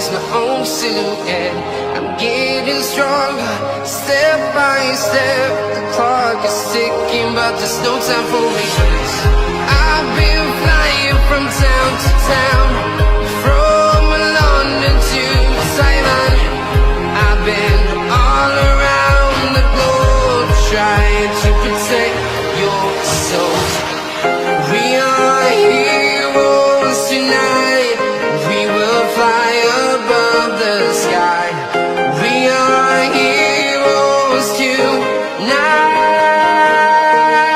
chase my own silhouette. I'm getting stronger, step by step. The clock is ticking, but there's no time for me. I've been flying from town to town, from London to Thailand. I've been all around the globe, trying to protect your soul. We are heroes tonight. We will fly above the sky. We are heroes tonight.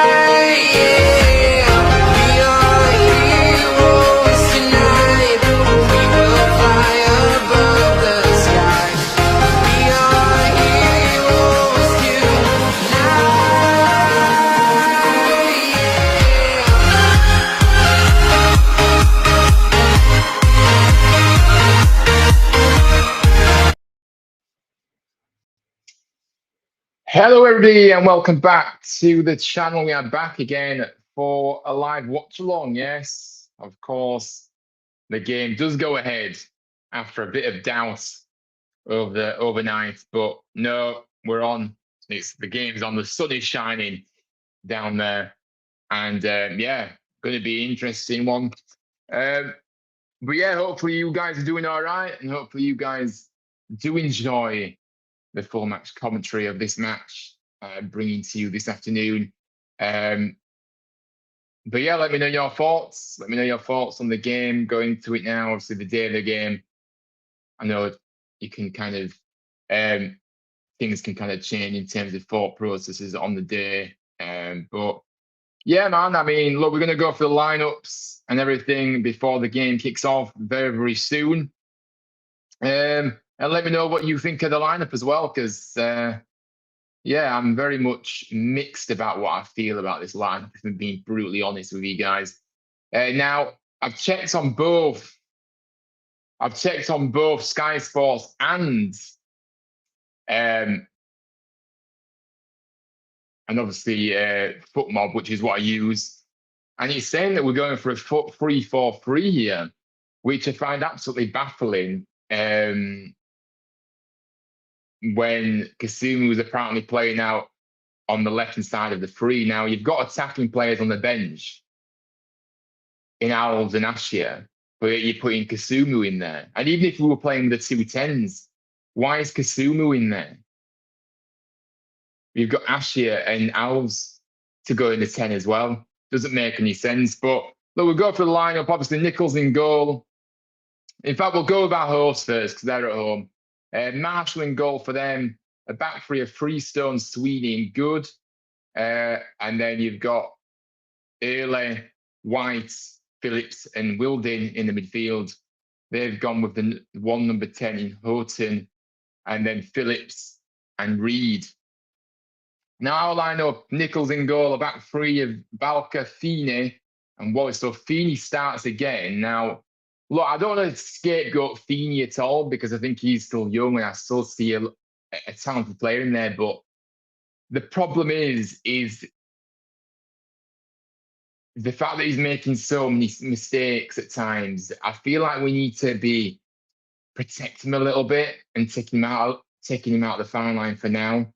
Yeah. We are heroes tonight. We will fly above the sky. We are heroes Hello, everybody, and welcome back to the channel. We are back again for a live watch along. Yes, of course, the game does go ahead after a bit of doubt over the overnight, but no, we're on. The game's on. The sun is shining down there, and yeah, going to be an interesting one. But yeah, hopefully you guys are doing all right, and hopefully you guys do enjoy the full match commentary of this match, bringing to you this afternoon. But yeah, let me know your thoughts. Let me know your thoughts on the game. Going to it now, obviously the day of the game. I know you can kind of things can kind of change in terms of thought processes on the day. But yeah, man. I mean, look, we're going to go for the lineups and everything before the game kicks off very, very soon. And let me know what you think of the lineup as well, because yeah, I'm very much mixed about what I feel about this lineup, if I'm being brutally honest with you guys. Now, I've checked on both Sky Sports and obviously FootMob, which is what I use, and he's saying that we're going for a 3-4-3 here, which I find absolutely baffling. When Kasumu was apparently playing out on the left-hand side of the three. Now, you've got attacking players on the bench in Alves and Ashia, but you're putting Kasumu in there. And even if we were playing the 2-10s, why is Kasumu in there? You've got Ashia and Alves to go in the 10 as well. Doesn't make any sense. But look, we'll go for the lineup. Obviously, Nichols in goal. In fact, we'll go with our hosts first because they're at home. Marshall in goal for them. A back three of Freestone, Sweeney, and Good. And then you've got Early, White, Phillips, and Wilding in the midfield. They've gone with the number 10 in Houghton, and then Phillips and Reed. Now I'll line up Nichols in goal, a back three of Balka, Feeney, and Wallace. So Feeney starts again. Now, look, I don't want to scapegoat Feeney at all because I think he's still young and I still see a talented player in there. But the problem is the fact that he's making so many mistakes at times. I feel like we need to be protect him a little bit and taking him out the fine line for now.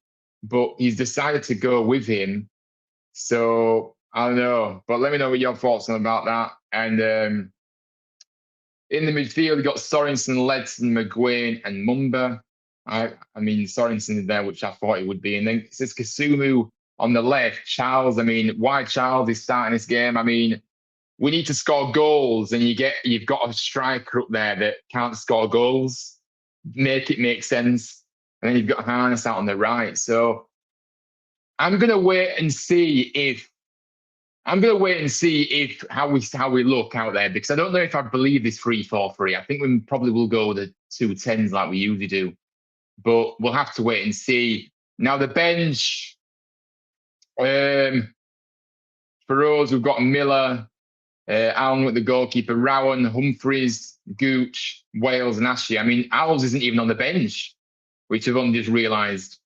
But he's decided to go with him. So I don't know. But let me know what your thoughts are about that. And in the midfield, you've got Sorensen, Ledson, McGuane, and Mumba. I mean, Sorensen is there, which I thought it would be. And then it says Kasumu on the left. Charles, I mean, why Charles is starting this game? I mean, we need to score goals, and you've got a striker up there that can't score goals. Make it make sense. And then you've got Harness out on the right. So I'm gonna wait and see if how we look out there, because I don't know if I believe this 3-4-3. I think we probably will go with the 2-10s like we usually do, but we'll have to wait and see. Now the bench, for us, we've got Miller, Allen with the goalkeeper, Rowan, Humphreys, Gooch, Wales, and Ashley. I mean, Alves isn't even on the bench, which I've only just realised.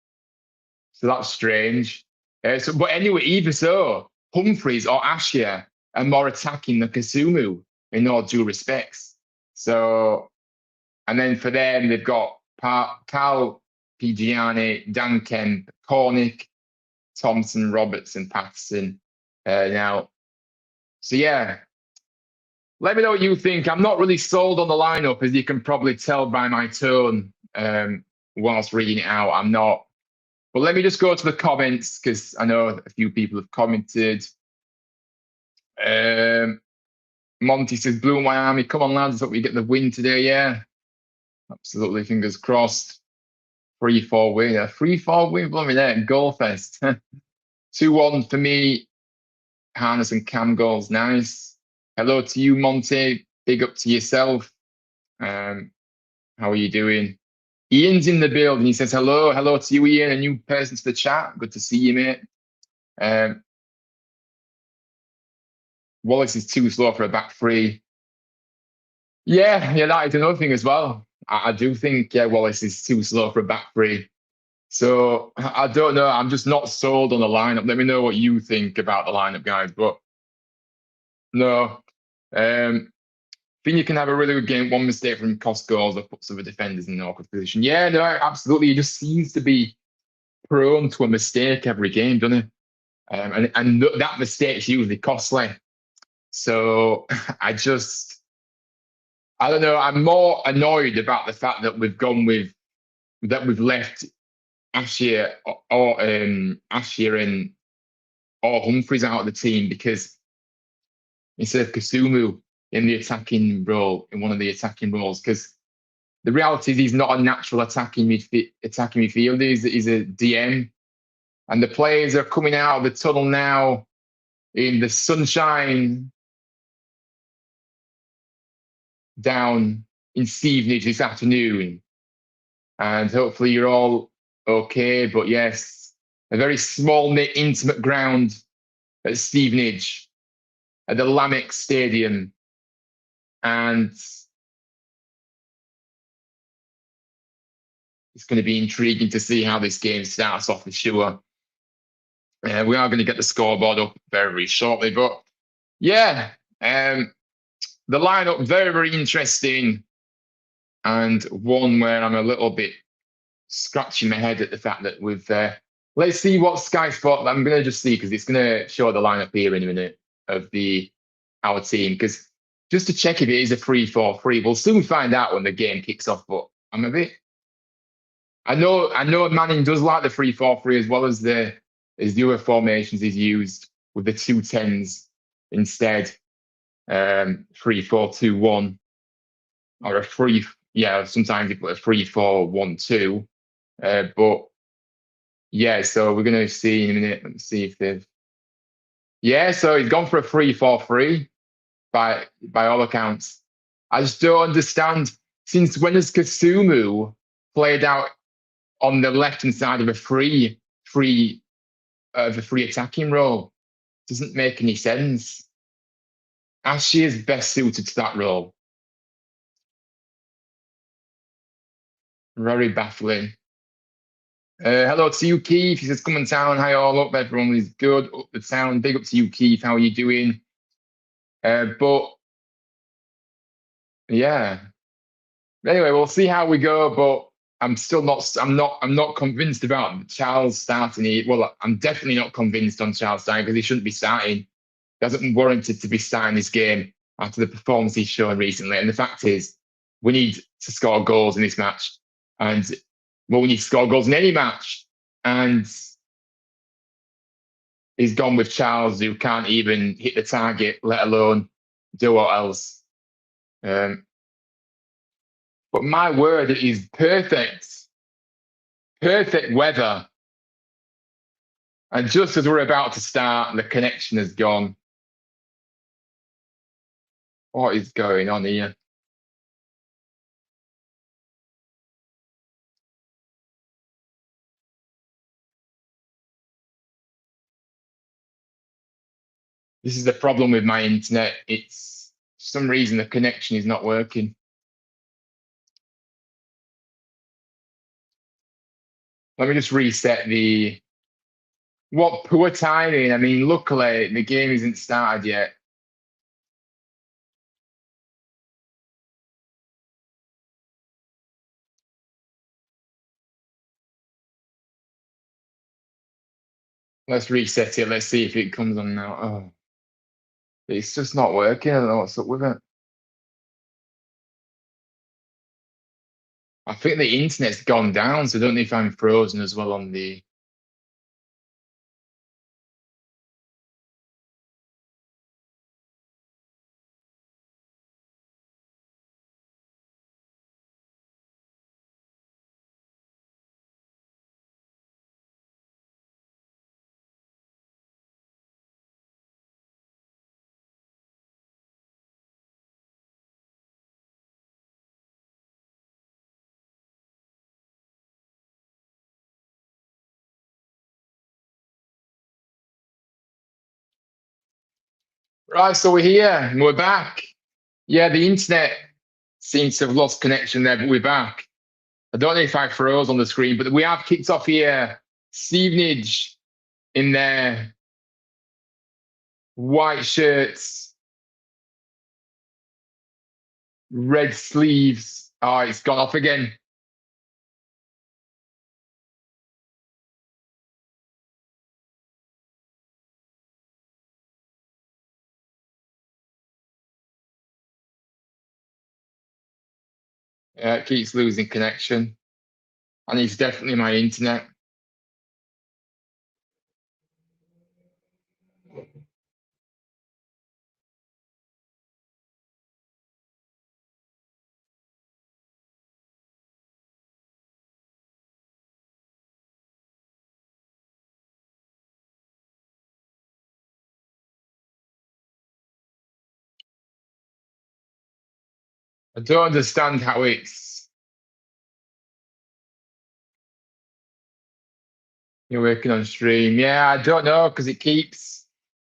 So that's strange. But anyway, either so, Humphreys or Ashia are more attacking than Kasumu in all due respects. So And then for them, they've got Carl Pigiani, Dan Kemp, Cornick, Thompson, Robertson, Patterson. Now, so yeah, let me know what you think. I'm not really sold on the lineup, as you can probably tell by my tone whilst reading it out. I'm not. But let me just go to the comments, because I know a few people have commented. Monty says, Blue Miami, come on, lads. Hope we get the win today. Yeah, absolutely. Fingers crossed. 3-4 win. A 3-4 win. Bloody there. Goal fest. 2-1 for me. Harness and Cam goals. Nice. Hello to you, Monty. Big up to yourself. How are you doing? Ian's in the building. He says, hello. Hello to you, Ian. A new person to the chat. Good to see you, mate. Wallace is too slow for a back three. Yeah, that is another thing as well. I do think Wallace is too slow for a back three. So I don't know. I'm just not sold on the lineup. Let me know what you think about the lineup, guys. But no, I think you can have a really good game. One mistake from cost goals or puts other defenders in an awkward position. Yeah, no, absolutely. He just seems to be prone to a mistake every game, doesn't he? And that mistake's usually costly. So I don't know. I'm more annoyed about the fact that we've left Ashia and or Humphreys out of the team, because instead of Kasumu in one of the attacking roles, because the reality is he's not a natural attacking midfielder. He's a DM, and the players are coming out of the tunnel now in the sunshine down in Stevenage this afternoon, and hopefully you're all okay. But yes, a very small knit, intimate ground at Stevenage, at the Lamex Stadium, and it's going to be intriguing to see how this game starts off for sure. We are going to get the scoreboard up very, very shortly, but yeah, the lineup very, very interesting, and one where I'm a little bit scratching my head at the fact that let's see what Sky Sport. I'm going to just see, because it's going to show the lineup here in a minute of our team, because just to check if it is a 3-4-3. We'll soon find out when the game kicks off. But I'm a bit. I know Manning does like the 3-4-3 as well as the other formations he's used with the 2-10s instead. 3-4-2-1 or a 3. Yeah, sometimes he put a 3-4-1-2. But yeah, so we're going to see in a minute. Let's see if they've. Yeah, so he's gone for a 3-4-3 by all accounts. I just don't understand, since when has Kasumu played out on the left-hand side of a free attacking role? Doesn't make any sense. Ashley is best suited to that role. Very baffling. Hello to you, Keith. He says, come on town. Hi all. Up everyone is good. Up the town. Big up to you, Keith. How are you doing? But yeah. Anyway, we'll see how we go. But I'm not convinced about Charles starting. Well, I'm definitely not convinced on Charles starting, because he shouldn't be starting. He hasn't warranted to be starting this game after the performance he's shown recently. And the fact is, we need to score goals in this match. And we need to score goals in any match. And he's gone with Charles, who can't even hit the target, let alone do what else. But my word, it is perfect. Perfect weather. And just as we're about to start, the connection has gone. What is going on here? This is the problem with my internet. It's, for some reason, the connection is not working. Let me just reset what poor timing. I mean, luckily, the game isn't started yet. Let's reset it. Let's see if it comes on now. Oh, it's just not working. I don't know what's up with it. I think the internet's gone down, so I don't know if I'm frozen as well on the. Right, so we're here and we're back. Yeah, the internet seems to have lost connection there, but we're back. I don't know if I froze on the screen, but we have kicked off here. Stevenage in their white shirts, red sleeves. Oh, it's gone off again. It keeps losing connection. And it's definitely my internet. I don't understand how it's you're working on stream. Yeah, I don't know because it keeps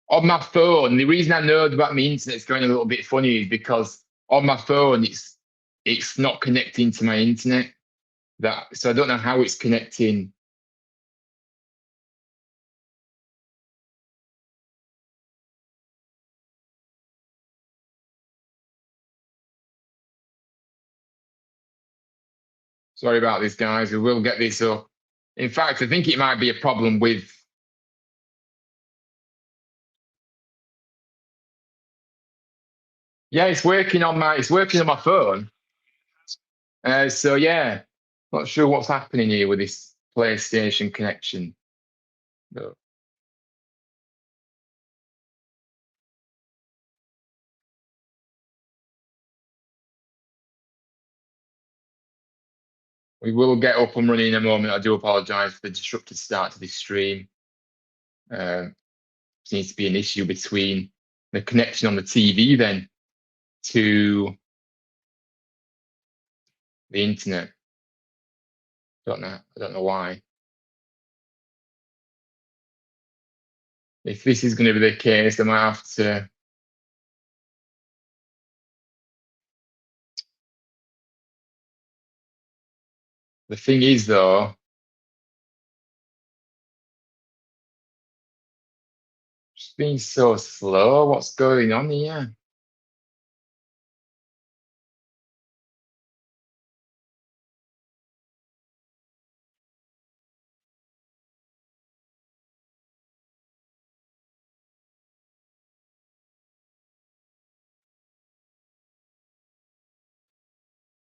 on my phone. The reason I know about my internet's going a little bit funny is because on my phone it's not connecting to my internet. That so I don't know how it's connecting. Sorry about this, guys. We will get this up. In fact, I think it might be a problem with. Yeah, it's working on my phone. So yeah, not sure what's happening here with this PlayStation connection. No. We will get up and running in a moment. I do apologise for the disrupted start to this stream. Seems to be an issue between the connection on the TV then to the internet. Don't know. I don't know why. If this is going to be the case, I might have to. The thing is, though, it's been so slow. What's going on here?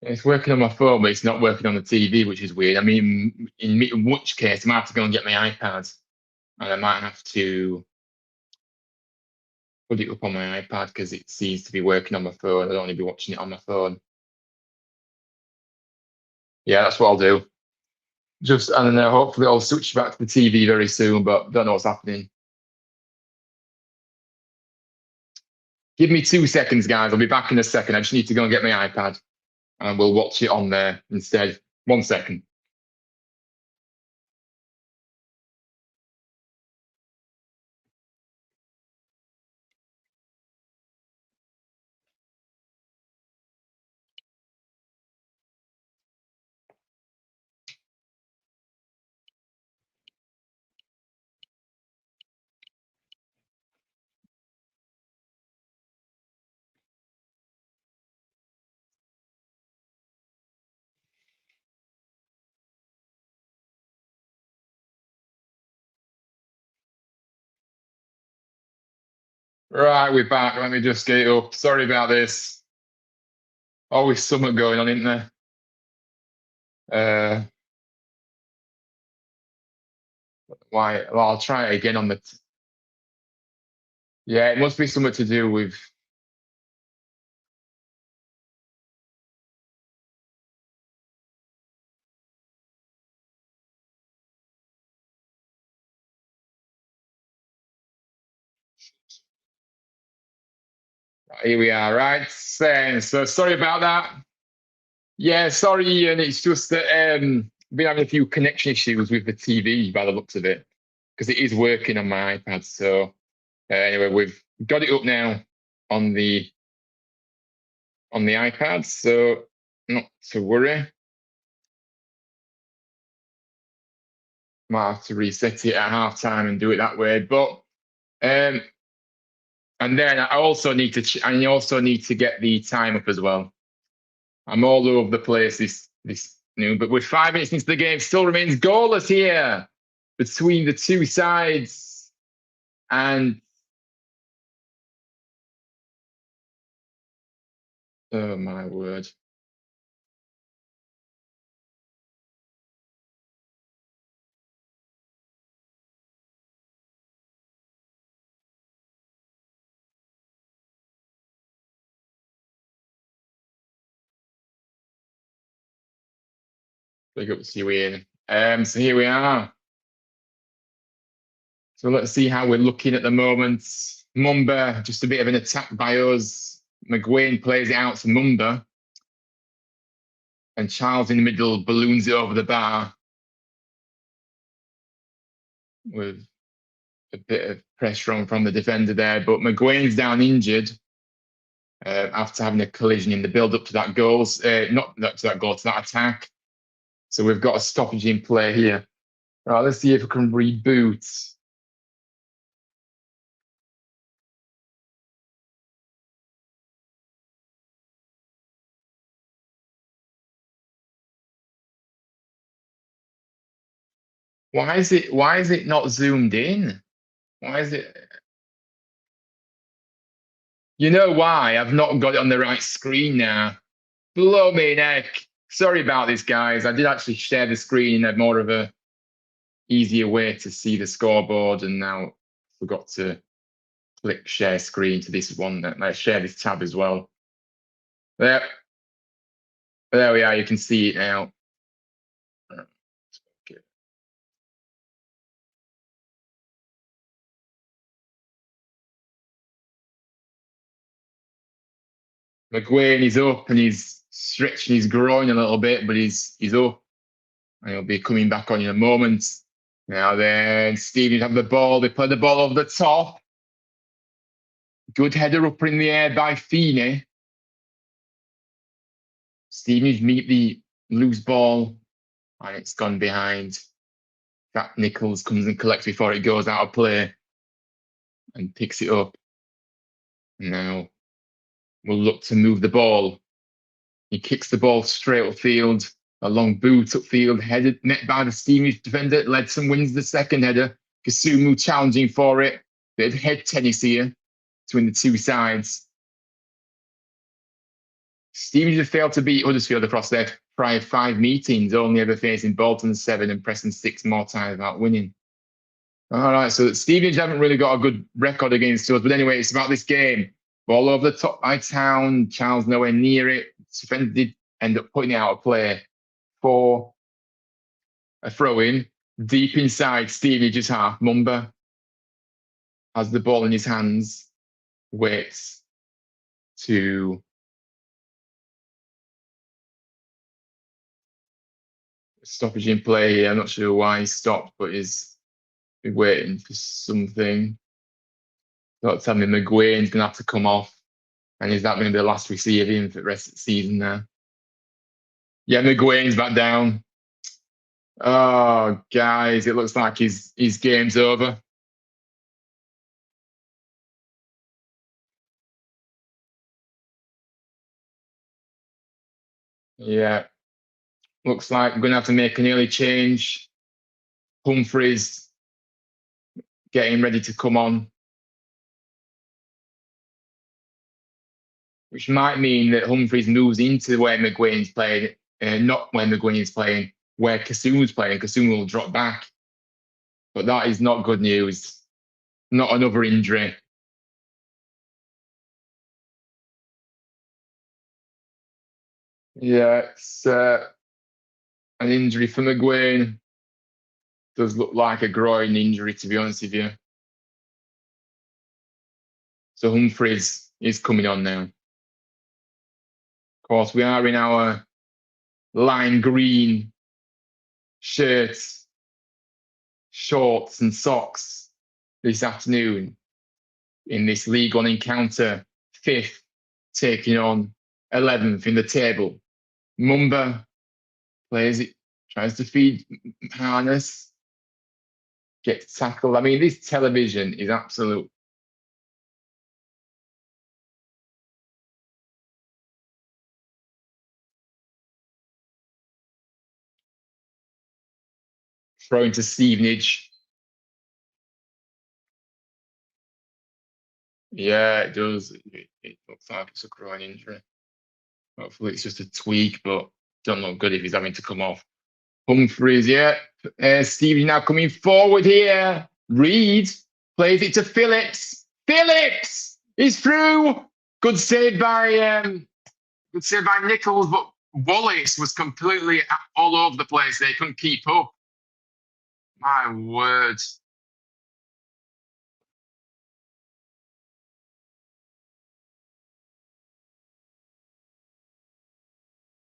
It's working on my phone, but it's not working on the TV, which is weird. I mean, in which case, I might have to go and get my iPad, and I might have to put it up on my iPad because it seems to be working on my phone. I don't want to be watching it on my phone. Yeah, that's what I'll do. Just, I don't know, hopefully I'll switch back to the TV very soon, but don't know what's happening. Give me 2 seconds, guys. I'll be back in a second. I just need to go and get my iPad and we'll watch it on there instead. 1 second. Right, we're back. Let me just get it up. Sorry about this. Always something going on, isn't there? Why? Well, I'll try it again on the. Yeah, it must be something to do with. Here we are, right? So sorry about that. Yeah, sorry, Ian. It's just that been having a few connection issues with the TV by the looks of it, because it is working on my iPad. So anyway, we've got it up now on the iPad, so not to worry. Might have to reset it at half time and do it that way. But and then I also need to get the time up as well. I'm all over the place this but with 5 minutes into the game, still remains goalless here between the two sides. And oh my word. Big up to you, Ian. So here we are. So let's see how we're looking at the moment. Mumba, just a bit of an attack by us. McGuane plays it out to Mumba. And Charles in the middle balloons it over the bar with a bit of pressure on from the defender there. But McGuane's down injured after having a collision in the build up to that goal, not to that goal, to that attack. So we've got a stoppage in play here. Right, let's see if we can reboot. Why is it not zoomed in? Why is it? You know why? I've not got it on the right screen now. Blow me neck. Sorry about this, guys. I did actually share the screen in a more of a easier way to see the scoreboard, and now forgot to click share screen to this one. Let's share this tab as well. There we are. You can see it now. McGuane is up and he's stretching his groin a little bit, but he's up and he'll be coming back on in a moment. Now then, Stevenage have the ball. They play the ball over the top. Good header up in the air by Feeney. Stevenage meet the loose ball and it's gone behind. That Nichols comes and collects before it goes out of play and picks it up. Now we'll look to move the ball. He kicks the ball straight upfield, a long boot upfield, headed met by the Stevenage defender. Ledson wins the second header. Kasumu challenging for it. Bit of head tennis here between the two sides. Stevenage have failed to beat Huddersfield across their prior 5 meetings, only ever facing Bolton 7 and Preston 6 more times without winning. All right, so Stevenage haven't really got a good record against us, but anyway, it's about this game. Ball over the top by Town. Charles nowhere near it. Defender did end up putting it out of play for a throw-in. Deep inside Stevenage's half. Mumba has the ball in his hands. Waits to stoppage in play here. I'm not sure why he stopped, but he's waiting for something. Don't tell me McGuane's going to have to come off. And is that going to be the last we see of him for the rest of the season now? Yeah, McGuane's back down. Oh, guys, it looks like his game's over. Yeah. Looks like we're going to have to make an early change. Humphreys getting ready to come on. which might mean that Humphries moves into where McGuinn's playing, not where McGuinn's playing, where Kasum's playing. Kasum will drop back. But that is not good news. Not another injury. Yeah, it's an injury for McGuinn. Does look like a groin injury, to be honest with you. So Humphries is coming on now. Of course, we are in our lime green shirts, shorts, and socks this afternoon in this League One encounter, 5th, taking on 11th in the table. Mumba plays it, tries to feed Harness, gets tackled. I mean, this television is absolute. Throwing to Stevenage. Yeah, it does. It looks like it's a groin injury. Hopefully it's just a tweak, but don't look good if he's having to come off. Humphries, yeah. Stevie now coming forward here. Reed plays it to Phillips. Phillips is through. Good save by Nichols, but Wallace was completely all over the place. They couldn't keep up. My word.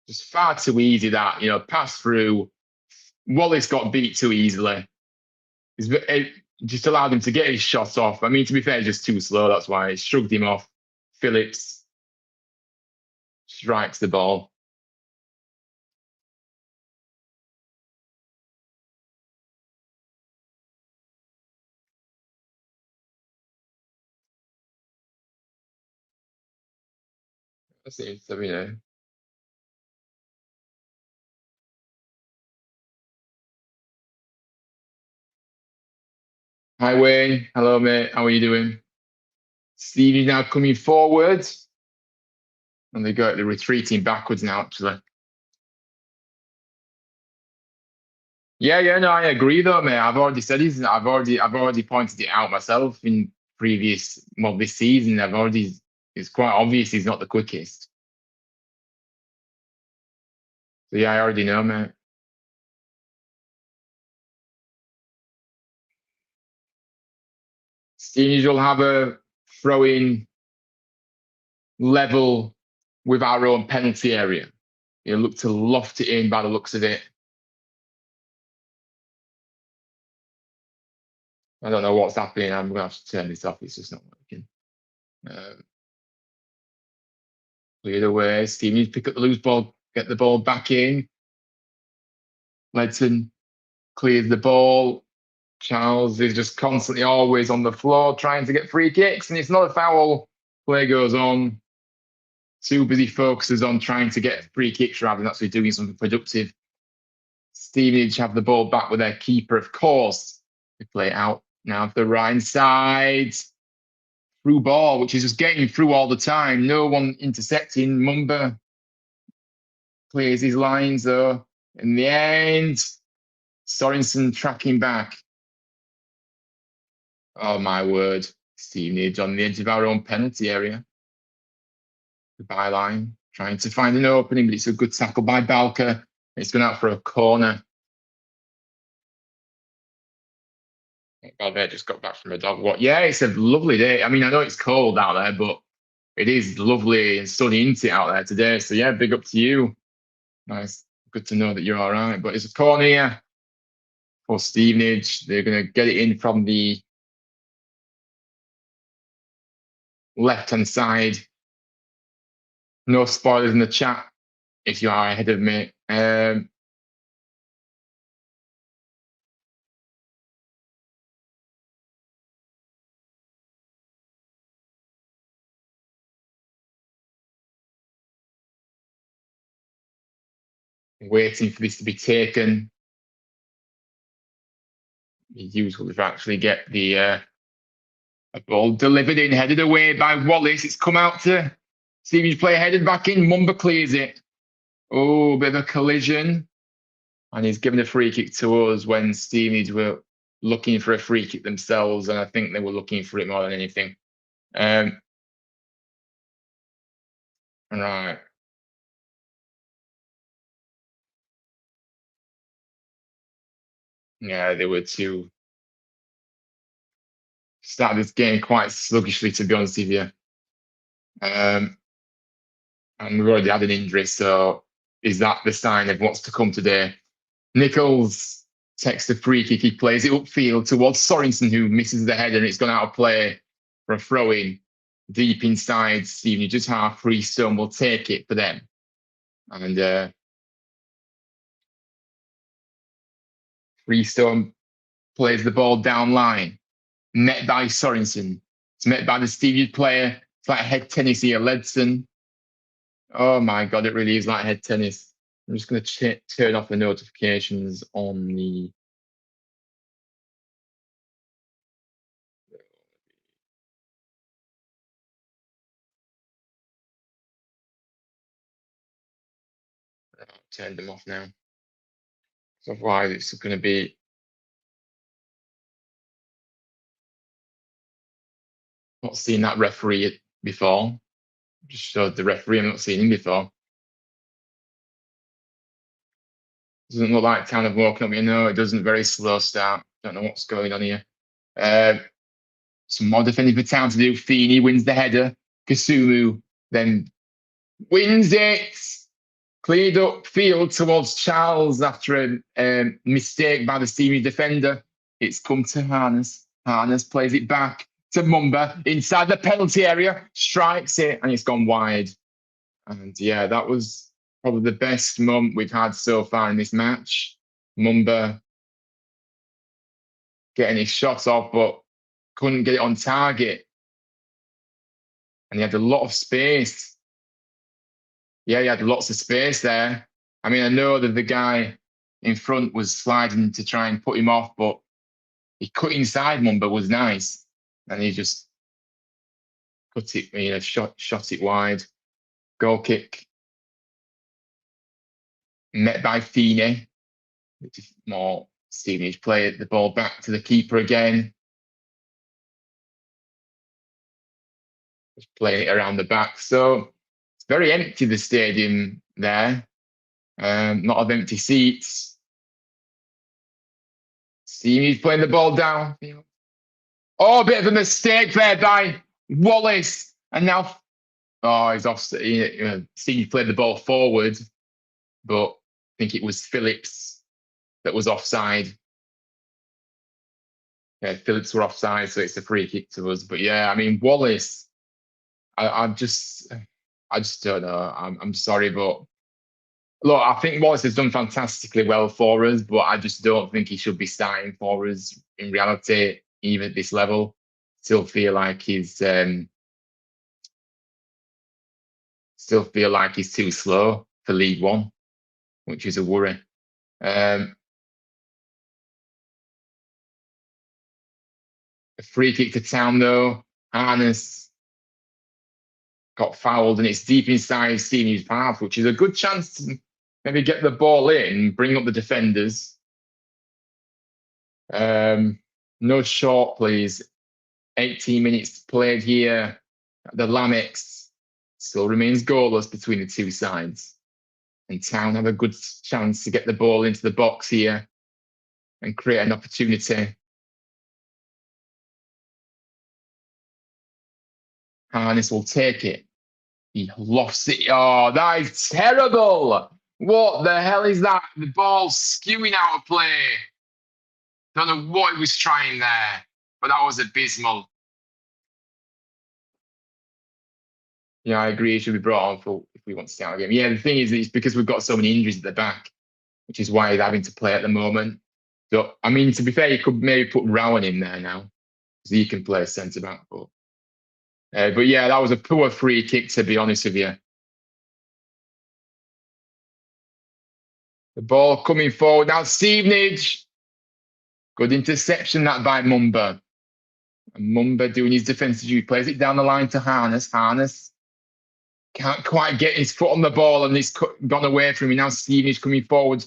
Just far too easy that, pass through. Wallace got beat too easily. It just allowed him to get his shot off. I mean, to be fair, just too slow. That's why it shrugged him off. Phillips strikes the ball. That's it, Hi, Wayne. Hello, mate. How are you doing? Stevie's now coming forward. And they're retreating backwards now, actually. Yeah, no, I agree though, mate. I've already said it. I've already pointed it out myself in this season. It's quite obvious he's not the quickest. So yeah, I already know, mate. Stevenage will have a throw-in level with our own penalty area. He'll look to loft it in by the looks of it. I don't know what's happening. I'm going to have to turn this off. It's just not working. Cleared away. Stevenage pick up the loose ball, get the ball back in. Ledson clears the ball. Charles is just constantly always on the floor trying to get free kicks, and it's not a foul. Play goes on. Too busy focuses on trying to get free kicks rather than actually doing something productive. Stevenage have the ball back with their keeper, of course. They play out now to the right side. Through ball, which is just getting through all the time. No one intercepting. Mumba clears his lines, though. In the end, Sorensen tracking back. Oh, my word. Stevenage on the edge of our own penalty area. The byline, trying to find an opening, but it's a good tackle by Balker. It's gone out for a corner. Valverde just got back from a dog walk. Yeah, it's a lovely day. I mean, I know it's cold out there, but it is lovely and sunny, isn't it, out there today? So yeah, big up to you. Nice. Good to know that you're all right. But it's a corner here for Stevenage. They're going to get it in from the left-hand side. No spoilers in the chat if you are ahead of me. Waiting for this to be taken. Useful to actually get the a ball delivered in, headed away by Wallace. It's come out to Stevenage player headed back in. Mumba clears it. Oh, bit of a collision. And he's given a free kick to us when Stevenage were looking for a free kick themselves. And I think they were looking for it more than anything. Right. Yeah, they were too. Started this game quite sluggishly, to be honest with you. And we've already had an injury, so is that the sign of what's to come today? Nichols takes the free kick. He plays it upfield towards Sorensen, who misses the header, and it's gone out of play for a throw-in deep inside. Stephen, just half Freestone will take it for them. And Freestone plays the ball down line, met by Sorensen. It's met by the Stevenage player. It's like head tennis here, Ledson. Oh my God, it really is like head tennis. I'm just going to turn off the notifications on the. Turned them off now. So otherwise, it's going to be. Not seen that referee before. Just showed the referee. I've not seen him before. Doesn't look like Town have woken up. No, it doesn't. Very slow start. Don't know what's going on here. Some more defending for Town to do. Feeney wins the header. Kasumu then wins it. Cleared up field towards Charles after a mistake by the Stevenage defender. It's come to Harness. Harness plays it back to Mumba inside the penalty area, strikes it, and it's gone wide. And yeah, that was probably the best moment we've had so far in this match. Mumba getting his shot off, but couldn't get it on target. And he had a lot of space. Yeah, he had lots of space there. I mean, I know that the guy in front was sliding to try and put him off, but he cut inside Mumba was nice. And he just cut it, shot it wide. Goal kick. Met by Feeney. More Stevenage play the ball back to the keeper again. Just playing it around the back. So it's very empty, the stadium there. Not of empty seats. Stevenage playing the ball down. Oh, a bit of a mistake there by Wallace. And now, he's off. Stevenage played the ball forward, but I think it was Phillips that was offside. Yeah, Phillips were offside, so it's a free kick to us. But yeah, I mean, Wallace, I just don't know. I'm sorry, but look, I think Wallace has done fantastically well for us, but I just don't think he should be starting for us in reality, even at this level. Still feel like he's too slow for League One, which is a worry. A free kick to Town though. Harness got fouled and it's deep inside Stevenage's path, which is a good chance to maybe get the ball in, bring up the defenders. No short, please. 18 minutes played here. The Lamex still remains goalless between the two sides. And Town have a good chance to get the ball into the box here and create an opportunity. Harness will take it. He lost it. Oh, that is terrible. What the hell is that? The ball skewing out of play. Don't know what he was trying there, but that was abysmal. Yeah, I agree. He should be brought on for if we want to start a game. Yeah, the thing is, it's because we've got so many injuries at the back, which is why he's having to play at the moment. So, I mean, to be fair, you could maybe put Rowan in there now, because he can play centre back. But yeah, that was a poor free kick, to be honest with you. The ball coming forward now. Stevenage. Good interception that by Mumba. And Mumba doing his defensive duty. Plays it down the line to Harness. Harness Can't quite get his foot on the ball, and it's gone away from him. Now Stevenage coming forward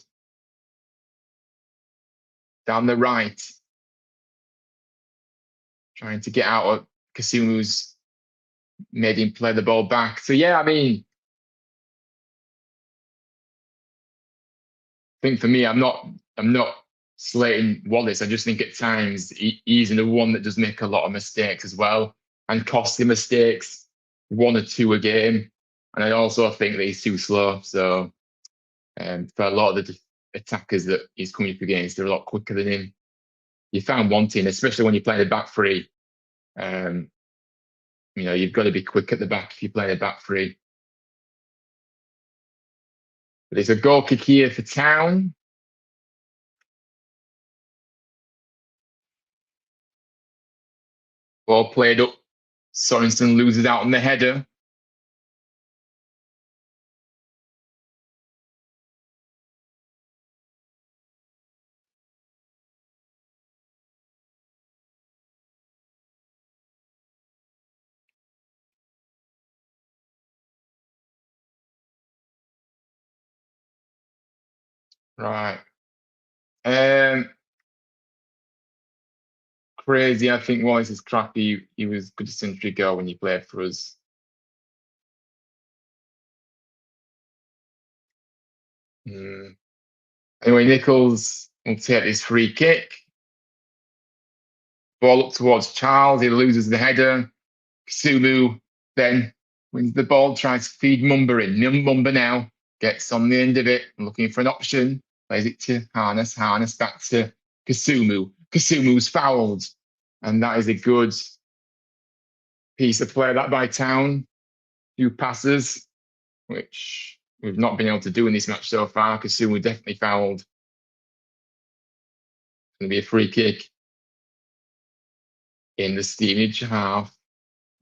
down the right, trying to get out of Kasumu's made him play the ball back. So yeah, I mean, I think for me, I'm not slating Wallace. I just think at times he's the one that does make a lot of mistakes as well, and costly mistakes, one or two a game. And I also think that he's too slow. So for a lot of the attackers that he's coming up against, they're a lot quicker than him. You found wanting, especially when you're playing a back three. You've got to be quick at the back if you're playing a back three. But it's a goal kick here for Town. Ball played up. Sorensen loses out on the header. Right. Crazy. I think Wallace is crappy. He was good century goal when he played for us. Anyway, Nichols will take this free kick. Ball up towards Charles. He loses the header. Sumu then wins the ball, tries to feed Mumba in. Mumba now gets on the end of it, looking for an option. Plays it to Harness. Harness back to Kasumu. Kasumu's fouled. And that is a good piece of play that by Town. Few passes, which we've not been able to do in this match so far. Kasumu definitely fouled. It's going to be a free kick in the Stevenage half.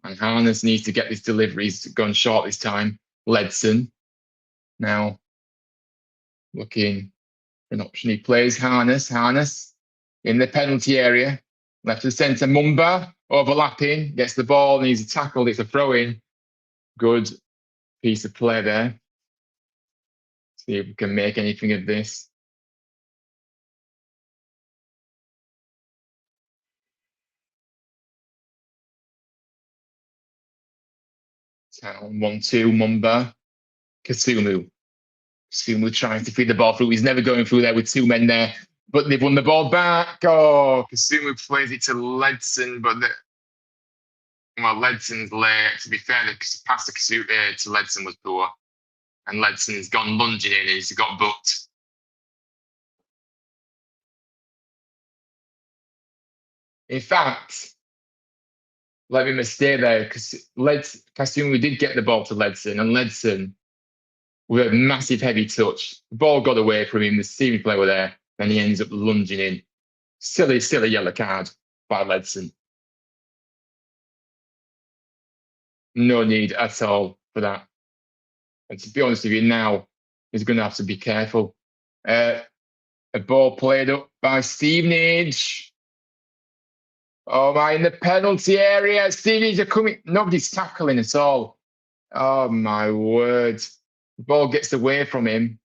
And Harness needs to get this delivery. He's gone short this time. Ledson now looking for an option. He plays Harness. Harness in the penalty area. Left to centre. Mumba overlapping. Gets the ball. Needs a tackle. It's a throw in. Good piece of play there. See if we can make anything of this. Town 1-2. Mumba. Kasumu. Kasumu trying to feed the ball through. He's never going through there with two men there. But they've won the ball back. Oh, Kasumu plays it to Ledson, but Ledson's late. To be fair, the pass to Ledson was poor. And Ledson's gone lunging in and he's got booked. In fact, let me mistake there, because Kasumu did get the ball to Ledson, and Ledson, with a massive heavy touch, the ball got away from him, the steering player were there, and he ends up lunging in. Silly yellow card by Ledson. No need at all for that. And to be honest with you, now he's going to have to be careful. A ball played up by Stevenage. Oh my, in the penalty area. Stevenage are coming. Nobody's tackling at all. Oh my word. The ball gets away from him.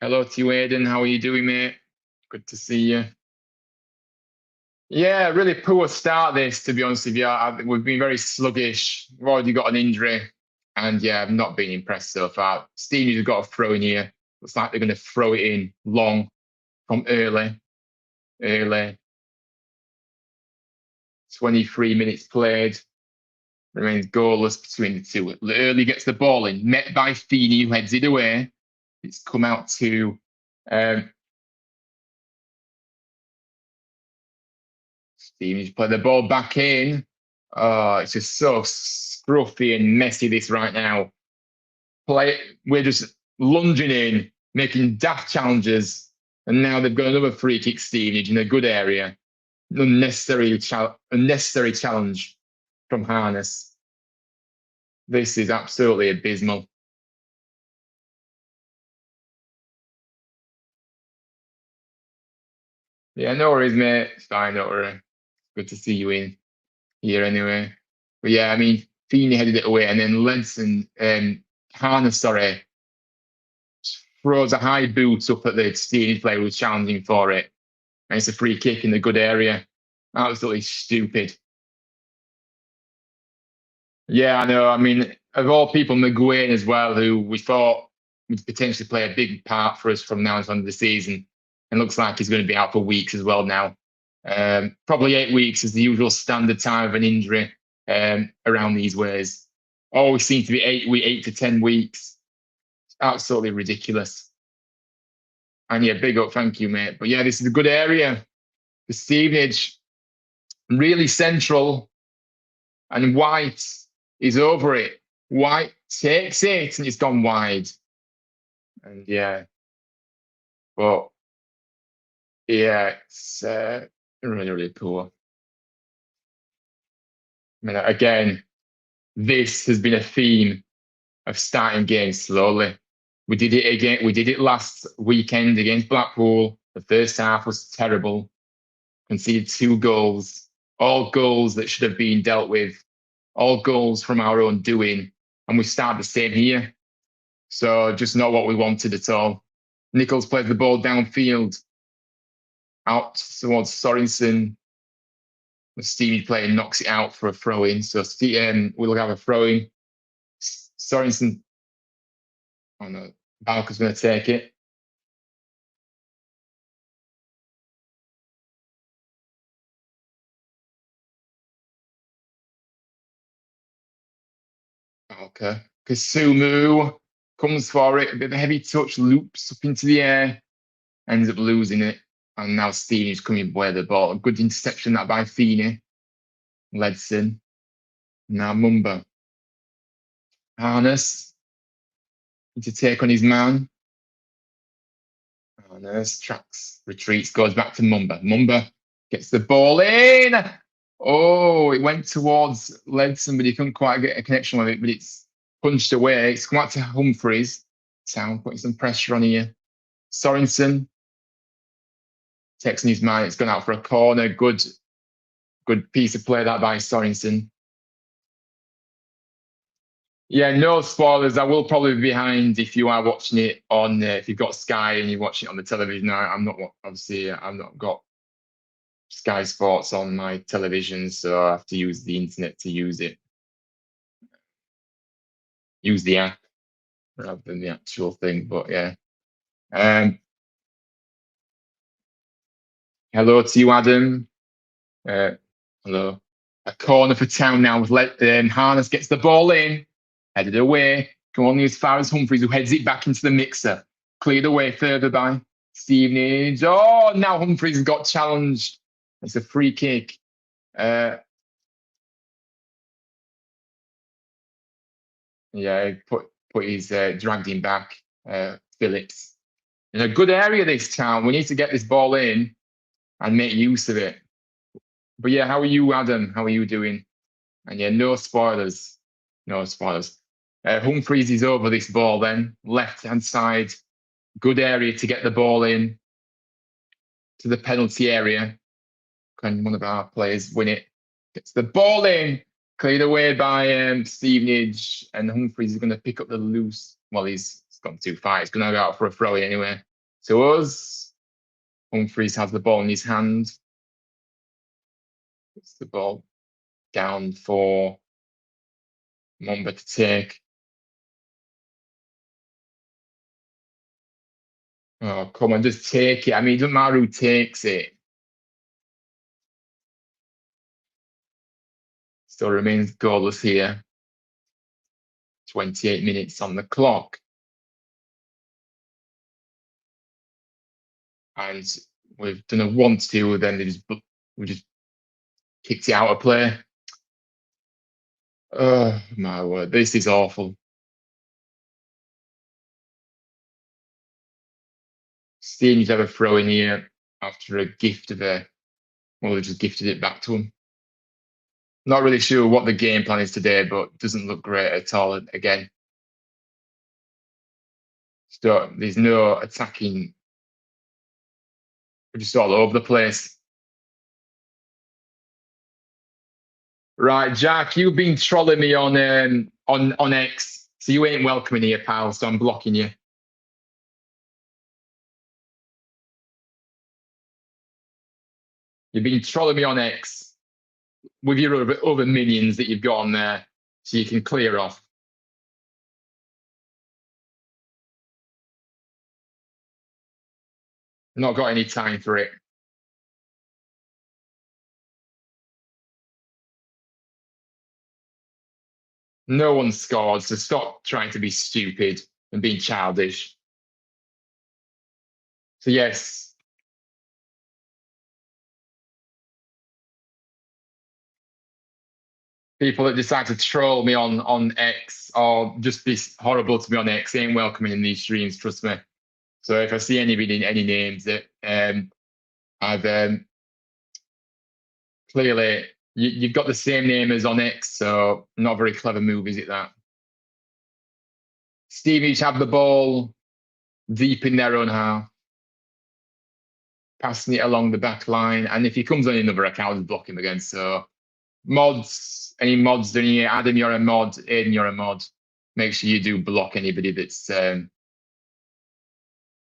Hello to you, Aidan. How are you doing, mate? Good to see you. Yeah, really poor start this, to be honest with you. We've been very sluggish. We've already got an injury. And yeah, I've not been impressed so far. Stevenage have got a throw in here. Looks like they're going to throw it in long from early. 23 minutes played. Remains goalless between the two. Early gets the ball in, met by Feeney, who heads it away. It's come out to Stevenage, play the ball back in. Oh, it's just so scruffy and messy this right now. We're just lunging in, making daft challenges, and now they've got another free kick, Stevenage, in a good area. Unnecessary challenge from Harness. This is absolutely abysmal. Yeah, no worries, mate. It's fine, don't worry. Good to see you in here anyway. But yeah, I mean, Feeney headed it away, and then Ledson, Harness, sorry, throws a high boot up at the Stevenage player who's challenging for it. And it's a free kick in the good area. Absolutely stupid. Yeah, I know. I mean, of all people, McGuane as well, who we thought would potentially play a big part for us from now on the season. And looks like he's going to be out for weeks as well now. Probably 8 weeks is the usual standard time of an injury around these ways. Always seems to be 8 to 10 weeks. Absolutely ridiculous. And yeah, big up, thank you, mate. But yeah, this is a good area. The Stevenage, really central, and White is over it. White takes it, and it's gone wide. And yeah, but yeah, it's really, really poor. I mean, again, this has been a theme of starting games slowly. We did it again. We did it last weekend against Blackpool. The first half was terrible. Conceded 2 goals, all goals that should have been dealt with, all goals from our own doing. And we start the same here. So just not what we wanted at all. Nichols plays the ball downfield, out towards Sorensen. The Stevie player knocks it out for a throw in. So we'll have a throw in. Sorensen, oh no, Balker's going to take it. Okay. Kasumu comes for it. A bit of a heavy touch, loops up into the air, ends up losing it. And now Stevenage is coming away the ball. A good interception that by Feeney. Ledson. Now Mumba. Harness. To take on his man. Harness tracks, retreats, goes back to Mumba. Mumba gets the ball in. Oh, it went towards Ledson, but he couldn't quite get a connection with it. But it's punched away. It's come out to Humphreys. Town putting some pressure on here. Sorensen takes in his man. It's gone out for a corner. Good piece of play that by Sorensen. Yeah, no spoilers. I will probably be behind if you are watching it on, if you've got Sky and you're watching it on the television. I'm not, obviously, I've not got Sky Sports on my television, so I have to use the internet to use it. Use the app rather than the actual thing, but yeah. Hello to you, Adam. Hello. A corner for Town now with Harness gets the ball in, headed away. Come on as far as Humphreys, who heads it back into the mixer. Cleared away further by Stevenage. Oh, now Humphreys has got challenged. It's a free kick. Yeah, put his dragged him back. Phillips. In a good area this Town. We need to get this ball in and make use of it. But yeah, how are you, Adam? How are you doing? And yeah, no spoilers. No spoilers. Humphreys is over this ball then. Left-hand side. Good area to get the ball in to the penalty area. Can one of our players win it? Gets the ball in. Cleared away by Stevenage. And Humphreys is going to pick up the loose. Well, he's gone too far. He's going to go out for a throw in anyway. To us. Humphreys has the ball in his hand. Puts the ball down for Mumba to take. Oh, come on, just take it. I mean, it doesn't matter who takes it. Still remains goalless here. 28 minutes on the clock. And we've done a 1-2, then we just kicked it out of play. Oh, my word. This is awful. Stevenage have a throw in here after a gift of a... Well, they just gifted it back to him. Not really sure what the game plan is today, but doesn't look great at all again. So there's no attacking. We're just all over the place. Right, Jack, you've been trolling me on X, so you ain't welcome in here, pal. So I'm blocking you. You've been trolling me on X with your other minions that you've got on there, so you can clear off. Not got any time for it. No one scored, so stop trying to be stupid and being childish. So yes, people that decide to troll me on X or just be horrible to me on X ain't welcoming in these streams. Trust me. So if I see anybody, any names that I've clearly you've got the same name as on X, so not a very clever move, is it? That Stevenage have the ball deep in their own half, passing it along the back line, and if he comes on another account, I'll block him again. So mods, any mods? Then you Adam, you're a mod. Aiden, you're a mod. Make sure you do block anybody that's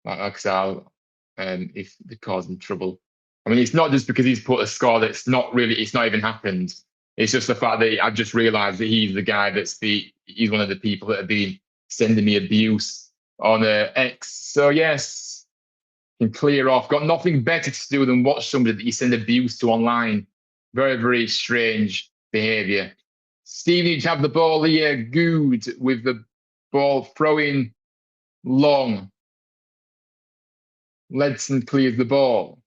like I'll if they're causing trouble. I mean, it's not just because he's put a score that's not really, it's not even happened. It's just the fact that I've just realised that he's the guy he's one of the people that have been sending me abuse on X. So yes, can clear off. Got nothing better to do than watch somebody that you send abuse to online. Very, very strange behaviour. Stevenage have the ball here. Good with the ball throwing long. Ledson clears the ball.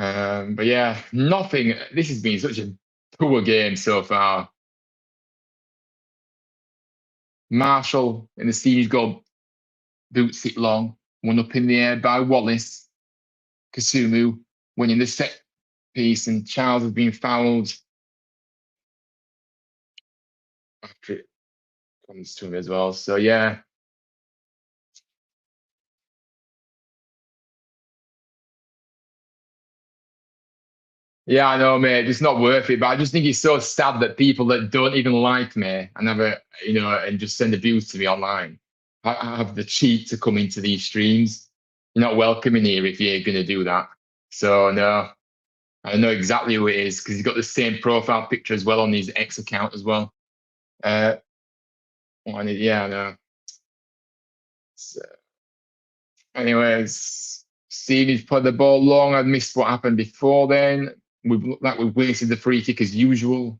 But yeah, nothing. This has been such a poor game so far. Marshall in the Stevenage goal boots it long. One up in the air by Wallace. Kasumu winning the set piece, and Charles has been fouled after it comes to him as well. So yeah. Yeah, I know, mate. It's not worth it. But I just think it's so sad that people that don't even like me and and just send abuse to me online, I have the cheek to come into these streams. You're not welcome in here if you're going to do that. So no, I know exactly who it is because he's got the same profile picture as well on his X account as well. Yeah, I know. So, anyways, Stevie's put the ball long. I missed what happened before then. We've looked like we've wasted the free kick as usual.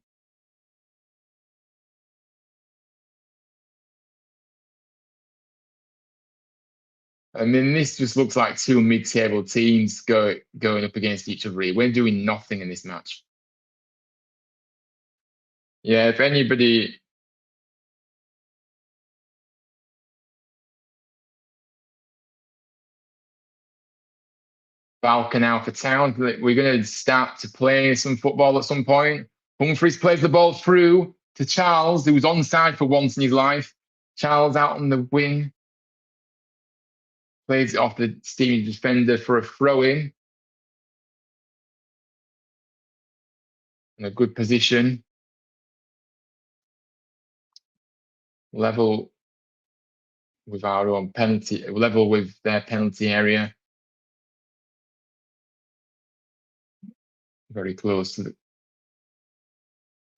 And then this just looks like two mid-table teams going up against each other. We're doing nothing in this match. Yeah, if anybody Falcon out for town, we're going to start to play some football at some point. Humphries plays the ball through to Charles, who was onside for once in his life. Charles out on the wing. Plays it off the Stevenage defender for a throw-in. In a good position. Level with our own penalty, level with their penalty area. Very close to the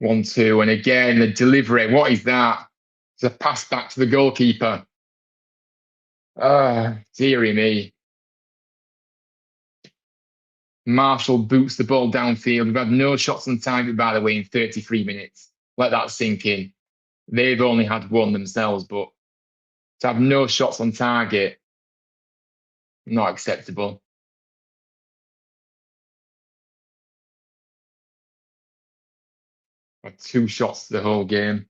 1-2. And again, the delivery. What is that? It's a pass back to the goalkeeper. Dearie me. Marshall boots the ball downfield. We've had no shots on target, by the way, in 33 minutes. Let that sink in. They've only had one themselves, but to have no shots on target, not acceptable. Had 2 shots the whole game.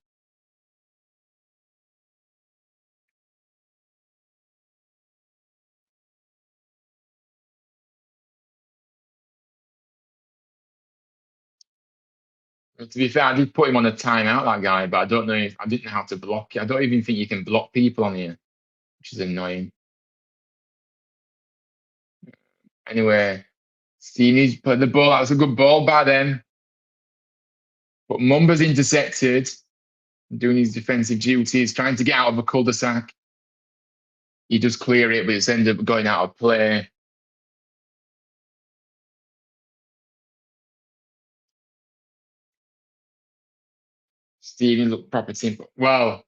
To be fair, I did put him on a timeout, that guy, but I don't know if I didn't know how to block it. I don't even think you can block people on here, which is annoying. Anyway, Stevenage played the ball. That was a good ball by them. But Mumba's intercepted, doing his defensive duties, trying to get out of a cul-de-sac. He does clear it, but it's ended up going out of play. Stevenage look proper team. Well,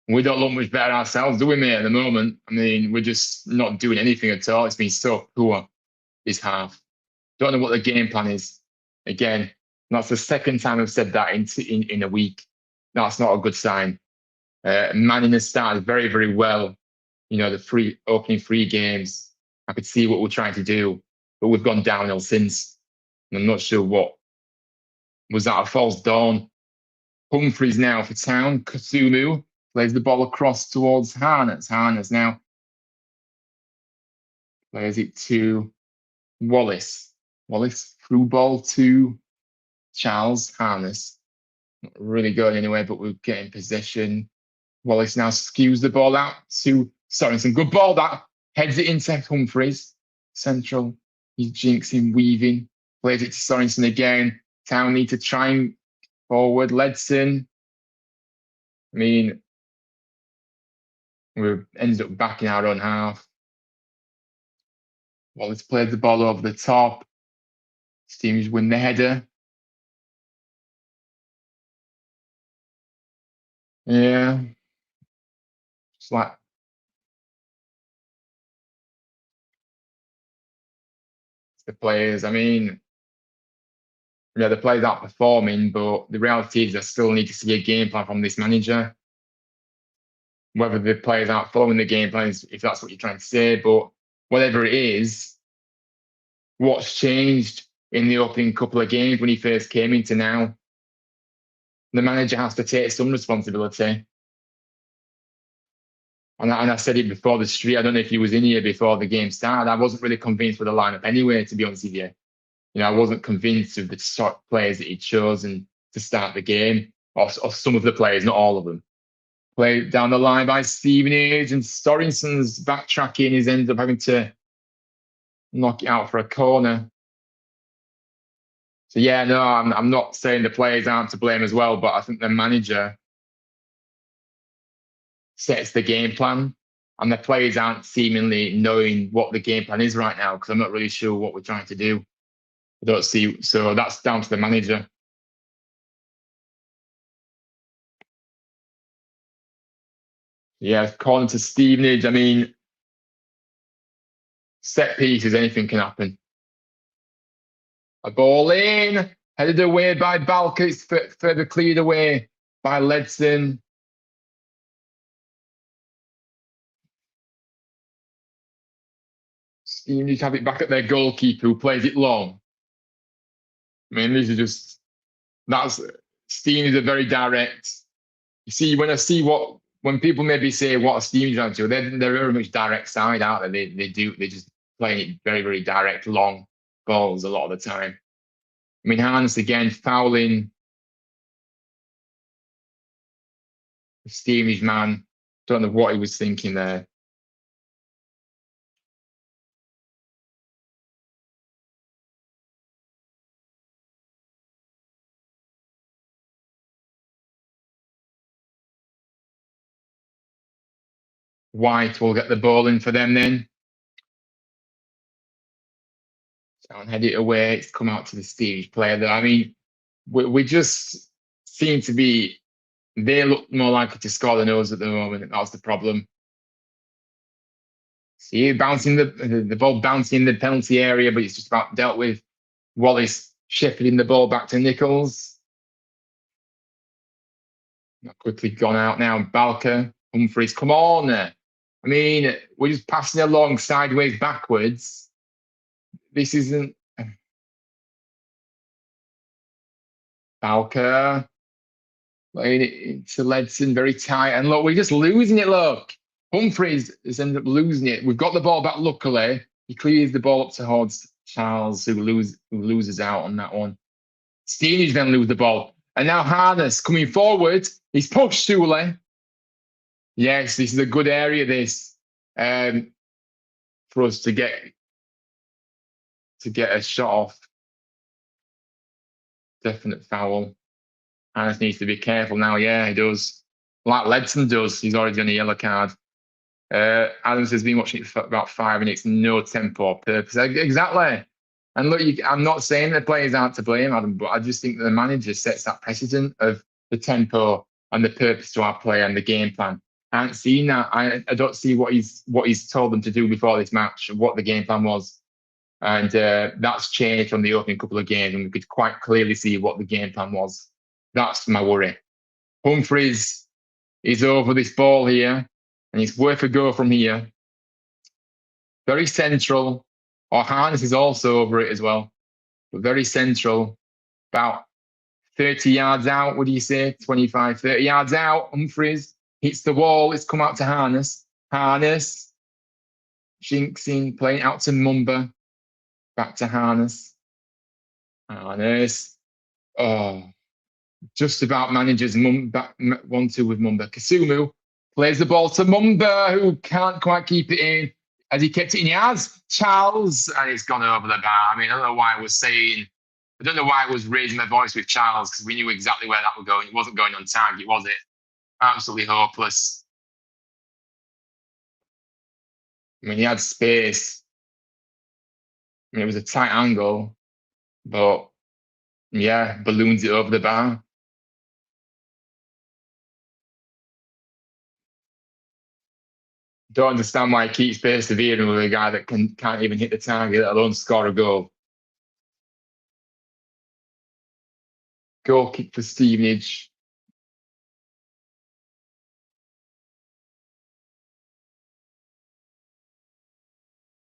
we don't look much better ourselves, do we, mate, at the moment? I mean, we're just not doing anything at all. It's been so poor this half. Don't know what the game plan is. Again, that's the second time I've said that in a week. That's not a good sign. Manning has started very, very well. You know, the opening three games, I could see what we're trying to do, but we've gone downhill since. And I'm not sure what was that a false dawn. Humphreys now for Town. Kasumu plays the ball across towards Harness. Harness now plays it to Wallace. Wallace through ball to Charles. Harness. Not really going anywhere, but we're getting possession. Wallace now skews the ball out to Sorensen. Good ball that. Heads it into Humphreys. Central. He's jinxing, weaving. Plays it to Sorensen again. Town need to try and forward. Ledson. I mean, we ended up backing our own half. Wallace played the ball over the top. Stevenage win the header. Yeah. It's like the players. I mean, yeah, the players aren't performing, but the reality is I still need to see a game plan from this manager. Whether the players aren't following the game plan, if that's what you're trying to say, but whatever it is, what's changed in the opening couple of games when he first came into now? The manager has to take some responsibility. And I said it before the street. I don't know if he was in here before the game started. I wasn't really convinced with the lineup anyway, to be honest with you. You know, I wasn't convinced of the sort of players that he'd chosen to start the game, or some of the players, not all of them. Played down the line by Stevenage, and Sorensen's backtracking. He's ended up having to knock it out for a corner. So yeah, no, I'm not saying the players aren't to blame as well, but I think the manager sets the game plan, and the players aren't seemingly knowing what the game plan is right now, because I'm not really sure what we're trying to do. I don't see, so that's down to the manager. Yeah, corner to Stevenage. I mean, set pieces, anything can happen. A ball in, headed away by Balker. It's further cleared away by Ledson. Stevenage have it back at their goalkeeper, who plays it long. I mean, these are just, that's, Stevenage are very direct. You see, when people maybe say what a Stevenage are to, they're very much direct side, aren't they? They just playing it very, very direct, long balls a lot of the time. I mean, Harness again fouling the Stevenage man. Don't know what he was thinking there. White will get the ball in for them then. Someone head it away. It's come out to the Stevenage player there. I mean, we just seem to be, they look more likely to score than us at the moment. That's the problem. See, bouncing the ball bouncing in the penalty area, but it's just about dealt with. Wallace shepherding the ball back to Nichols. Not quickly gone out now. Balker, Humphreys, come on. I mean, we're just passing along sideways backwards. This isn't. Balker playing it to Ledson, very tight. And look, we're just losing it, look. Humphreys has ended up losing it. We've got the ball back, luckily. He clears the ball up towards Charles, who loses out on that one. Stevenage then lose the ball. And now Harness coming forward. He's pushed Sule. Yes, this is a good area, this, for us to to get a shot off. Definite foul. Harness needs to be careful now. Yeah, he does. Like Ledson does. He's already on a yellow card. Adams has been watching it for about 5 minutes. No tempo or purpose. Exactly. And look, I'm not saying the players aren't to blame, Adam, but I just think that the manager sets that precedent of the tempo and the purpose to our play and the game plan. I haven't seen that. I don't see what he's told them to do before this match, what the game plan was. And that's changed from the opening couple of games, and we could quite clearly see what the game plan was. That's my worry. Humphries is over this ball here, and it's worth a go from here. Very central. Or Harness is also over it as well, but very central. About 30 yards out, what do you say? 25, 30 yards out. Humphries hits the wall. It's come out to Harness. Harness jinks in, playing out to Mumba. Back to Harness. Harness. Oh, just about manages 1-2 with Mumba. Kasumu plays the ball to Mumba, who can't quite keep it in. Has he kept it in? He has. Charles, and it's gone over the bar. I mean, I don't know why I don't know why I was raising my voice with Charles, because we knew exactly where that was going. It wasn't going on target, was it? Absolutely hopeless. I mean, he had space. I mean, it was a tight angle, but yeah, balloons it over the bar. Don't understand why he keeps persevering with a guy that can't even hit the target, let alone score a goal. Goal kick for Stevenage.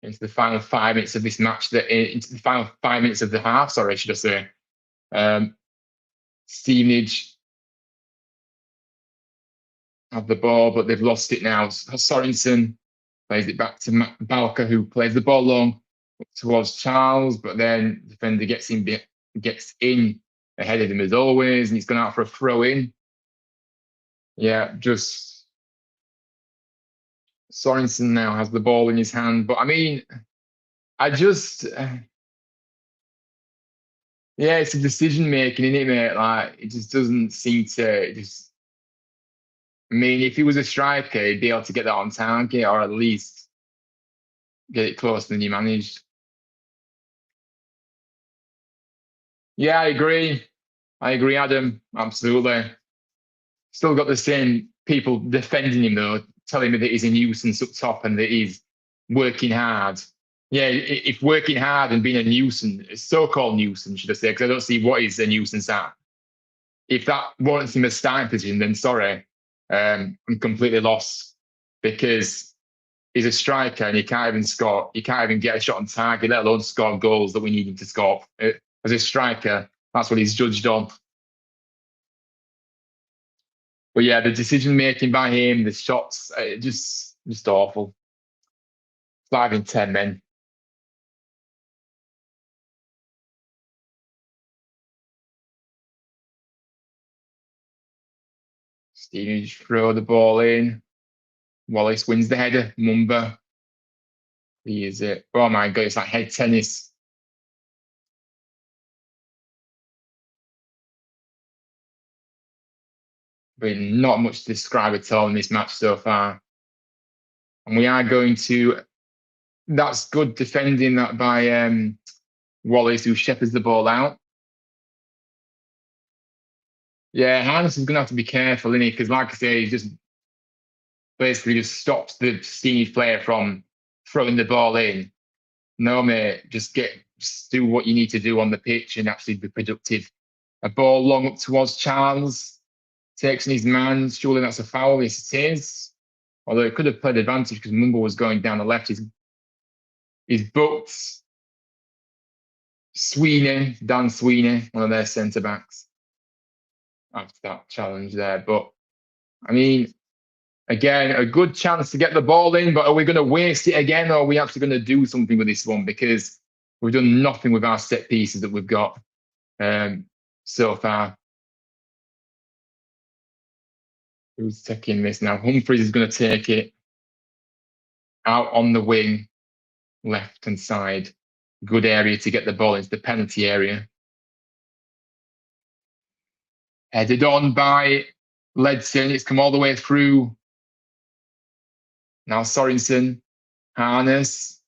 Into the final 5 minutes of this match, into the final 5 minutes of the half, sorry, should I say. Stevenage have the ball, but they've lost it now. Sorensen plays it back to Balka, who plays the ball long towards Charles, but then the defender gets in ahead of him as always, and he's gone out for a throw in. Yeah, just Sorensen now has the ball in his hand. But I mean, yeah, it's a decision making, isn't it, mate? Like, it just doesn't seem to just. I mean, if he was a striker, he'd be able to get that on target, or at least get it closer than he managed. Yeah, I agree, Adam. Absolutely. Still got the same people defending him, though, telling me that he's a nuisance up top and that he's working hard. Yeah, if working hard and being a nuisance, so-called nuisance, should I say, because I don't see what he's a nuisance at. If that warrants him a starting position, then sorry, I'm completely lost, because he's a striker and he can't even score. He can't even get a shot on target, let alone score goals that we need him to score. As a striker, that's what he's judged on. But yeah, the decision making by him, the shots, just awful. 5 in 10 men. Stevenage throw the ball in. Wallace wins the header. Mumba. He is it. Oh my God, it's like head tennis. But not much to describe at all in this match so far. And we are going to. That's good defending that by Wallace, who shepherds the ball out. Yeah, Harness is going to have to be careful, isn't he? Because, like I say, he just basically just stops the Stevenage player from throwing the ball in. No, mate, just do what you need to do on the pitch and actually be productive. A ball long up towards Charles, takes in his man. Surely that's a foul. Yes, it is. Although it could have played advantage because Mumble was going down the left. He's booked Dan Sweeney, one of their centre backs, after that challenge there. But I mean, again, a good chance to get the ball in, but are we going to waste it again, or are we actually going to do something with this one? Because we've done nothing with our set pieces that we've got so far. Who's taking this now? Humphries is going to take it out on the wing, left-hand side. Good area to get the ball into the penalty area. Headed on by Ledson. It's come all the way through. Now Sorensen. Harness.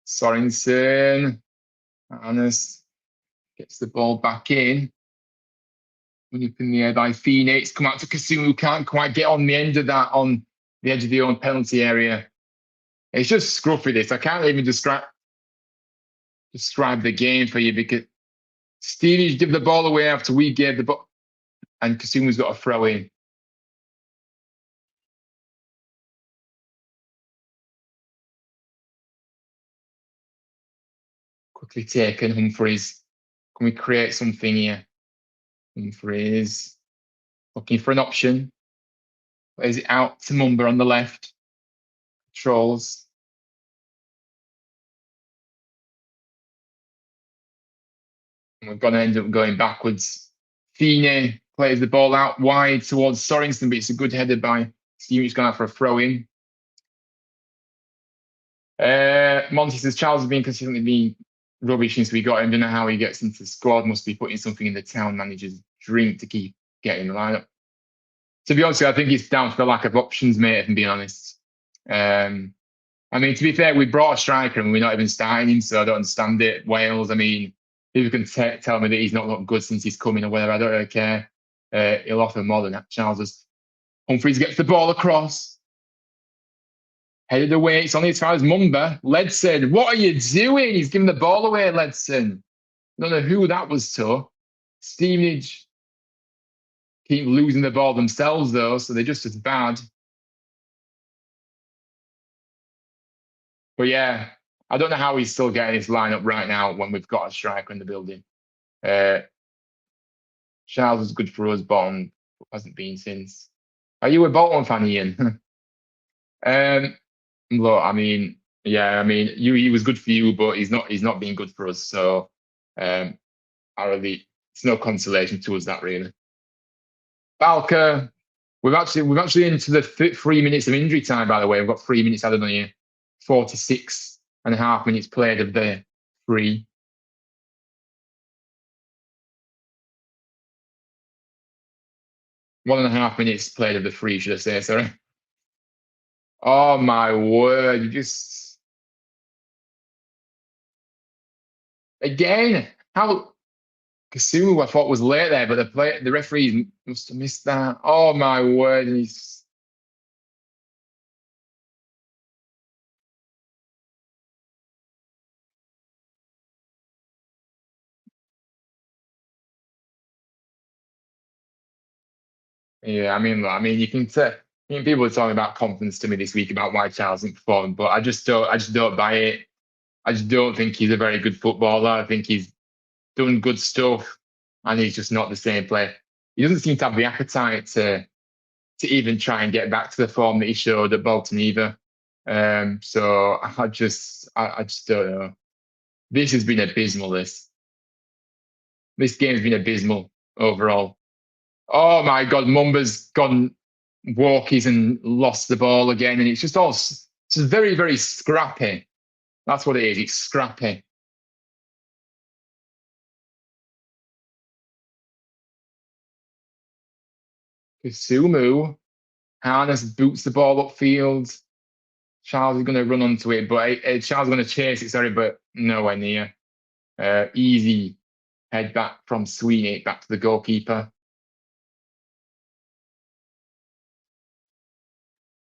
Sorensen. Harness gets the ball back in. When up in the air by Phoenix. Come out to Kasumu, who can't quite get on the end of that, on the edge of the own penalty area. It's just scruffy, this. I can't even describe the game for you, because Stevenage give the ball away after we gave the ball, and Kasumu's got a throw in. Quickly taken, Humphreys. Can we create something here? Humphreys looking for an option. Plays it out to Mumba on the left. Controls. And we're going to end up going backwards. Fine plays the ball out wide towards Sorensen, but it's a good header by Stevenage. Going out for a throw in. Monty says Charles has been consistently being rubbish since we got him. Don't know how he gets into the squad. Must be putting something in the town manager's drink to keep getting the lineup. To be honest, I think it's down to the lack of options, mate, if I'm being honest. I mean, to be fair, we brought a striker and we're not even starting him, so I don't understand it. Wales, I mean, people can tell me that he's not looked good since he's coming or whatever. I don't really care. He'll offer more than that. Charles does. Humphreys gets the ball across. Headed away. It's only as far as Mumba. Ledson, what are you doing? He's giving the ball away, Ledson. I don't know who that was to. Stevenage keep losing the ball themselves, though, so they're just as bad. But yeah, I don't know how he's still getting his lineup right now when we've got a striker in the building. Charles is good for us, Bolton hasn't been since. Are you a Bolton fan, Ian? Look, I mean, yeah, I mean, he was good for you, but he's not being good for us. So, it's no consolation to us, that really. Balker, we've actually into the 3 minutes of injury time, by the way. We've got 3 minutes added on here. 46.5 minutes played of the 3. One and a half minutes played of the 3, should I say, sorry. Oh my word, you just again, how Kasumu I thought was late there, but the referee must have missed that. Oh my word, he's yeah, I mean, you can say, people are talking about confidence to me this week about why Charles isn't performing, but I just don't buy it. I just don't think he's a very good footballer. I think he's done good stuff, and he's just not the same player. He doesn't seem to have the appetite to even try and get back to the form that he showed at Bolton either. So I just don't know. This has been abysmal. This game's been abysmal overall. Oh my God, Mumba's gone walkies and lost the ball again, and it's just very, very scrappy. That's what it is. It's scrappy. Kusumu, Harness boots the ball upfield. Charles is going to run onto it, but Charles is going to chase it, sorry, but nowhere near. Easy head back from Sweeney back to the goalkeeper.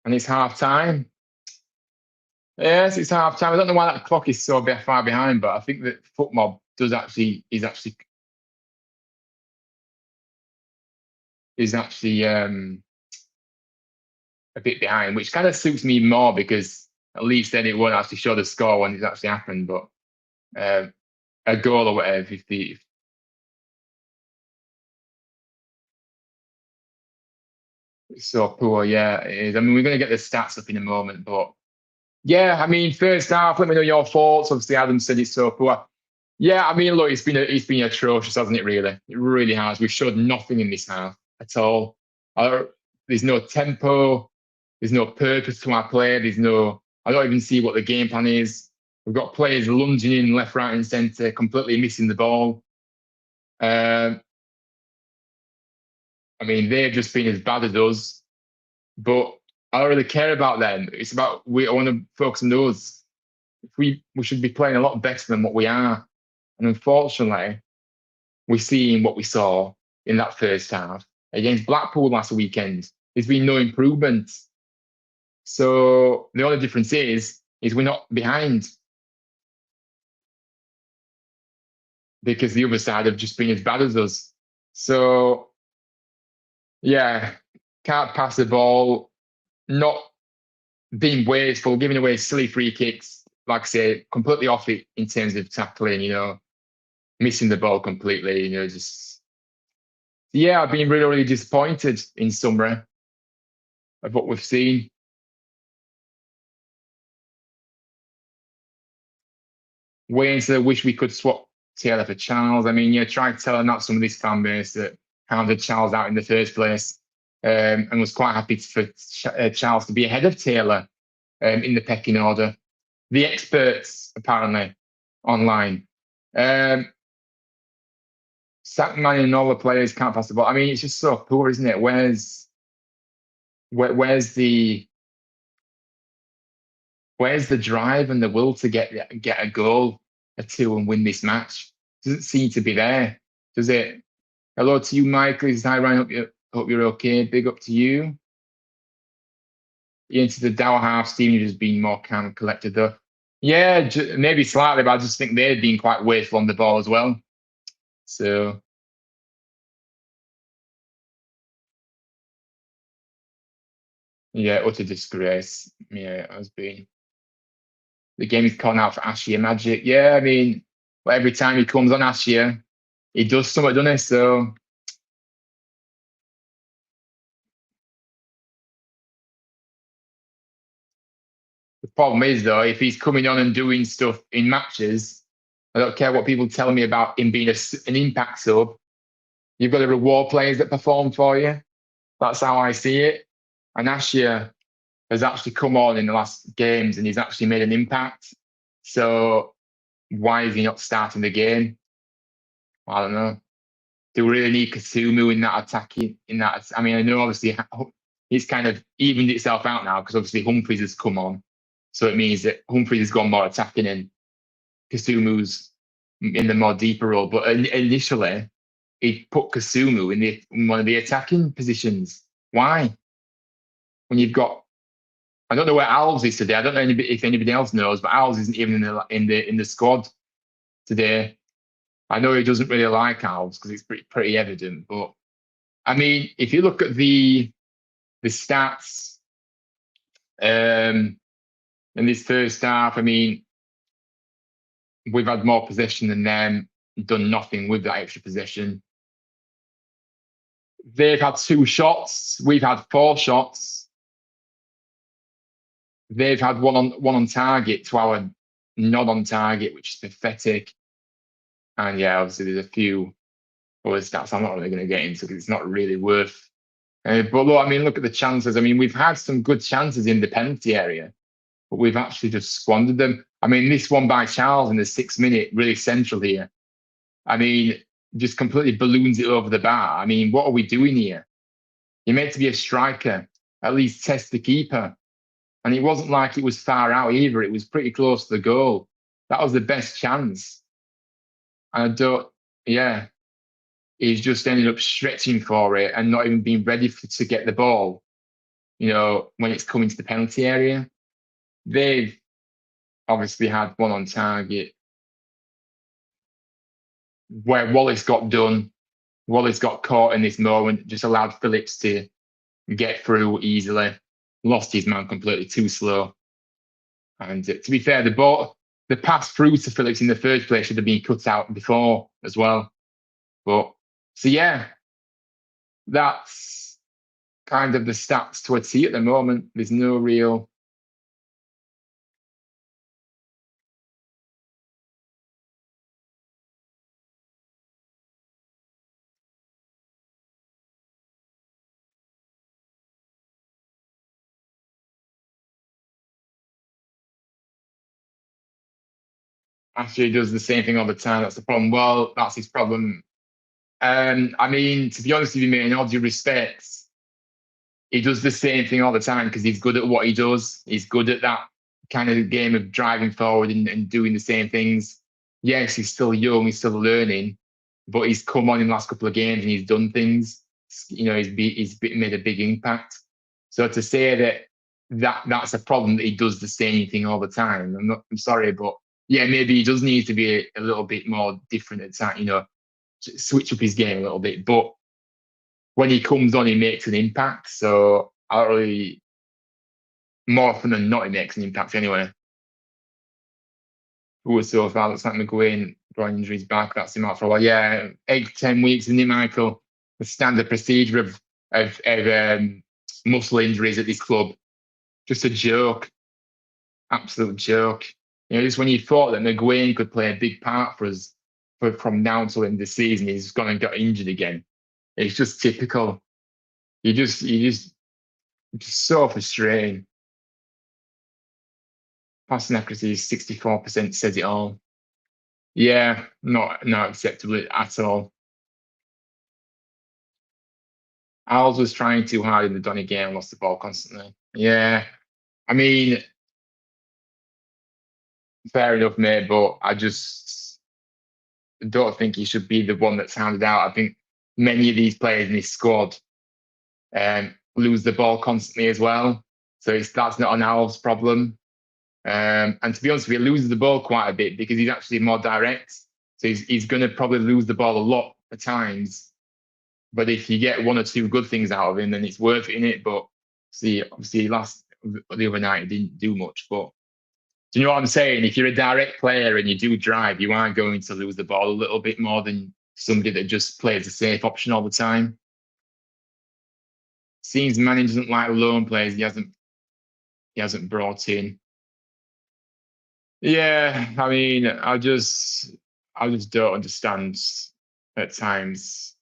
And it's half time. Yes, it's half time. I don't know why that clock is so far behind, but I think that FootMob is actually a bit behind, which kind of suits me more, because at least then it won't actually show the score when it's actually happened. But a goal or whatever, if it's so poor, yeah, it is. I mean, we're going to get the stats up in a moment, but yeah, I mean, first half, let me know your thoughts. Obviously, Adam said it's so poor. Yeah, I mean, look, it's been atrocious, hasn't it? Really, it really has. We showed nothing in this half at all. There's no tempo. There's no purpose to our play. I don't even see what the game plan is. We've got players lunging in left, right, and centre, completely missing the ball. Um, I mean, they've just been as bad as us, but I don't really care about them. It's about I want to focus on us. We should be playing a lot better than what we are, and unfortunately, we're seeing what we saw in that first half against Blackpool last weekend. There's been no improvement. So the only difference is we're not behind because the other side have just been as bad as us. So yeah, can't pass the ball, not being wasteful, giving away silly free kicks. Like I say, completely off it in terms of tackling. Missing the ball completely. Just yeah, I've been really, really disappointed in summary of what we've seen. Wayne said, I wish we could swap Taylor for Charles. I mean, try telling out some of this fan base that hounded Charles out in the first place, and was quite happy for Charles to be ahead of Taylor in the pecking order. The experts, apparently, online. Sackman and all the players can't pass the ball. I mean, it's just so poor, isn't it? Where's the drive and the will to get a goal, a two, and win this match? Doesn't seem to be there, does it? Hello to you, Michael. Hi, Ryan. Hope you're okay. Big up to you. Into the Dower half, Stevenage has been more calm and collected, though. Yeah, maybe slightly, but I just think they've been quite wasteful on the ball as well. So, yeah, utter disgrace. Yeah, it has been. The game is calling out for Ashia Magic. Yeah, I mean, well, every time he comes on Ashia, he does something, doesn't he? So, the problem is, though, if he's coming on and doing stuff in matches, I don't care what people tell me about him being an impact sub. You've got to reward players that perform for you. That's how I see it. And Ashia has actually come on in the last games and he's actually made an impact. So why is he not starting the game? I don't know. Do we really need Kasumu in that attacking? I mean, I know obviously it's kind of evened itself out now because obviously Humphreys has come on, so it means that Humphreys has gone more attacking and Kasumu's in the more deeper role. But initially, he put Kasumu in one of the attacking positions. Why? When you've got, I don't know where Alves is today. I don't know if anybody else knows, but Alves isn't even in the squad today. I know he doesn't really like Alves because it's pretty evident. But I mean, if you look at the stats in this first half, I mean, we've had more possession than them, done nothing with that extra possession. They've had 2 shots. We've had 4 shots. They've had one on target to our not on target, which is pathetic. And yeah, obviously there's a few other stats I'm not really going to get into because it's not really worth. But look, I mean, look at the chances. I mean, we've had some good chances in the penalty area, but we've actually just squandered them. I mean, this one by Charles in the 6th minute, really central here. I mean, just completely balloons it over the bar. I mean, what are we doing here? You're meant to be a striker, at least test the keeper. And it wasn't like it was far out either. It was pretty close to the goal. That was the best chance. And I don't, yeah, he's just ended up stretching for it and not even being ready to get the ball, when it's coming to the penalty area. They've obviously had one on target where Wallace got done. Wallace got caught in this moment, just allowed Phillips to get through easily, lost his man completely, too slow. And to be fair, the pass through to Phillips in the first place should have been cut out before as well. But so yeah, that's kind of the stats to a T at the moment. There's no real. After he does the same thing all the time, that's the problem. Well, that's his problem. I mean, to be honest with you, mate, in all due respect, he does the same thing all the time because he's good at what he does. He's good at that kind of game of driving forward and doing the same things. Yes, he's still young, he's still learning, but he's come on in the last couple of games and he's done things. You know, he's made a big impact. So to say that's a problem that he does the same thing all the time, I'm sorry, but yeah, maybe he does need to be a little bit more different at time. You know, switch up his game a little bit, but when he comes on, he makes an impact. So I don't really, more often than not, he makes an impact anyway. Who was so far? Looks like McGuinn, groin injuries back. That's him out for a while. Yeah, 8 to 10 weeks, isn't it, Michael? The standard procedure of muscle injuries at this club. Just a joke, absolute joke. You know, just when you thought that McGuinn could play a big part for us from now until the end of the season, he's gone and got injured again. It's just typical. You just so frustrating. Passing accuracy is 64% says it all. Yeah, not acceptable at all. Alves was trying too hard in the Donny game, lost the ball constantly. Yeah, I mean, fair enough, mate, but I just don't think he should be the one that's handed out. I think many of these players in his squad lose the ball constantly as well. So that's not an Alves problem. And to be honest, he loses the ball quite a bit because he's actually more direct. So he's going to probably lose the ball a lot at times. But if you get one or two good things out of him, then it's worth it in it. But see, obviously, the other night he didn't do much. But do you know what I'm saying? If you're a direct player and you do drive, you are going to lose the ball a little bit more than somebody that just plays the safe option all the time. Seems manager doesn't like lone players. He hasn't brought in. Yeah, I mean, I just don't understand at times.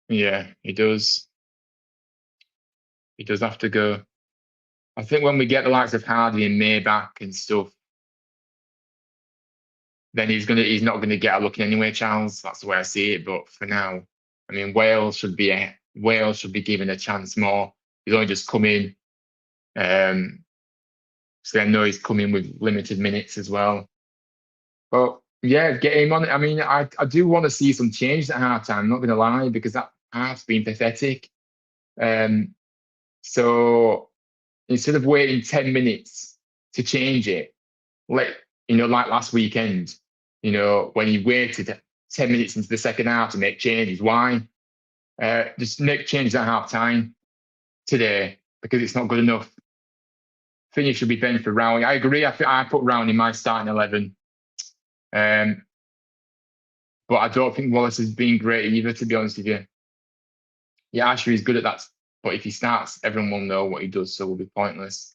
Yeah, he does. He does have to go. I think when we get the likes of Hardy and May back and stuff, then he's not gonna get a look in anyway, Charles. That's the way I see it. But for now, I mean, Wales should be given a chance more. He's only just come in, so I know he's coming with limited minutes as well. But yeah, get him on. I mean, I do want to see some change at halftime. I'm not going to lie because that half's been pathetic. Um, so instead of waiting 10 minutes to change it, like like last weekend, when he waited 10 minutes into the second half to make changes. Why? Just make changes at halftime today because it's not good enough. I think it should be Ben for Rowney. I agree. I put Rowney in my starting 11. Um, but I don't think Wallace has been great either, to be honest with you. Yeah, Asher is good at that. But if he starts, everyone will know what he does, so it will be pointless.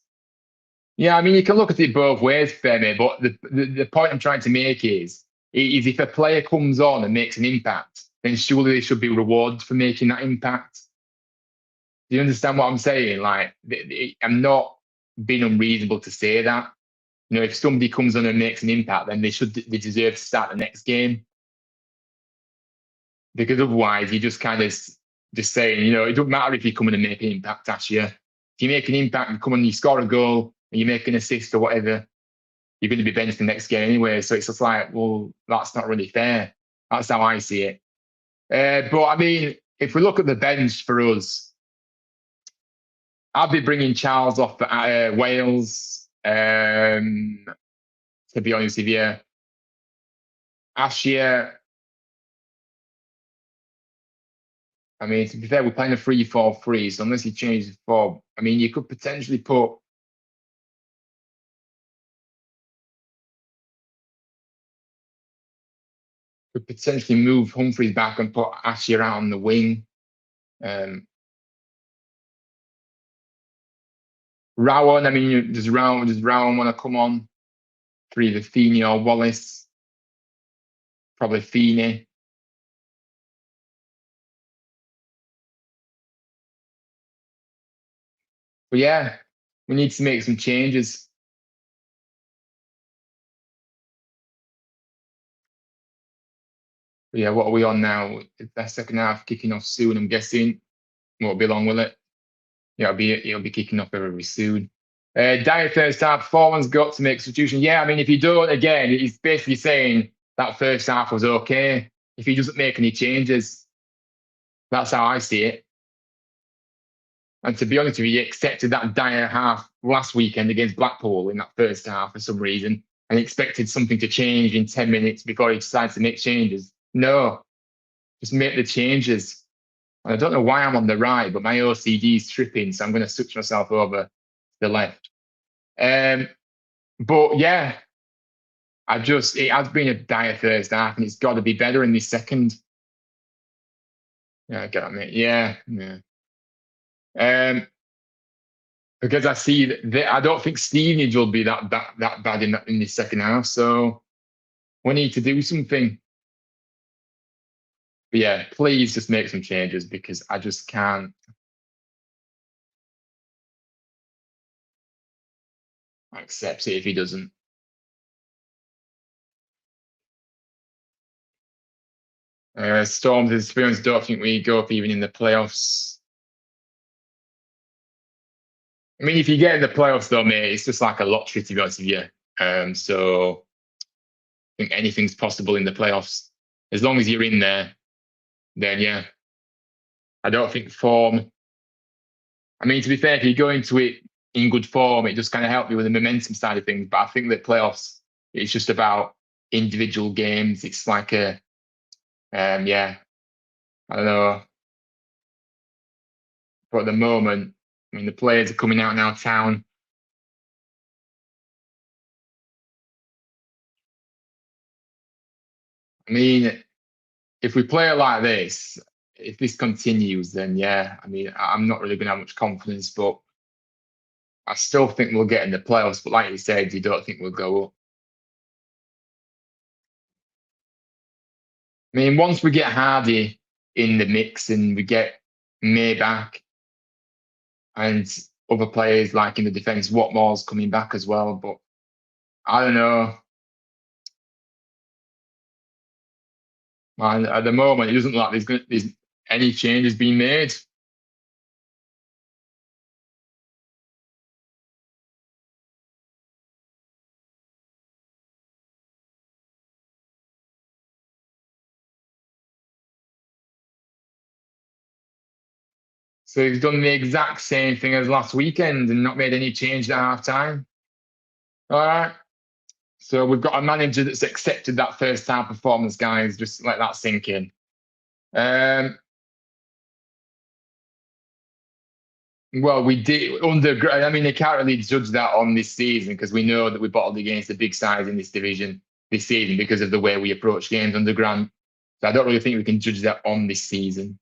Yeah, I mean, you can look at it both ways, Femi, but the point I'm trying to make is if a player comes on and makes an impact, then surely they should be rewarded for making that impact. Do you understand what I'm saying? Like, I'm not being unreasonable to say that. If somebody comes on and makes an impact, then they deserve to start the next game. Because otherwise, you just kind of just saying, it doesn't matter if you come in and make an impact, Asher. If you make an impact, you come and you score a goal and you make an assist or whatever, you're going to be benched the next game anyway. So it's just like, well, that's not really fair. That's how I see it. But I mean, if we look at the bench for us, I'll be bringing Charles off for Wales. To be honest with you, Asher. I mean, to be fair, we're playing a 3-4-3, so unless you change the form, I mean, you could potentially move Humphreys back and put Asher out on the wing. Rowan, I mean, does Rowan want to come on for either Feeney or Wallace? Probably Feeney. But yeah, we need to make some changes. Yeah, what are we on now? The second half kicking off soon, I'm guessing. Won't be long, will it? Yeah, it'll be kicking off very soon. Dire first half performance, got to make substitution. Yeah, I mean, if you don't, again, he's basically saying that first half was okay. If he doesn't make any changes, that's how I see it. And to be honest with you, he accepted that dire half last weekend against Blackpool in that first half for some reason and expected something to change in 10 minutes before he decides to make changes. No, just make the changes. And I don't know why I'm on the right, but my OCD is tripping, so I'm going to switch myself over to the left. But yeah, it has been a dire first half, and it's got to be better in this second. Yeah, I get it, mate. Yeah. Because I see that I don't think Stevenage will be that bad in the second half. So we need to do something. But yeah, please just make some changes because I just can't accept it if he doesn't. Storm's experience, don't think we go up even in the playoffs. I mean, if you get in the playoffs, though, mate, it's just like a lottery, to be honest with you. So I think anything's possible in the playoffs. As long as you're in there, then yeah. I don't think form. I mean, to be fair, if you go into it in good form, it just kind of help you with the momentum side of things. But I think that playoffs, it's just about individual games. It's like yeah, I don't know. But at the moment, I mean, the players are coming out now, town. I mean, if we play it like this, if this continues, then yeah, I mean, I'm not really going to have much confidence, but I still think we'll get in the playoffs. But like you said, you don't think we'll go up. I mean, once we get Hardy in the mix and we get May back and other players like in the defence, Watmore's coming back as well. But I don't know. Man, at the moment, it doesn't look like there's any changes being made. So he's done the exact same thing as last weekend and not made any change at half time. All right. So we've got a manager that's accepted that first half performance, guys. Just let that sink in. Um, well, we did I mean, they can't really judge that on this season because we know that we battled against the big sides in this division this season because of the way we approach games under Grant. So I don't really think we can judge that on this season.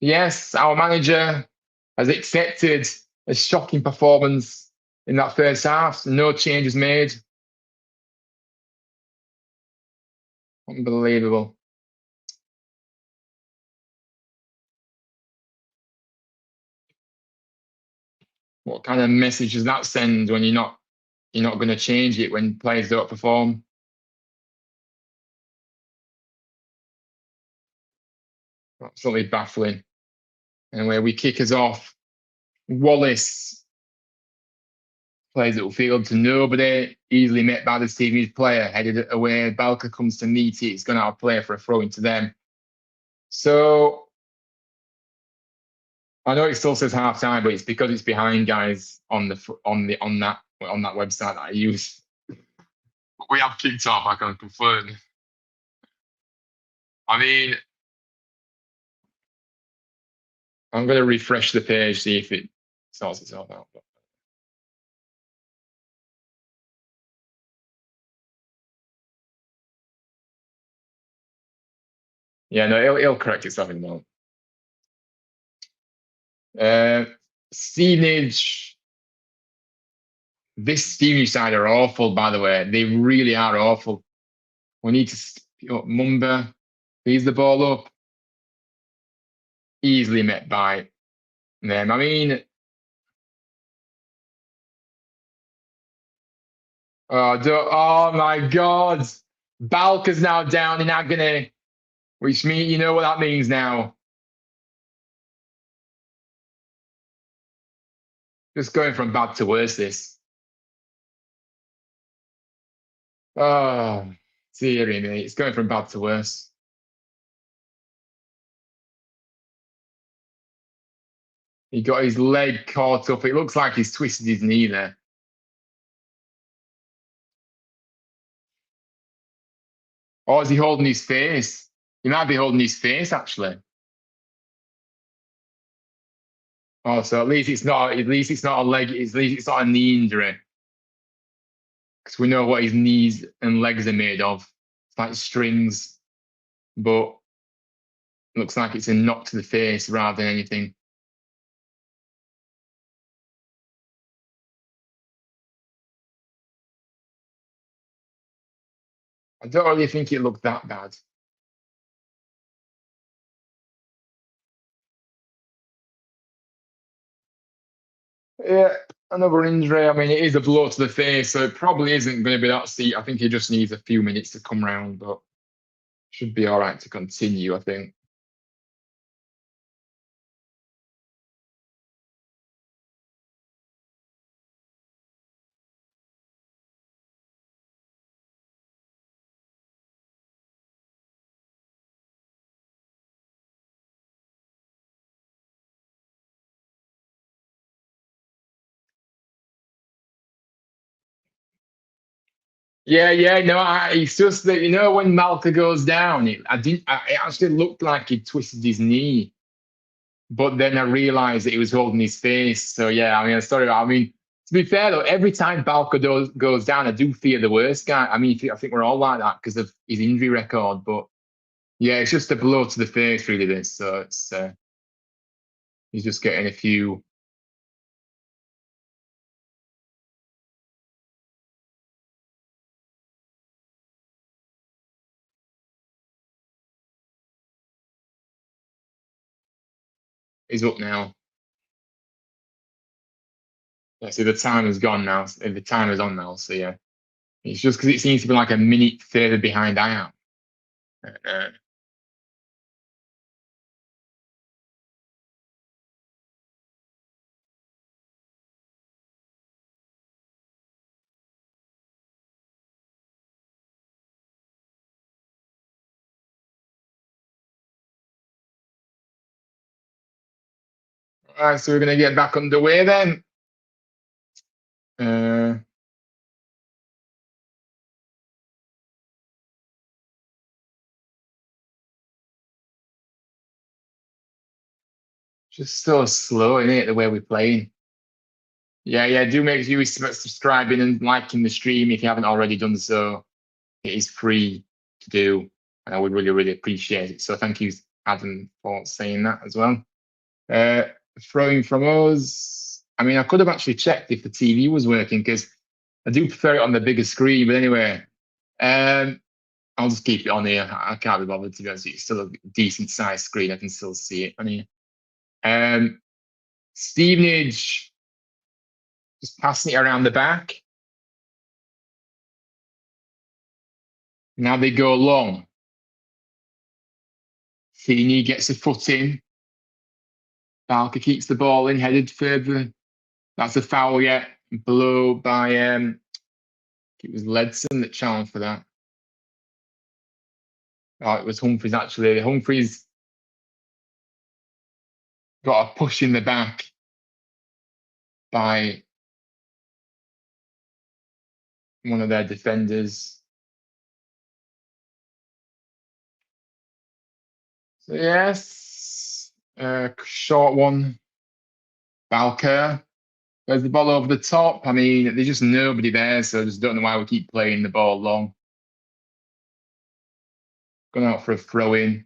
Yes, our manager has accepted a shocking performance in that first half. No changes made. Unbelievable. What kind of message does that send when you're not going to change it when players don't perform? Absolutely baffling. Anyway, we kick us off. Wallace plays at field to nobody, easily met by the Stevenage player, headed it away. Balka comes to meet it. It's going to have a play for a throw into them. So I know it still says half time, but it's because it's behind, guys, on that website that I use. We have kicked off, I can confirm. I mean, I'm going to refresh the page, see if it sorts itself out. Yeah, no, it'll correct itself in a moment. Stevenage. This Stevenage side are awful, by the way. They really are awful. We need to. Mumba leaves the ball up. Easily met by them. I mean, Oh my God. Balka's now down in agony, which means you know what that means now. Just going from bad to worse, this. Oh, dearie me. It's going from bad to worse. He got his leg caught up. It looks like he's twisted his knee there. Or is he holding his face? He might be holding his face, actually. Oh, so at least it's not a leg, at least it's not a knee injury. Because we know what his knees and legs are made of. It's like strings, but it looks like it's a knock to the face rather than anything. I don't really think it looked that bad. Yeah, another injury. I mean, it is a blow to the face, so it probably isn't going to be that seat. I think he just needs a few minutes to come round, but should be all right to continue, I think. Yeah, no, it's just that, when Malta goes down, it actually looked like he twisted his knee, but then I realized that he was holding his face. So, yeah, I mean, to be fair, though, every time Balco goes down, I do fear the worst guy. I mean, I think we're all like that because of his injury record, but yeah, it's just a blow to the face, really, this. So he's just getting a few. He's up now. Yeah, see, the time has gone now. The time is on now. So, yeah, it's just because it seems to be like a minute further behind I am. Uh, all right, so we're going to get back underway then. Uh, just so slow, isn't it, the way we're playing? Yeah, do make sure you subscribing and liking the stream if you haven't already done so. It is free to do, and I would really, really appreciate it. So thank you, Adam, for saying that as well. Uh, Throwing from us. I mean, I could have actually checked if the TV was working because I do prefer it on the bigger screen. But anyway, I'll just keep it on here. I can't be bothered to be honest. It's still a decent sized screen. I can still see it on here. Stevenage just passing it around the back. Now they go long. Feeney gets a foot in. Barker keeps the ball in, headed further. That's a foul yet. Below by it was Ledson that challenged for that. Oh, it was Humphries actually. Humphries got a push in the back by one of their defenders. So yes, short one. Balker. There's the ball over the top. I mean, there's just nobody there, so I just don't know why we keep playing the ball long. Going out for a throw in.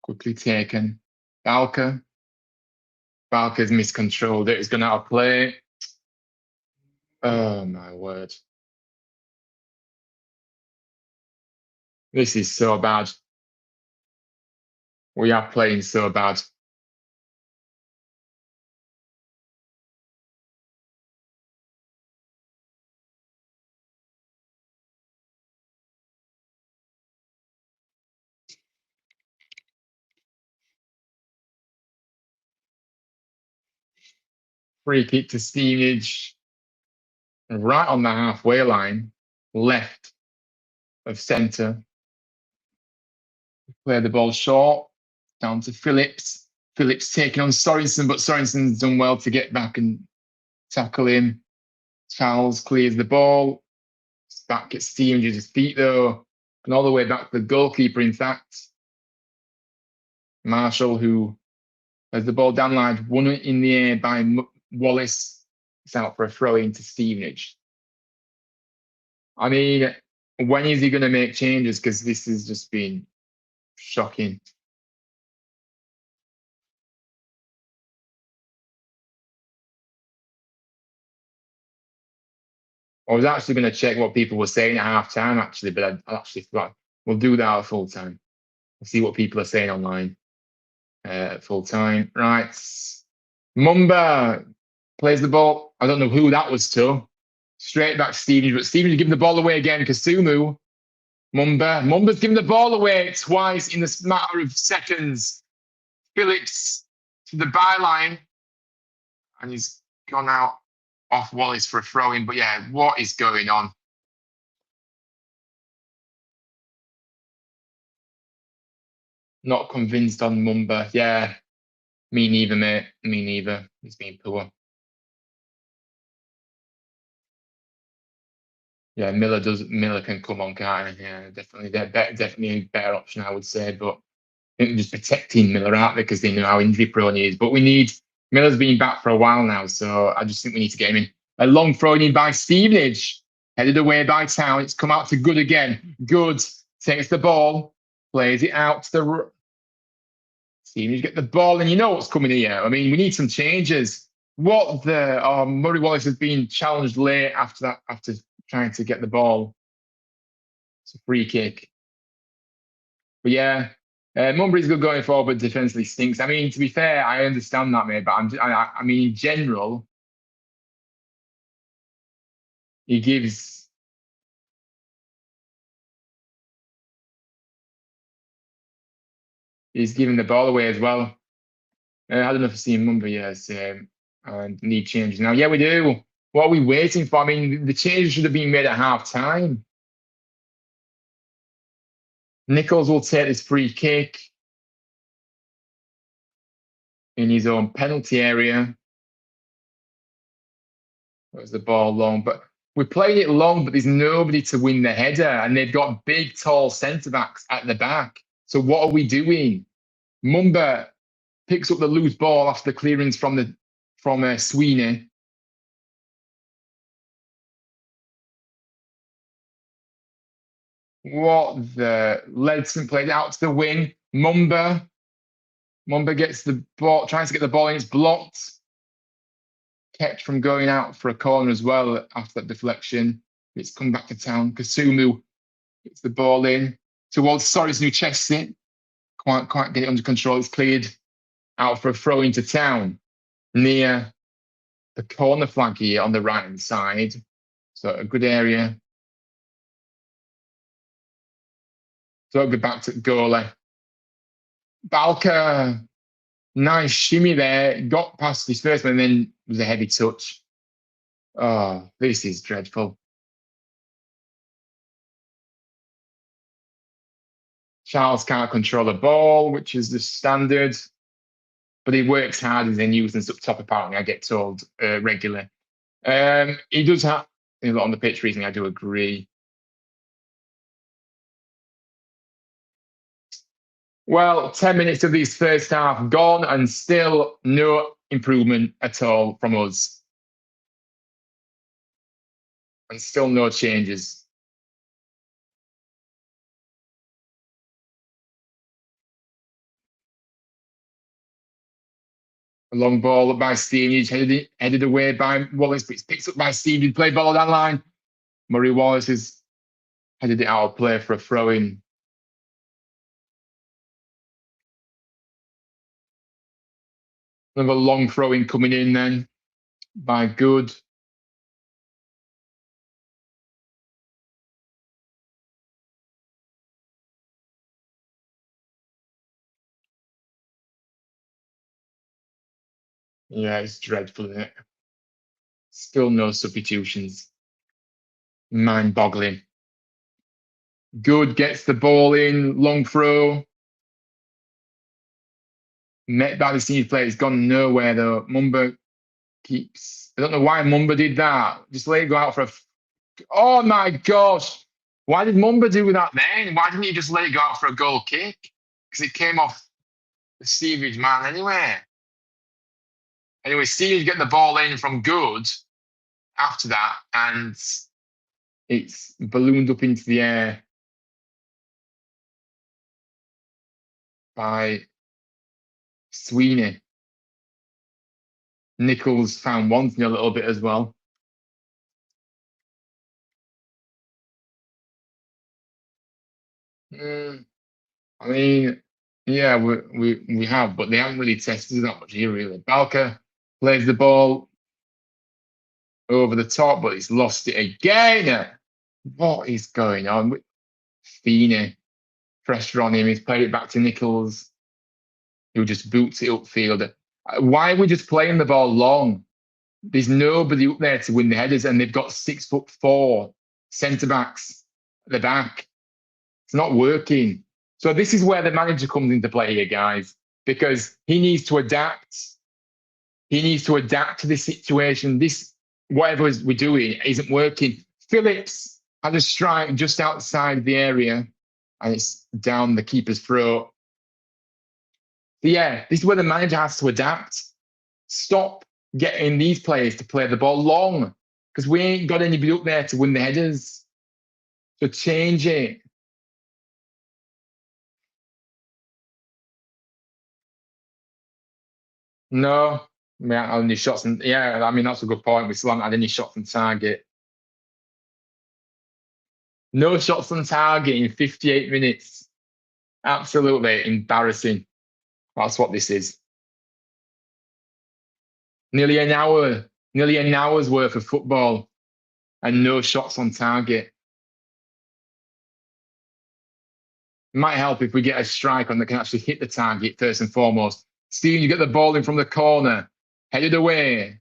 Quickly taken. Balker. Balker's miscontrolled it. He's gone out of play. Oh my word. This is so bad. We are playing so bad. Free kick to Stevenage, right on the halfway line, left of centre. Play the ball short, down to Phillips. Phillips taking on Sorensen, but Sorensen's done well to get back and tackle him. Charles clears the ball. It's back at Stevenage's feet, though, and all the way back to the goalkeeper, in fact. Marshall, who has the ball down line, won it in the air by Wallace. It's out for a throw into Stevenage. I mean, when is he going to make changes? Because this has just been shocking. I was actually going to check what people were saying at half time, actually, but I actually forgot. We'll do that at full time. We'll see what people are saying online at full time. Right. Mumba plays the ball. I don't know who that was to. Straight back to Stevenage, but Stevenage giving the ball away again. Kasumu. Mumba's giving the ball away twice in the matter of seconds. Phillips to the byline. And he's gone out off Wallace for a throw-in. But yeah, what is going on? Not convinced on Mumba. Yeah, me neither, mate. Me neither. He's been poor. Yeah, Miller can come on, can't he? Yeah, definitely. Definitely a better option, I would say. But I think just protecting Miller out there because they know how injury prone he is. But we need Miller's been back for a while now, so I just think we need to get him in. A long throw in by Stevenage, headed away by Town. It's come out to Good again. Good takes the ball, plays it out to the Stevenage get the ball, and you know what's coming here. I mean, we need some changes. What the Murray Wallace has been challenged late after that, after trying to get the ball. It's a free kick. But yeah, Mumbury's good going forward, but defensively stinks. I mean, to be fair, I understand that, mate. But I mean, in general, he gives. He's giving the ball away as well. I don't know if I've seen Mumbury yes, and need changes now. Yeah, we do. What are we waiting for? I mean, the changes should have been made at half time. Nichols will take this free kick in his own penalty area. Where's the ball long? But we're playing it long, but there's nobody to win the header, and they've got big, tall centre backs at the back. So what are we doing? Mumba picks up the loose ball after the clearance from Sweeney. What the Ledson played out to the wing. Mumba gets the ball, tries to get the ball in, it's blocked. Kept from going out for a corner as well after that deflection. It's come back to Town. Kasumu gets the ball in towards Sorensen, who chests it. Quite get it under control. It's cleared out for a throw into Town near the corner flag here on the right hand side. So a good area. So it'll be back to goalie. Balka, nice shimmy there. Got past his first one and then was a heavy touch. Oh, this is dreadful. Charles can't control the ball, which is the standard. But he works hard as a nuisance up top, apparently, I get told regularly. He does have a lot on the pitch recently, I do agree. Well, 10 minutes of this first half gone and still no improvement at all from us. And still no changes. A long ball by Stevenage, headed away by Wallace, but it's picked up by Stevenage, play ball down line. Murray Wallace has headed it out of play for a throw-in. Another long throw-in coming in then by Good. Yeah, it's dreadful, isn't it? Still no substitutions. Mind-boggling. Good gets the ball in, long throw. Met by the senior player. It's gone nowhere though. Mumba keeps. I don't know why Mumba did that. Just let it go out for a. Oh my gosh! Why did Mumba do that then? Why didn't he just let it go out for a goal kick? Because it came off the Stevenage man anyway. Anyway, Stevenage get the ball in from Good after that, and it's ballooned up into the air by Sweeney. Nichols found one thing a little bit as well. I mean, yeah, we have, but they haven't really tested that much here, really. Balker plays the ball over the top, but he's lost it again. What is going on? Feeney, pressure on him. He's played it back to Nichols, who just boots it upfield. Why are we just playing the ball long? There's nobody up there to win the headers, and they've got 6'4" centre backs at the back. It's not working. So this is where the manager comes into play here, guys, because he needs to adapt. He needs to adapt to this situation. This, whatever we're doing, isn't working. Phillips had a strike just outside the area, and it's down the keeper's throat. So yeah, this is where the manager has to adapt. Stop getting these players to play the ball long, because we ain't got anybody up there to win the headers. So change it. No, we haven't had any shots. And yeah, I mean, that's a good point. We still haven't had any shots on target. No shots on target in 58 minutes. Absolutely embarrassing. That's what this is. Nearly an hour's worth of football and no shots on target. Might help if we get a striker that can actually hit the target first and foremost. Steve, you get the ball in from the corner, headed away.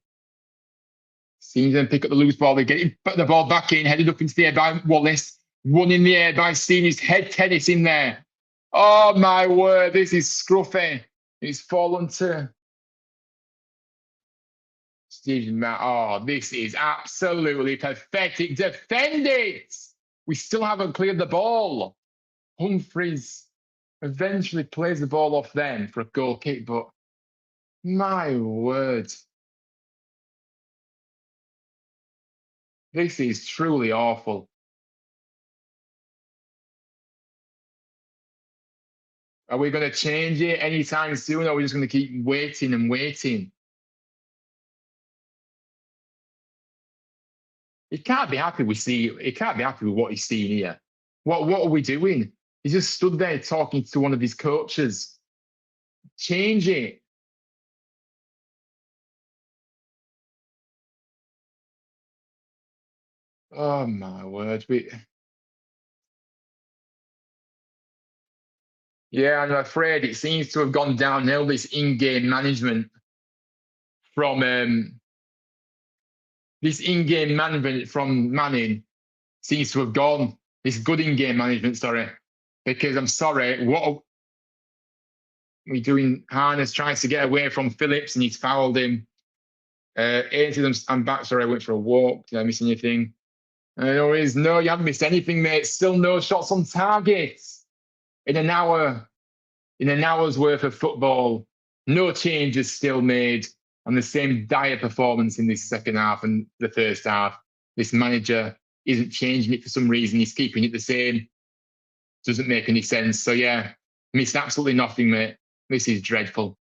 Seems then pick up the loose ball. They get the ball back in, headed up into the air by Wallace. One in the air by Stevens. Head tennis in there. Oh my word, this is scruffy. He's fallen to Stephen. Oh, this is absolutely pathetic. Defend it. We still haven't cleared the ball. Humphreys eventually plays the ball off them for a goal kick, but my word. This is truly awful. Are we going to change it anytime soon, or are we just going to keep waiting and waiting? He can't be happy with he can't be happy with what he's seeing here. What are we doing? He just stood there talking to one of his coaches. Change it. Oh my word. Yeah, I'm afraid it seems to have gone downhill, this in-game management from Manning seems to have gone. This good in-game management, sorry. Because I'm sorry, what are we doing? Harness tries to get away from Phillips and he's fouled him. I'm back. Sorry, I went for a walk. Did I miss anything? No, you haven't missed anything, mate. Still no shots on target. In an hour's worth of football, no changes still made, and the same dire performance in this second half and the first half. This manager isn't changing it for some reason. He's keeping it the same. Doesn't make any sense. So yeah, missed absolutely nothing, mate. This is dreadful.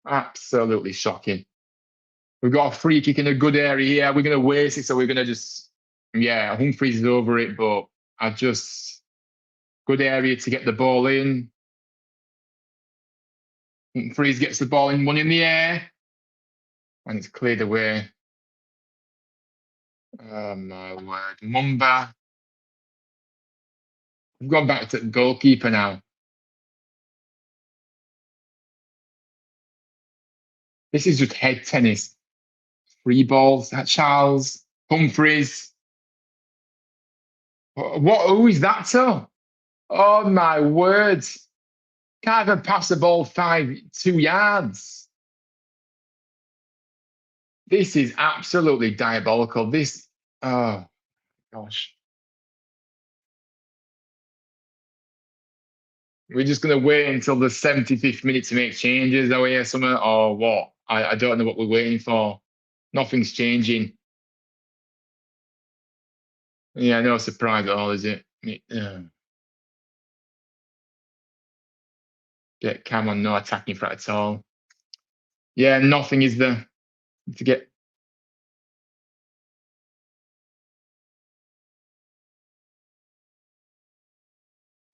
Absolutely shocking. We've got a free kick in a good area here. We're going to waste it, so we're going to just, yeah, Humphreys is over it, but good area to get the ball in. Humphreys gets the ball in, one in the air, and it's cleared away. Oh my word. Mumba. We've gone back to the goalkeeper now. This is just head tennis. Free balls. Charles. Humphreys. What? Who is that to? Oh my word. Can't even pass the ball 2 yards. This is absolutely diabolical. This, oh gosh. We're just going to wait until the 75th minute to make changes, are we, or something, or what? I don't know what we're waiting for. Nothing's changing. Yeah, no surprise at all, is it? Get Cameron, no attacking threat at all. Yeah, nothing is there to get.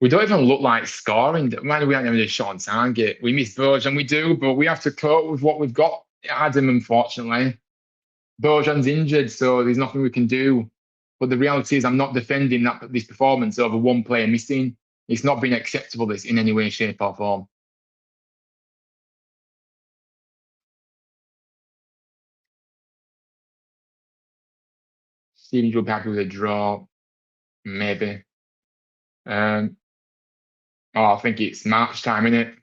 We don't even look like scoring. Man, we aren't having a shot on target. We miss Bojan, we do, but we have to cope with what we've got. Adam, unfortunately. Bojan's injured, so there's nothing we can do. But the reality is, I'm not defending this performance over one player missing. It's not been acceptable this in any way, shape, or form. Stevenage will be happy with a draw, maybe. I think it's March time, isn't it?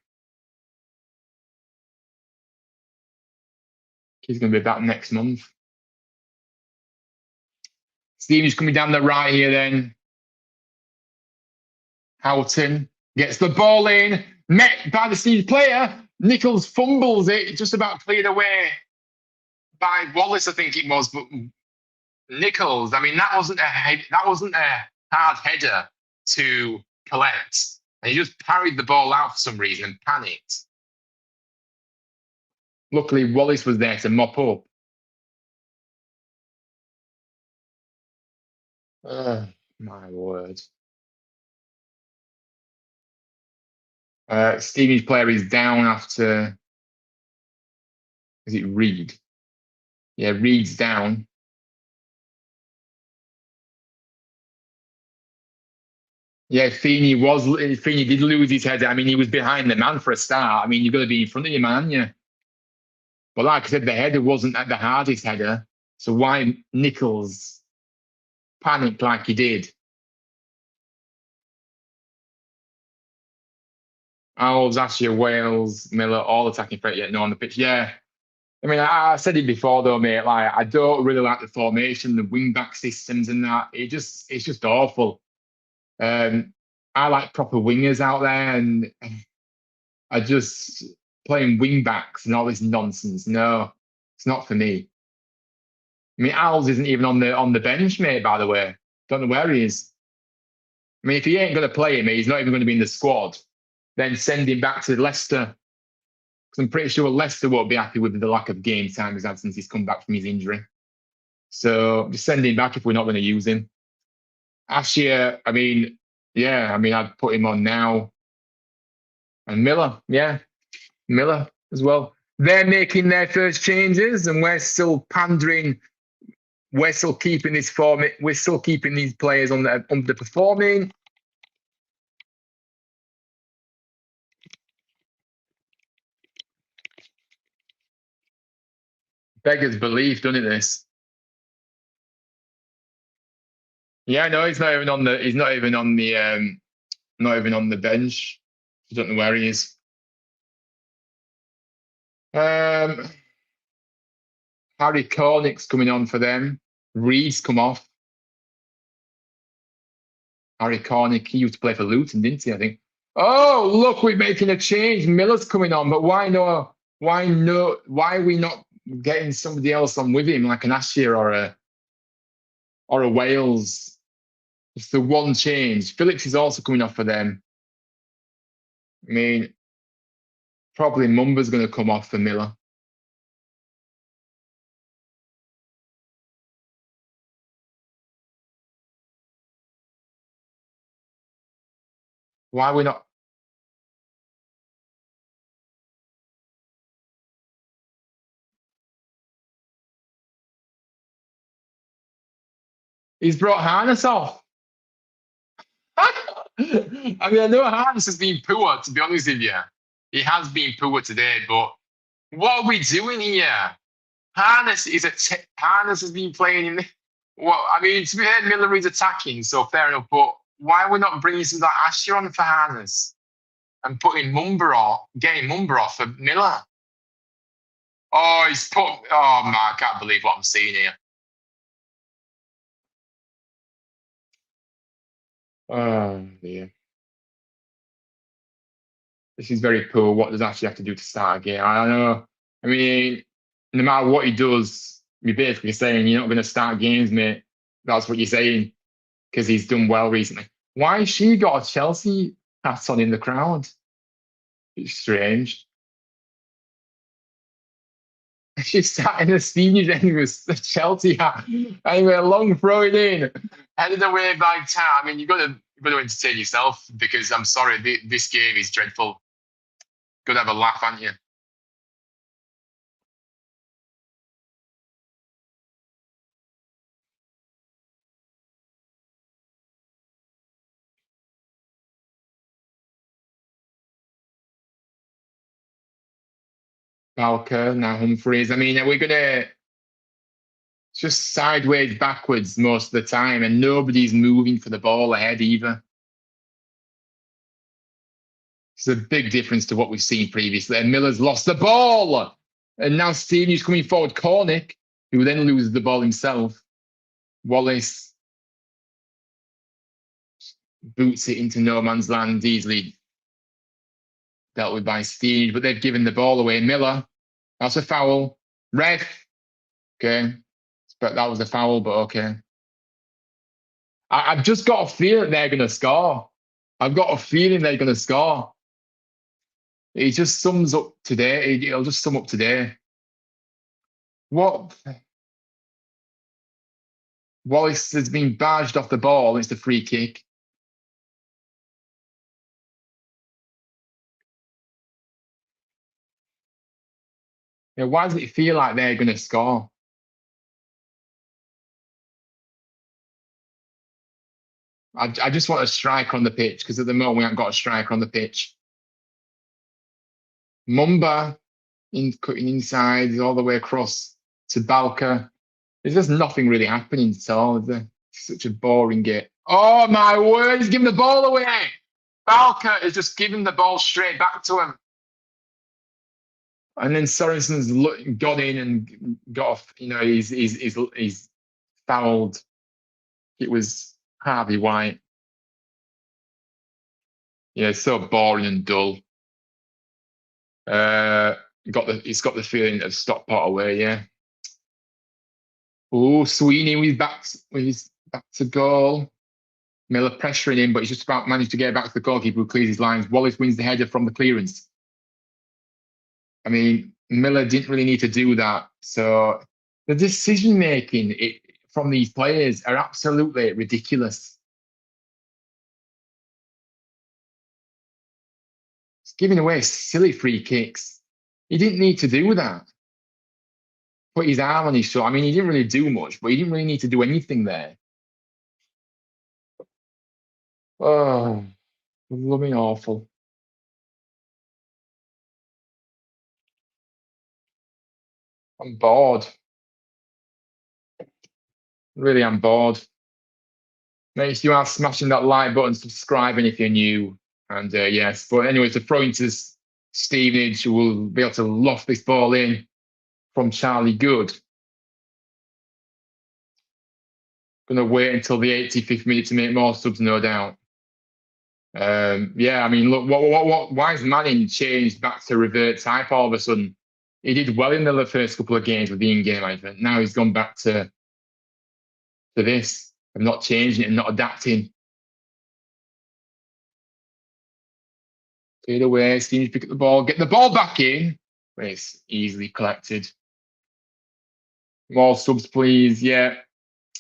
He's going to be back next month. Stevenage coming down the right here then. Houghton gets the ball in, met by the Stevenage player. Nichols fumbles it, just about cleared away by Wallace, I think it was. But Nichols, I mean, that wasn't a hard header to collect. And he just parried the ball out for some reason and panicked. Luckily, Wallace was there to mop up. My word. Stevie's player is down after. Is it Reed? Yeah, Reed's down. Yeah, Feeney did lose his head. I mean, he was behind the man for a start. I mean, you've got to be in front of your man, yeah. But like I said, the header wasn't at the hardest header. So why Nichols panicked like he did? Owls, Asher, Wales, Miller, all attacking threat yet no on the pitch. Yeah. I mean, I said it before though, mate. Like, I don't really like the formation, the wing back systems, and that. It's just awful. I like proper wingers out there, and I just playing wing backs and all this nonsense. No, it's not for me. I mean, Owls isn't even on the bench, mate. By the way, don't know where he is. I mean, if he ain't going to play him, he's not even going to be in the squad. Then send him back to Leicester. Because I'm pretty sure Leicester won't be happy with the lack of game time he's had since he's come back from his injury. So just send him back if we're not going to use him. Ashier, I mean, yeah, I mean, I'd put him on now. And Miller, yeah, Miller as well. They're making their first changes, and we're still pandering. We're still keeping this form. We're still keeping these players underperforming. Beggars belief, doesn't it? This. Yeah, no, he's not even on the. He's not even on the. Not even on the bench. I don't know where he is. Harry Cornick's coming on for them. Reed's come off. Harry Cornick, he used to play for Luton, didn't he? I think. Oh, look, we're making a change. Miller's coming on, but why no? Why no? Why are we not getting somebody else on with him, like an Ashier or a Wales? It's the one change. Phillips is also coming off for them. I mean, probably Mumba's going to come off for Miller. Why are we not? He's brought Harness off. I mean, I know Harness has been poor, to be honest with you. He has been poor today, but what are we doing here? Harness has been playing in. Well, I mean, to be fair, Miller is attacking, so fair enough. But why are we not bringing some like Asher on for Harness and getting Mumba off for Miller? Oh, he's put. Oh man, I can't believe what I'm seeing here. Oh dear. This is very poor. What does Ashley have to do to start a game? I don't know. I mean, no matter what he does, you're basically saying you're not going to start games, mate. That's what you're saying because he's done well recently. Why has she got a Chelsea hat on in the crowd? It's strange. She's sat in the senior end with the Chelsea hat. Anyway, long throw it in, headed away by Tam. I mean, you've got to entertain yourself because I'm sorry, this game is dreadful. Got to have a laugh, haven't you? Balker, now Humphreys. I mean, we're gonna just sideways backwards most of the time, and nobody's moving for the ball ahead either. It's a big difference to what we've seen previously. And Miller's lost the ball, and now Stevenage coming forward. Cornick, who then loses the ball himself. Wallace boots it into no man's land, easily dealt with by Stevenage, but they've given the ball away. Miller, that's a foul. Red. Okay. But that was a foul, but okay. I've just got a feeling they're going to score. I've got a feeling they're going to score. It just sums up today. It'll just sum up today. What? Wallace has been barged off the ball. It's the free kick. Yeah, why does it feel like they're going to score? I just want a striker on the pitch because at the moment we haven't got a striker on the pitch. Mumba cutting inside all the way across to Balker. There's just nothing really happening at all. It's such a boring game. Oh my word, he's giving the ball away. Balker is just giving the ball straight back to him. And then Sorensen's got in and got off. You know, he's fouled. It was Harvey White. Yeah, it's so boring and dull. It's got the feeling of Stockport away, yeah. Oh, Sweeney with his back to goal. Miller pressuring him, but he's just about managed to get back to the goalkeeper who clears his lines. Wallace wins the header from the clearance. I mean, Miller didn't really need to do that. So the decision making from these players are absolutely ridiculous. It's giving away silly free kicks. He didn't need to do that. Put his arm on his shoulder. I mean, he didn't really do much, but he didn't really need to do anything there. Oh, blooming awful. I'm bored. Really, I'm bored. Make sure you are smashing that like button, subscribing if you're new. And yes, but anyway, to throw into Stevenage, who will be able to loft this ball in from Charlie Good. Going to wait until the 85th minute to make more subs, no doubt. Yeah, I mean, look, why has Manning changed back to revert type all of a sudden? He did well in the first couple of games with the in-game management. Now he's gone back to this. I'm not changing it and not adapting. Cleared away, Stevenage pick up the ball, get the ball back in. It's easily collected. More subs, please. Yeah.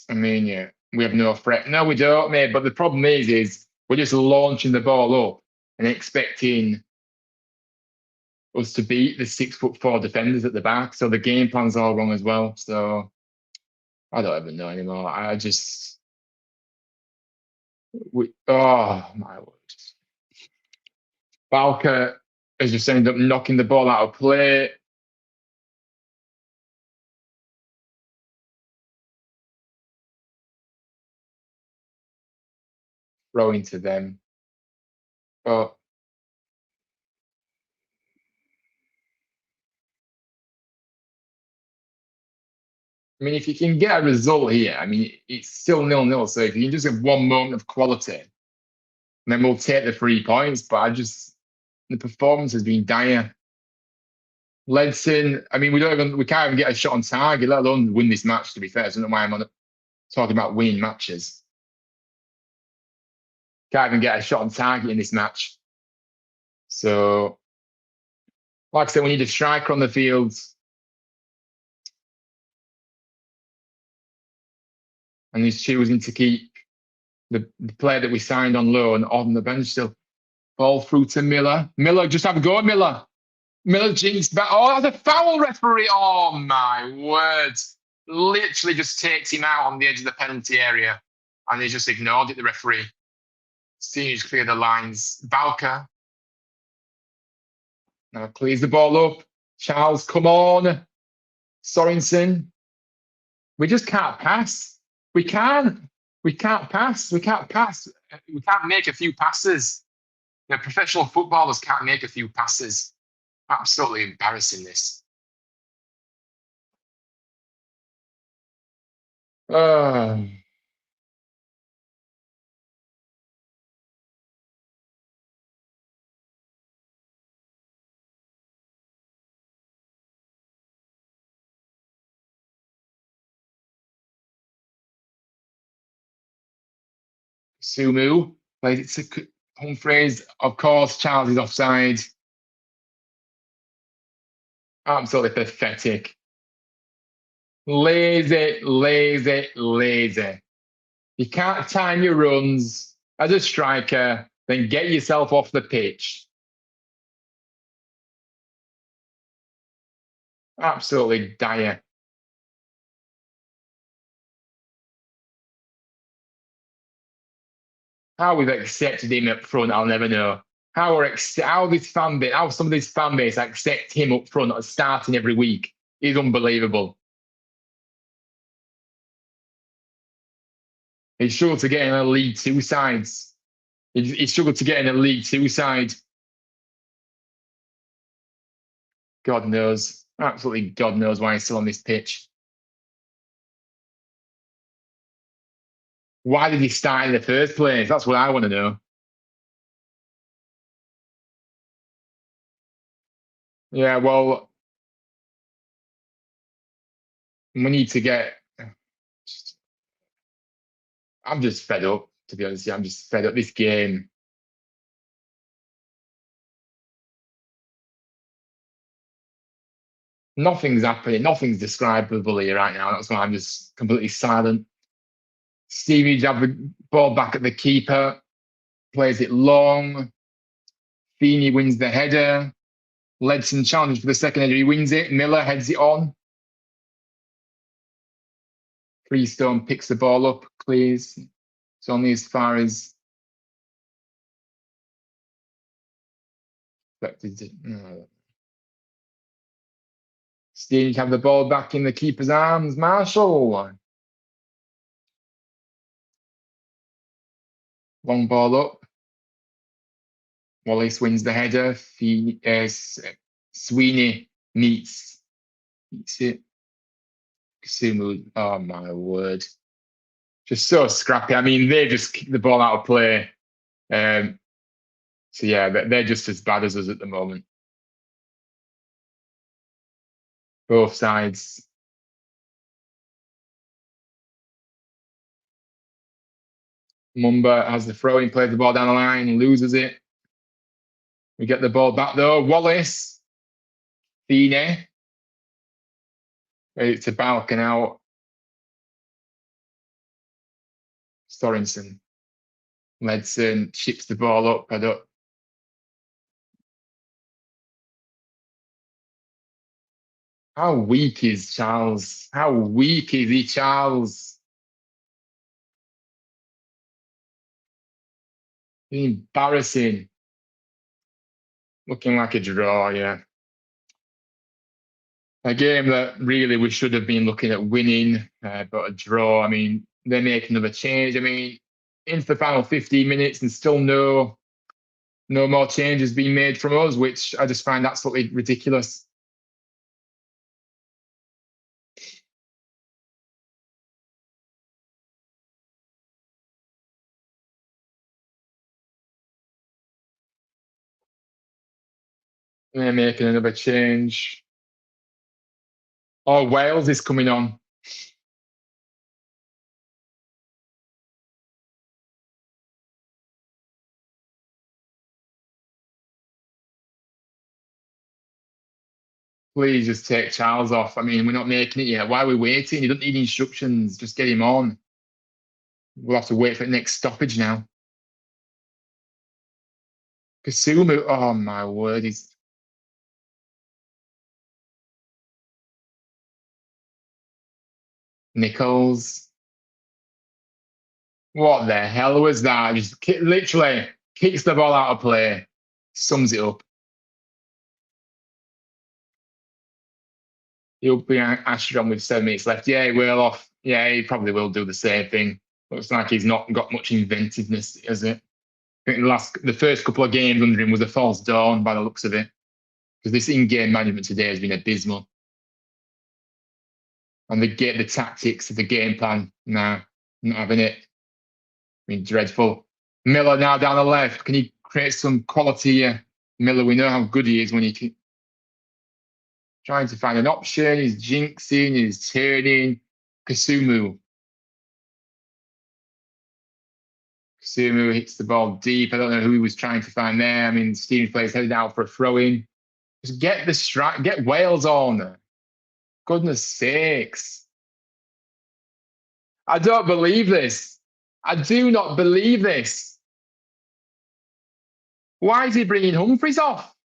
I mean, yeah, we have no threat. No, we don't, mate. But the problem is we're just launching the ball up and expecting us to beat the 6'4" defenders at the back. So the game plan's all wrong as well. So I don't even know anymore. Oh my word. Balker has just ended up knocking the ball out of play. throw into them. But I mean, if you can get a result here, I mean, it's still 0-0. So if you can just have one moment of quality, then we'll take the 3 points. But the performance has been dire. Ledson, I mean, we can't even get a shot on target, let alone win this match. To be fair, so I don't know why I'm talking about winning matches. Can't even get a shot on target in this match. So, like I said, we need a striker on the field. And he's choosing to keep the player that we signed on loan on the bench still. Ball through to Miller. Miller, just have a go, Miller. Miller jinxed back. Oh, that's a foul, referee. Oh, my word. Literally just takes him out on the edge of the penalty area. And he just ignored it, the referee. Stevenage clear the lines. Balker. Now clears the ball up. Charles, come on. Sorensen. We just can't pass. We can't. We can't pass. We can't pass. We can't make a few passes. Professional footballers can't make a few passes. Absolutely embarrassing, this. Sumu plays it to Humphreys. Of course, Charles is offside. Absolutely pathetic. Lazy, lazy, lazy. You can't time your runs as a striker, then get yourself off the pitch. Absolutely dire. How we've accepted him up front, I'll never know. How some of this fan base accept him up front, starting every week, is unbelievable. He struggled to get in a League Two sides. He struggled to get in a League Two side. God knows. Absolutely God knows why he's still on this pitch. Why did he start in the first place? That's what I want to know. Yeah, well, we need to get. I'm just fed up, to be honest. I'm just fed up. This game. Nothing's happening. Nothing's describable here right now. That's why I'm just completely silent. Stevenage have the ball back at the keeper, plays it long. Feeney wins the header. Ledson challenges for the second header. He wins it. Miller heads it on. Freestone picks the ball up, clears. It's only as far as Stevenage have the ball back in the keeper's arms. Marshall. Long ball up. Wallace wins the header. Sweeney meets it. Sumu, oh my word. Just so scrappy. I mean, they just kick the ball out of play. So yeah, they're just as bad as us at the moment. Both sides. Mumba has the throw in, plays the ball down the line, loses it. We get the ball back though. Wallace. Feeney. Ready to Balkan out. Sorensen. Ledson chips the ball up. How weak is Charles? How weak is he, Charles? Embarrassing. Looking like a draw, yeah. A game that really we should have been looking at winning, but a draw. I mean, they make another change. I mean, into the final 15 minutes and still no more changes being made from us, which I just find absolutely ridiculous. They're making another change. Oh, Wales is coming on. Please just take Charles off. I mean, we're not making it yet. Why are we waiting? He doesn't need instructions. Just get him on. We'll have to wait for the next stoppage now. Kasumu, oh my word, he's Nichols. What the hell was that? Just literally kicks the ball out of play, sums it up. He'll be Asher on with 7 minutes left. Yeah, he will off. Yeah, he probably will do the same thing. Looks like he's not got much inventiveness, has it? I think the first couple of games under him was a false dawn by the looks of it. Because this in-game management today has been abysmal. And the tactics of the game plan, nah, not having it. I mean, dreadful. Miller now down the left. Can he create some quality here? Miller, we know how good he is when he can. Trying to find an option. He's jinxing, he's turning. Kasumu hits the ball deep. I don't know who he was trying to find there. I mean, Stevenage players headed out for a throw-in. Just get the strike, get Wales on. Goodness sakes. I don't believe this. I do not believe this. Why is he bringing Humphries off?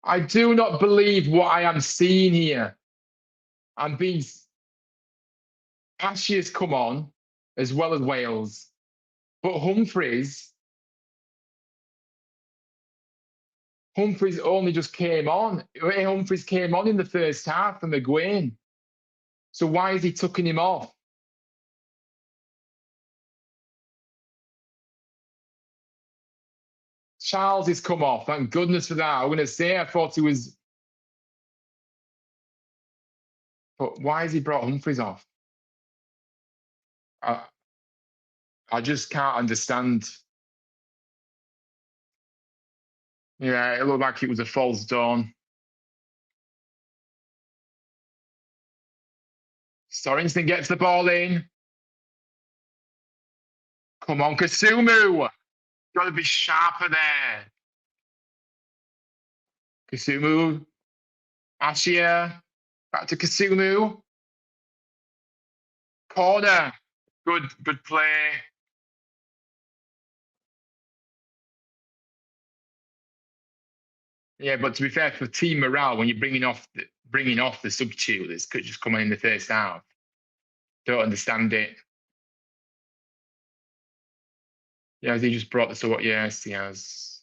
I do not believe what I am seeing here. I'm being. Ashley has come on as well as Wales, but Humphries only just came on. Humphries came on in the first half for McGuane. So why is he tucking him off? Charles has come off. Thank goodness for that. I'm going to say I thought he was. But why has he brought Humphries off? I just can't understand. Yeah, it looked like it was a false dawn. Sorensen gets the ball in. Come on, Kasumu. Got to be sharper there. Kasumu. Ashia. Back to Kasumu. Corner. Good play. Yeah, but to be fair, for team morale, when you're bringing off the substitute that's just coming in the first half, don't understand it. Yeah, he just brought this up. Yes, he has.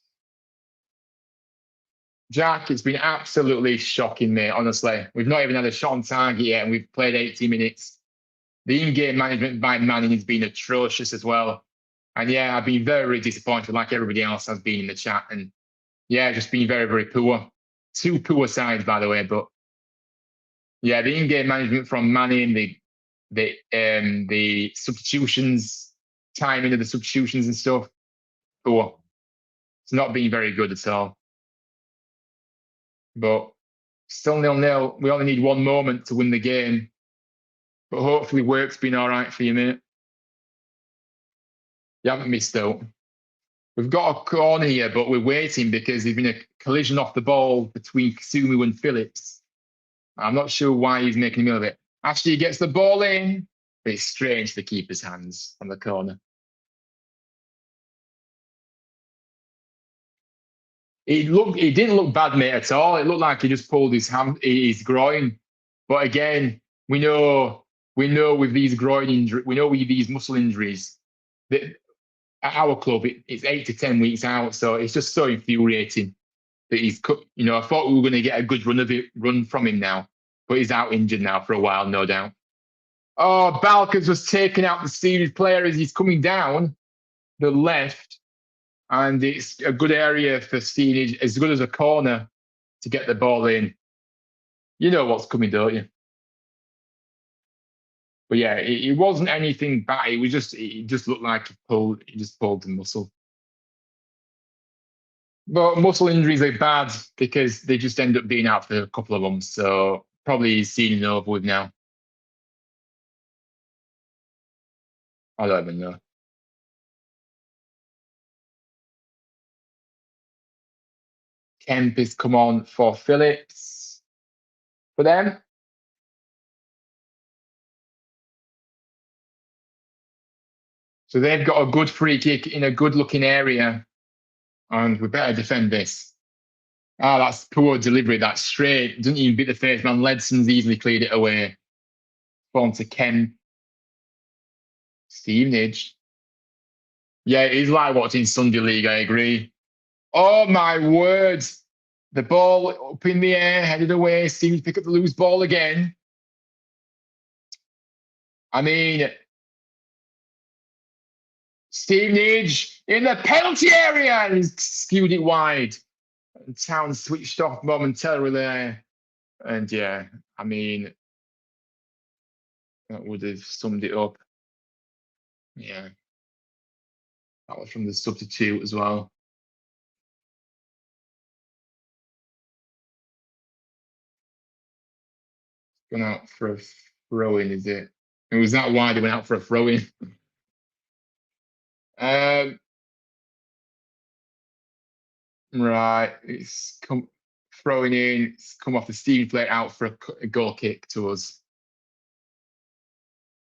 Jack, it's been absolutely shocking, mate. Honestly, we've not even had a shot on target yet, and we've played 80 minutes. The in-game management by Manning has been atrocious as well. And yeah, I've been very, very disappointed, like everybody else has been in the chat. And yeah, just been very, very poor. Two poor sides, by the way. But yeah, the in-game management from Manning, the substitutions, timing of the substitutions and stuff, poor. It's not been very good at all. But still 0-0. We only need one moment to win the game. But hopefully work's been all right for you, mate. You haven't missed out. We've got a corner here, but we're waiting because there's been a collision off the ball between Kasumu and Phillips. I'm not sure why he's making a meal of it. Actually, he gets the ball in, but it's straight into the keeper's hands on the corner. It didn't look bad, mate, at all. It looked like he just pulled his groin. But again, we know with these groin injuries, we know with these muscle injuries, that at our club it's 8 to 10 weeks out. So it's just so infuriating that he's cut. I thought we were going to get a good run from him now, but he's out injured now for a while, no doubt. Oh, Balkans was taking out the Stevenage player as he's coming down the left, and it's a good area for Stevenage, as good as a corner to get the ball in. You know what's coming, don't you? But yeah, it wasn't anything bad. It just looked like he just pulled the muscle. But muscle injuries are bad because they just end up being out for a couple of months. So probably he's seen it over with now. I don't even know. Kemp has come on for Phillips for them. So they've got a good free kick in a good looking area, and we better defend this. Ah, that's poor delivery. That's straight. Doesn't even beat the face man. Ledson's easily cleared it away. On to Kemp. Stevenage. Yeah, it is like watching Sunday League, I agree. Oh my words. The ball up in the air, headed away, seems to pick up the loose ball again. I mean, Stevenage in the penalty area, and he's skewed it wide. And Town switched off momentarily there. And yeah, I mean, that would have summed it up. Yeah, that was from the substitute as well. Gone out for a throw-in, is it? It was that wide, he went out for a throw-in. Right, it's come throwing in. It's come off the steam plate out for a goal kick to us.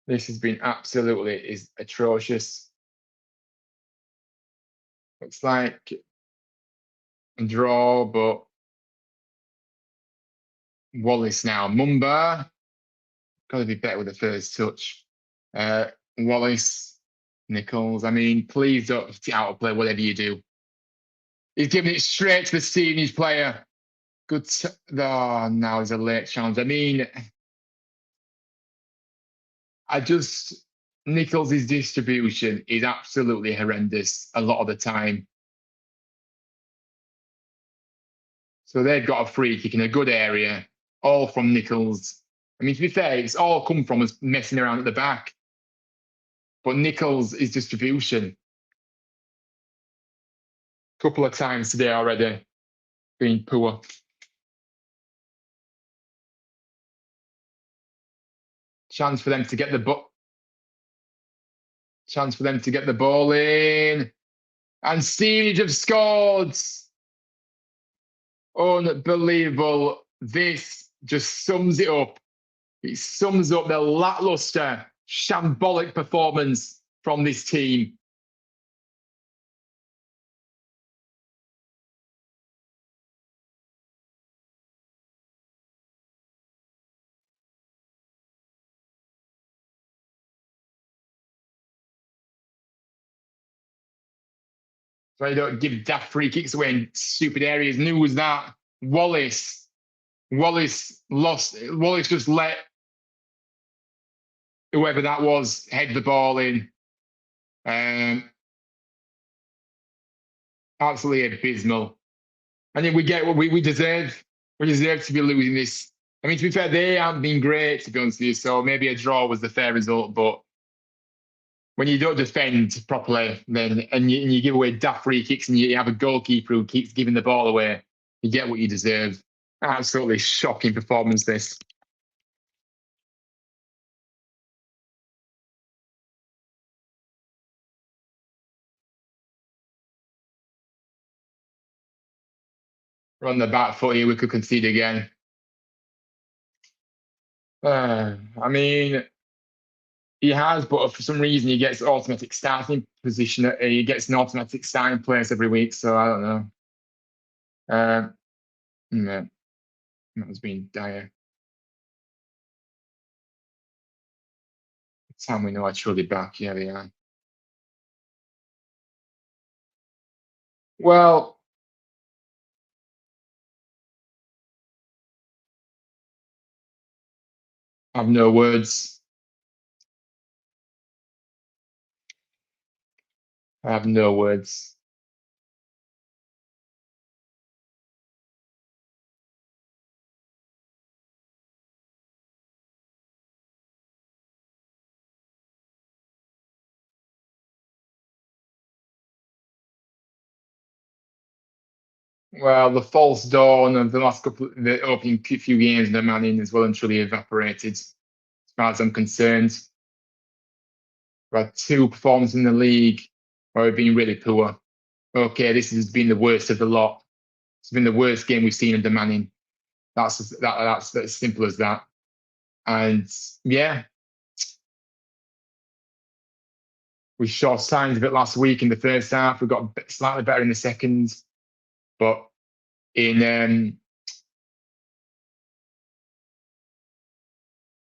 This has been absolutely atrocious. Looks like a draw, but Wallace now. Mumba, got to be better with the first touch. Wallace, Nichols. I mean, please don't out of play whatever you do. He's giving it straight to the Stevenage player. Good. Oh, now there's a late challenge. I mean, Nichols' distribution is absolutely horrendous a lot of the time. So they've got a free kick in a good area, all from Nichols. I mean, to be fair, it's all come from us messing around at the back. But Nichols' distribution, a couple of times today already, been poor. Chance for them to get the ball in. And Stevenage have scored. Unbelievable. This just sums it up. It sums up the lackluster, shambolic performance from this team. So you don't give daft free kicks away in stupid areas. New was that. Wallace just let whoever that was head the ball in. Absolutely abysmal. I think we get what we deserve. We deserve to be losing this. I mean, to be fair, they haven't been great, to be honest with you. So maybe a draw was the fair result. But when you don't defend properly, then and you give away daft free kicks, and you have a goalkeeper who keeps giving the ball away, you get what you deserve. Absolutely shocking performance, this. We're on the back foot here. We could concede again. I mean, he has, but for some reason he gets automatic starting position. He gets an automatic starting place every week. So I don't know. No, that has been dire. It's time we know I truly back. Yeah, they are. Well, I have no words. I have no words. Well, the false dawn of the opening few games in the Manning is well and truly evaporated, as far as I'm concerned. We've had two performances in the league where we've been really poor. Okay, this has been the worst of the lot. It's been the worst game we've seen under Manning. That's as simple as that. And yeah, we saw signs of it last week in the first half. We got slightly better in the second, but in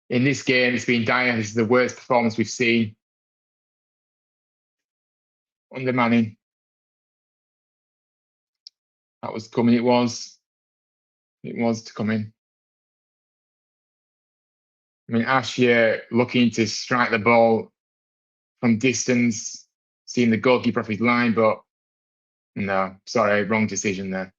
this game, it's been dire. This is the worst performance we've seen under Manning. That was coming. It was to come in. I mean, Ashia looking to strike the ball from distance, seeing the goalkeeper off his line, but no, sorry, wrong decision there.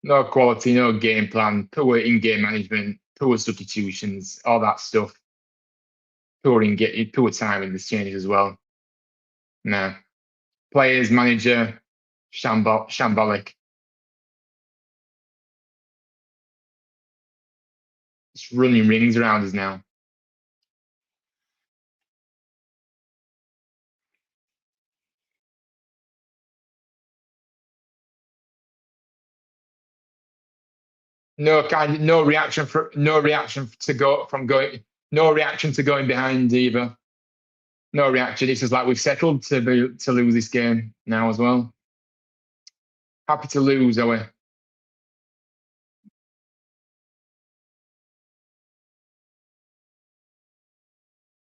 No quality, no game plan, poor in-game management, poor substitutions, all that stuff. Poor time in this changes as well. No. Players, manager, shambolic. Just running rings around us now. No reaction to going behind either. No reaction. It's just like we've settled to lose this game now as well. Happy to lose, are we?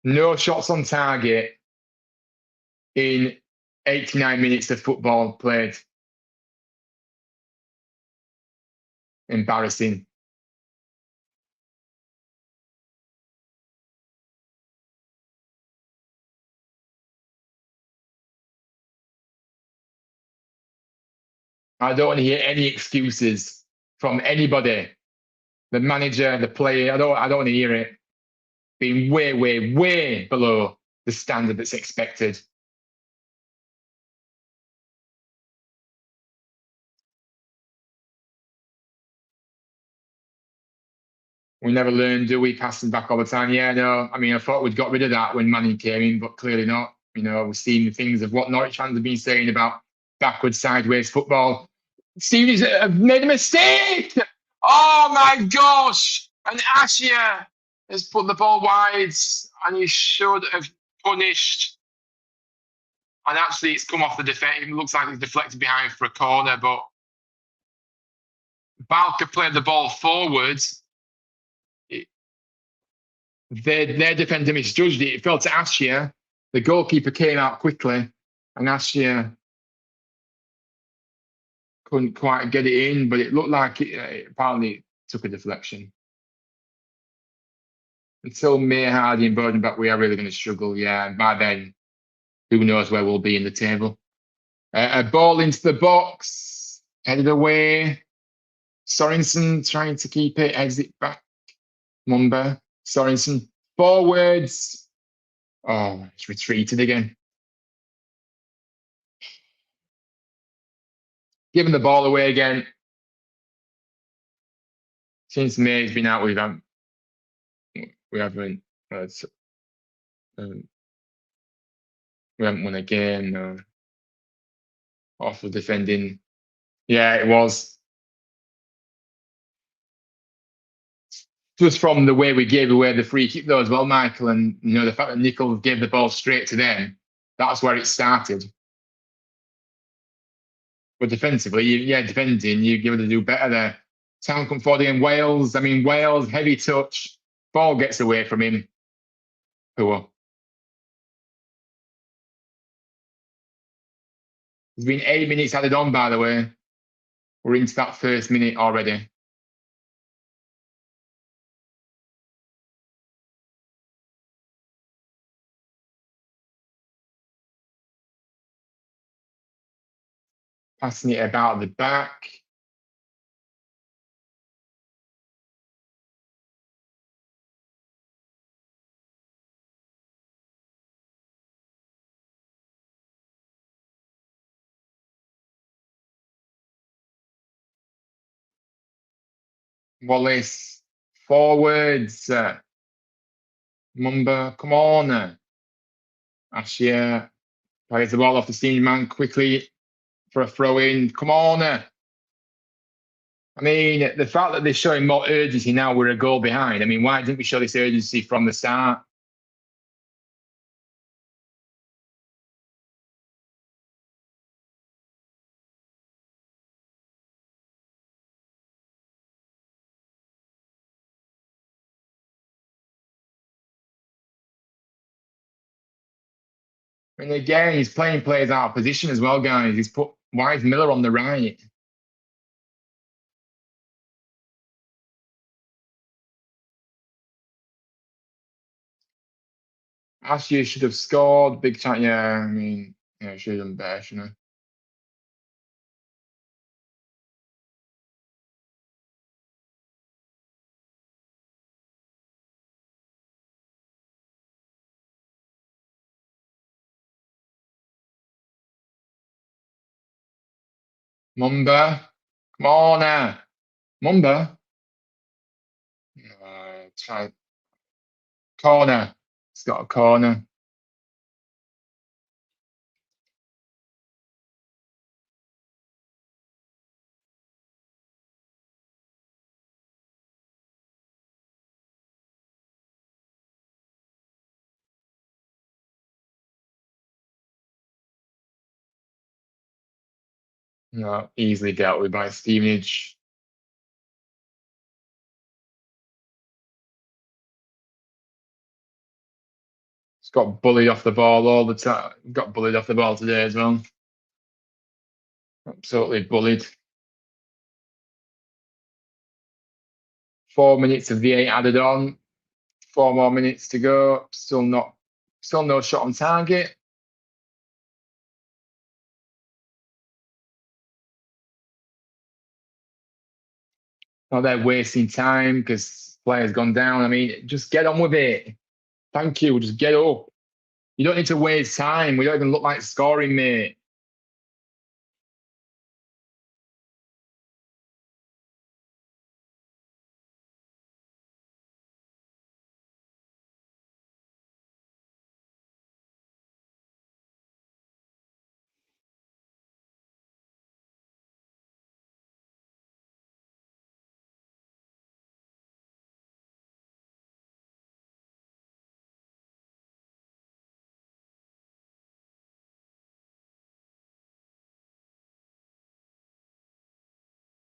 No shots on target in 89 minutes of football played. Embarrassing. I don't want to hear any excuses from anybody. The manager, the player. I don't want to hear it. Being way, way, way below the standard that's expected. We never learn, do we? Passing back all the time. Yeah, no. I mean, I thought we'd got rid of that when Manning came in, but clearly not. You know, we've seen the things of what Norwich fans have been saying about backwards, sideways football. Stevenage have made a mistake. Oh my gosh! And Ashia has put the ball wide, and he should have punished. And actually, it's come off the defence. It looks like it's deflected behind for a corner, but Balka played the ball forwards. Their defender misjudged it. It fell to Ashia. The goalkeeper came out quickly, and Ashia couldn't quite get it in, but it looked like it apparently took a deflection. Until May, Hardy, and Bodenbach, we are really going to struggle. Yeah, and by then, who knows where we'll be in the table. A ball into the box, headed away. Sorensen trying to keep it, heads it back. Mumba, Sorensen, forwards. Oh, it's retreated again. Giving the ball away again. Since May's been out, we haven't won a game. No. Awful defending. Yeah, it was. Just from the way we gave away the free kick though as well, Michael, and you know the fact that Nicol gave the ball straight to them, that's where it started. But defensively, defending, you're going to do better there. Town come forward again. Wales, heavy touch. Ball gets away from him. Poor. There's been 8 minutes added on, by the way. We're into that first minute already. Passing it about the back. Wallace forwards. Mumba, come on. Ashia plays the ball off the senior man quickly for a throw in. Come on. I mean, the fact that they're showing more urgency now, we're a goal behind. I mean, why didn't we show this urgency from the start? And again, he's playing players out of position as well, guys. He's put Wise Miller on the right. Ashia should have scored. Big chance. Yeah, I mean, yeah, should have done better, shouldn't Mumba. Come on now. Mumba. Try corner. It's got a corner. No, easily dealt with by Stevenage. He's got bullied off the ball all the time. Got bullied off the ball today as well. Absolutely bullied. 4 minutes of V8 added on. 4 more minutes to go. Still no shot on target. Not they're wasting time because players gone down. I mean, just get on with it. Thank you. Just get up. You don't need to waste time. We don't even look like scoring, mate.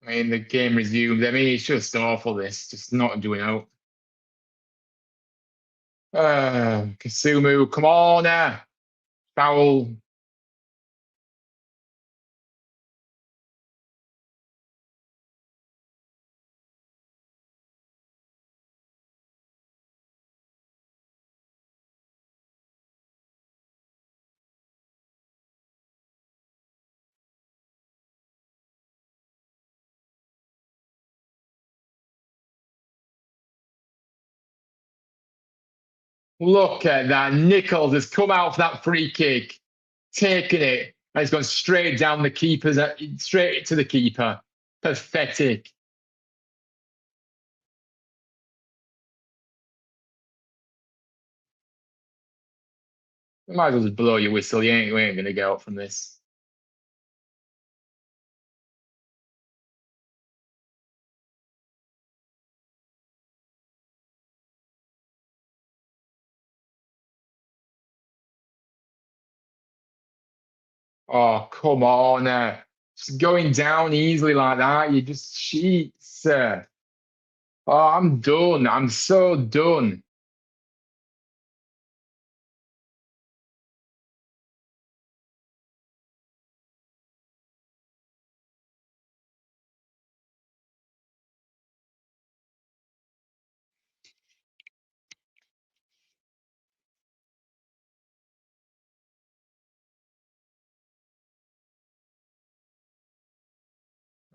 I mean, the game resumed. I mean, it's just awful. This just not doing out. Kasumu, come on now. Foul. Look at that. Nichols has come out for that free kick, taken it, and it's gone straight down the keeper's, straight to the keeper. Pathetic. You might as well just blow your whistle. You ain't going to get out from this. Oh, come on. Just going down easily like that. You just cheats. Oh, I'm done. I'm so done.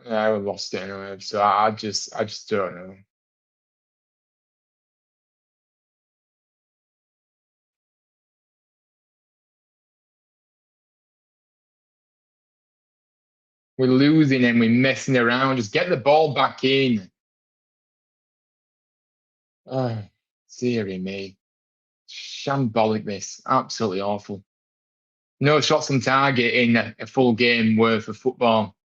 Yeah, we lost it anyway. So I just don't know. We're losing and we're messing around. Just get the ball back in. Oh, dearie me. Shambolic this. Absolutely awful. No shots on target in a full game worth of football.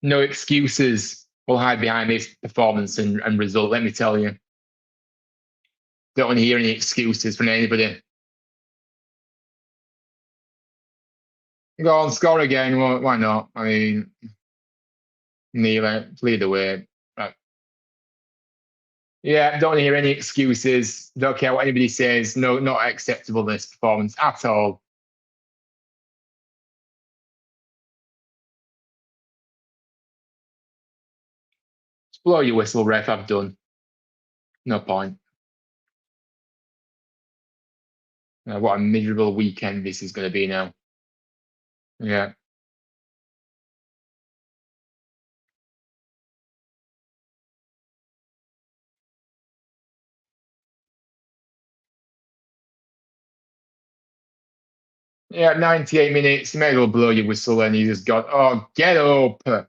No excuses will hide behind this performance and result, let me tell you. Don't want to hear any excuses from anybody. Go on, score again. Well, why not? I mean, kneel it, plead away. Right. Yeah, don't want to hear any excuses. Don't care what anybody says. No, not acceptable, this performance at all. Just blow your whistle, ref. I've done. No point. What a miserable weekend this is going to be now. Yeah. Yeah, 98 minutes. You may as well blow your whistle and you just got, oh, get up.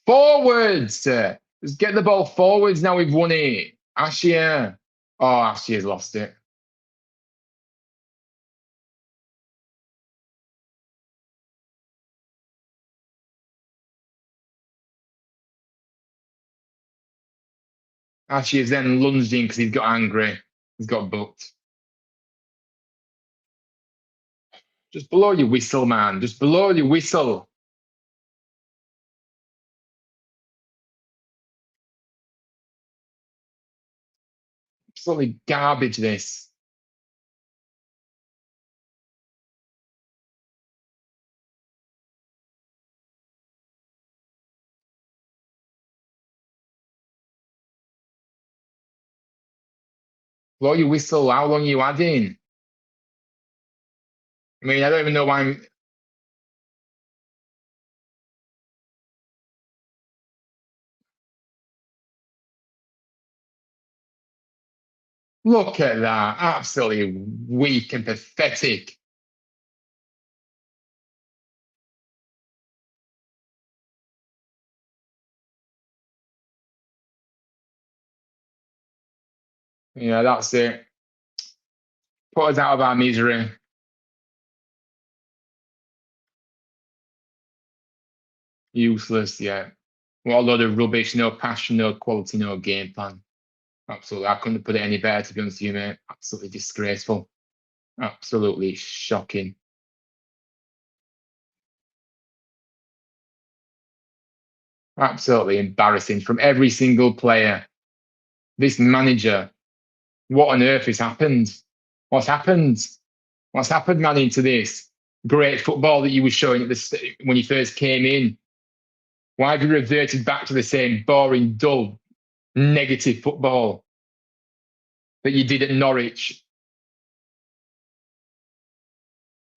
Forwards. Just get the ball forwards. Now we've won it. Ashia. Oh, Ashia's lost it. Ashia's then lunged in because he's got angry. He's got booked. Just blow your whistle, man. Just blow your whistle. Absolutely garbage, this. Blow your whistle. How long are you adding? I mean, I don't even know why I'm. Look at that. Absolutely weak and pathetic. Yeah, that's it. Put us out of our misery. Useless, yeah. What a load of rubbish. No passion, no quality, no game plan. Absolutely. I couldn't put it any better, to be honest with you, mate. Absolutely disgraceful. Absolutely shocking. Absolutely embarrassing from every single player. This manager, what on earth has happened? What's happened? What's happened, man, into this great football that you were showing at this when you first came in? Why have you reverted back to the same boring, dull, negative football that you did at Norwich?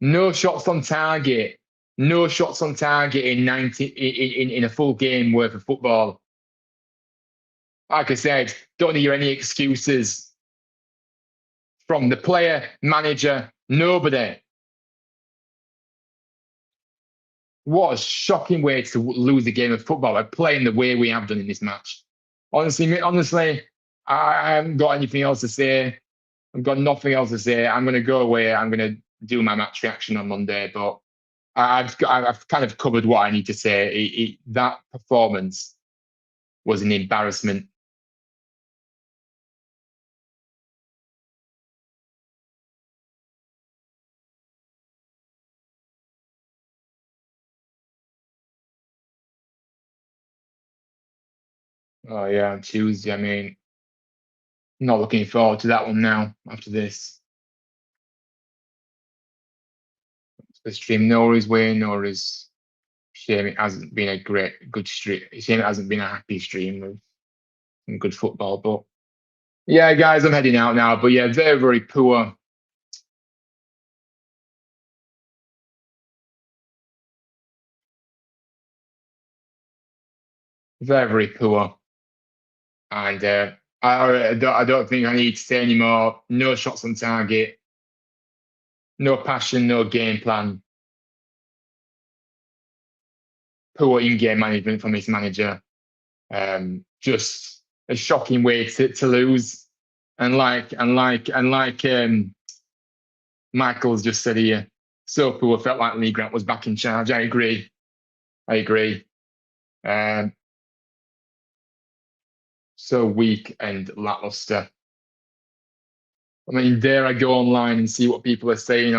No shots on target. No shots on target in 90 in a full game worth of football. Like I said, don't hear any excuses from the player, manager, nobody. What a shocking way to lose a game of football by playing the way we have done in this match. Honestly, I haven't got anything else to say. I've got nothing else to say. I'm going to go away. I'm going to do my match reaction on Monday, but I've kind of covered what I need to say. That performance was an embarrassment. Oh yeah, on Tuesday. I mean, not looking forward to that one now after this. The stream, no his win or his shame it hasn't been a good stream. Shame it hasn't been a happy stream with some good football. But yeah, guys, I'm heading out now. But yeah, very, very poor. Very, very poor. And I don't think I need to say anymore. No shots on target, no passion, no game plan. Poor in-game management from his manager. Just a shocking way to lose. And like Michael's just said here, so poor. Felt like Lee Grant was back in charge. I agree. So weak and lackluster. I mean, dare I go online and see what people are saying?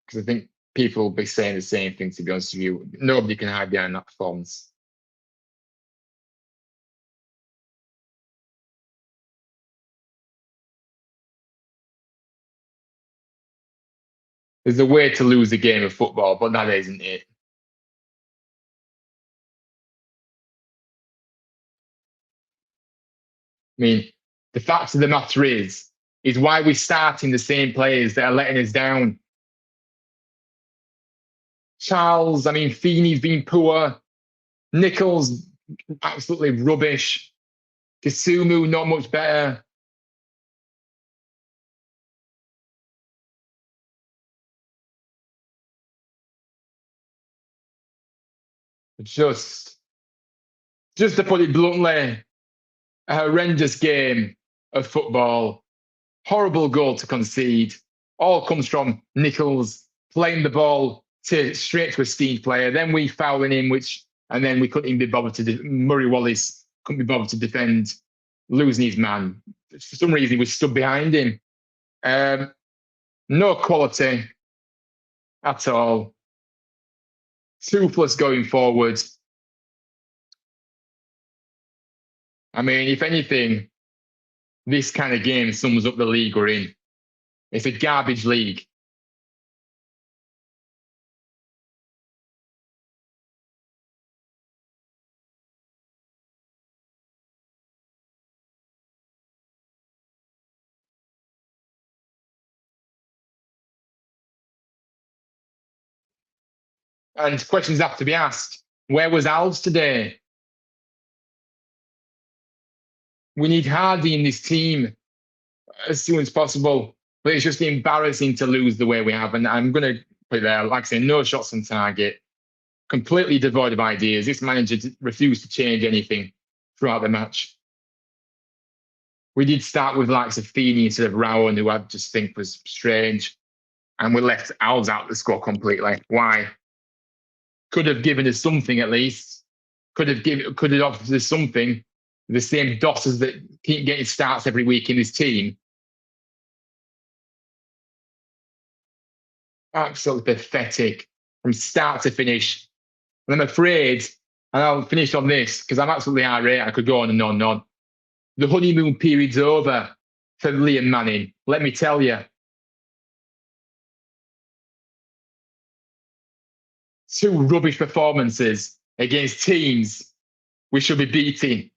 Because I think people will be saying the same thing, to be honest with you. Nobody can hide behind that performance. There's a way to lose a game of football, but that isn't it. I mean, the fact of the matter is why we're starting the same players that are letting us down. Charles, I mean, Feeney's been poor. Nichols, absolutely rubbish. Kisumu, not much better. Just to put it bluntly, a horrendous game of football. Horrible goal to concede. All comes from Nichols playing the ball straight to a Stevenage player. Then we fouling him, and then we couldn't even be bothered to. Murray Wallace couldn't be bothered to defend, losing his man. For some reason, he was stood behind him. No quality at all. Toothless going forward. I mean, if anything, this kind of game sums up the league we're in. It's a garbage league. And questions have to be asked. Where was Alves today? We need Hardy in this team as soon as possible. But it's just embarrassing to lose the way we have. And I'm going to put it there, like I say, no shots on target, completely devoid of ideas. This manager refused to change anything throughout the match. We did start with likes of Feeney instead of Rowan, who I just think was strange. And we left Alves out the score completely. Why? Could have given us something at least. Could have offered us something. The same dossers that keep getting starts every week in this team. Absolutely pathetic from start to finish. And I'm afraid, and I'll finish on this because I'm absolutely irate. I could go on and on and on. The honeymoon period's over for Liam Manning. Let me tell you. Two rubbish performances against teams we should be beating.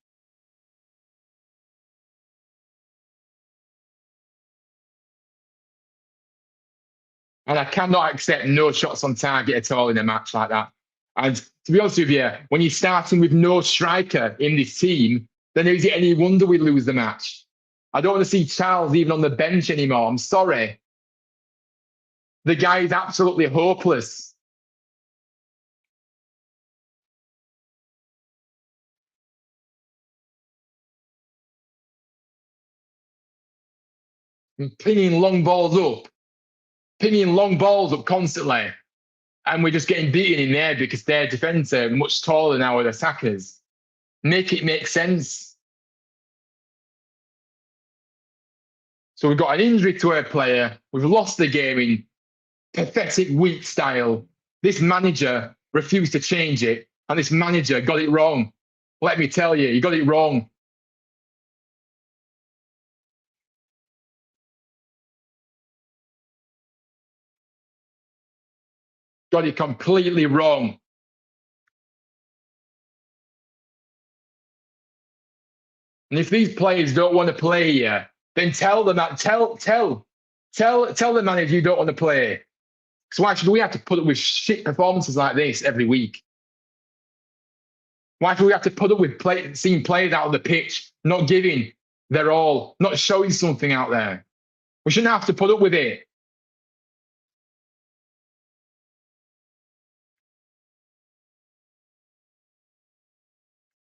And I cannot accept no shots on target at all in a match like that. And to be honest with you, when you're starting with no striker in this team, then is it any wonder we lose the match? I don't want to see Charles even on the bench anymore. I'm sorry. The guy is absolutely hopeless. Pinging long balls up constantly. And we're just getting beaten in there because their defence are much taller than our attackers. Make it make sense. So we've got an injury to our player. We've lost the game in pathetic, weak style. This manager refused to change it, and this manager got it wrong. Let me tell you, he got it wrong. Got it completely wrong. And if these players don't want to play here, then tell them that. Tell the manager you don't want to play. So why should we have to put up with shit performances like this every week? Why do we have to put up with seeing players out on the pitch, not giving their all, not showing something out there? We shouldn't have to put up with it.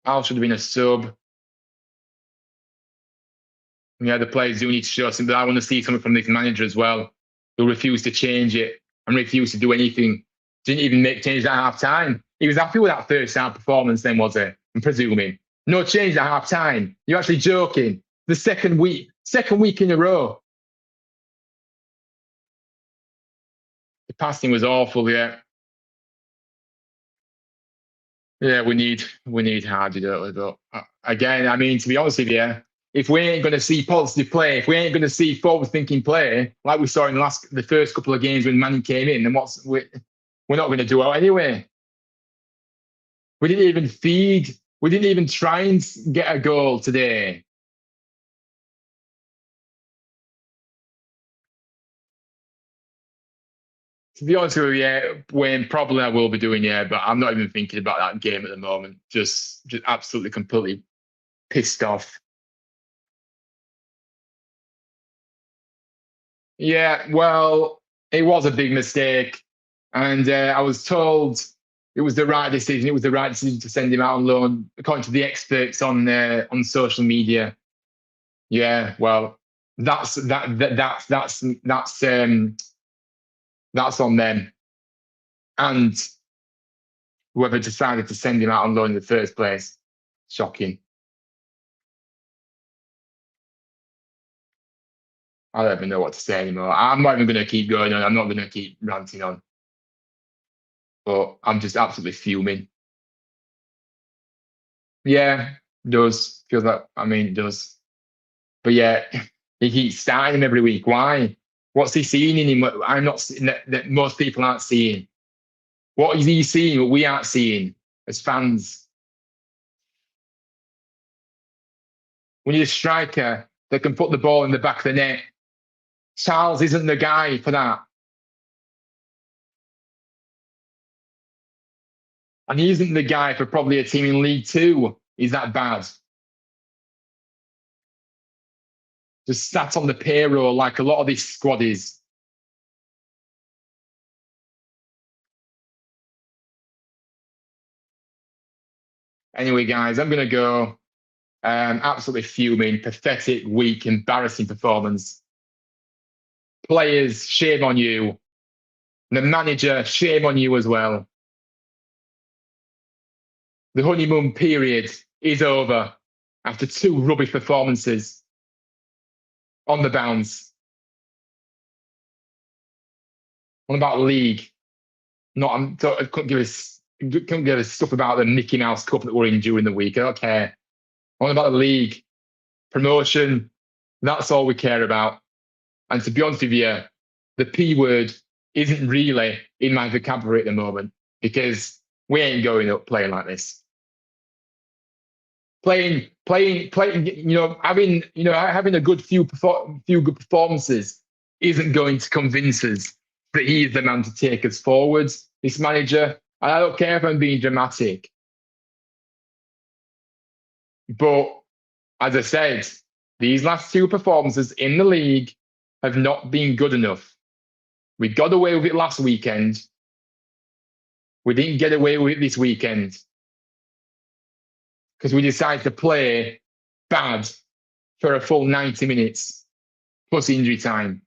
Al should have been a sub. Yeah, the players do need to show something, but I want to see something from this manager as well, who refused to change it and refused to do anything. Didn't even make changes at half time. He was happy with that first half performance, then, was he? I'm presuming. No change at half time. You're actually joking. The second week in a row. The passing was awful, yeah. Yeah, we need Hardy, don't we? But again, I mean, to be honest with you, if we ain't going to see positive play, if we ain't going to see forward-thinking play, like we saw in the first couple of games when Manning came in, then we're not going to do it anyway. We didn't even feed. We didn't even try and get a goal today. To be honest with you, yeah, Wayne, probably I will be doing, yeah, but I'm not even thinking about that game at the moment. Just absolutely, completely pissed off. Yeah, well, it was a big mistake. And I was told it was the right decision. It was the right decision to send him out on loan, according to the experts on social media. Yeah, well, that's on them, and whoever decided to send him out on loan in the first place. Shocking. I don't even know what to say anymore. I'm not even going to keep going on. I'm not going to keep ranting on. But I'm just absolutely fuming. Yeah, it does. Feels like, I mean, it does. But yeah, he keeps starting him every week. Why? What's he seeing in him? I'm not seeing that most people aren't seeing. What is he seeing what we aren't seeing as fans? We need a striker that can put the ball in the back of the net. Charles isn't the guy for that. And he isn't the guy for probably a team in League Two. He's that bad. Just sat on the payroll like a lot of this squad is. Anyway, guys, I'm going to go. Absolutely fuming, pathetic, weak, embarrassing performance. Players, shame on you. The manager, shame on you as well. The honeymoon period is over after 2 rubbish performances on the bounce. What about league? I couldn't give a stuff about the Mickey Mouse Cup that we're in during the week. I don't care. What about the league? Promotion. That's all we care about. And to be honest with you, the P word isn't really in my vocabulary at the moment because we ain't going up playing like this. Playing, having a good few good performances isn't going to convince us that he is the man to take us forwards. This manager, and I don't care if I'm being dramatic, but as I said, these last 2 performances in the league have not been good enough. We got away with it last weekend. We didn't get away with it this weekend because we decided to play bad for a full 90 minutes plus injury time.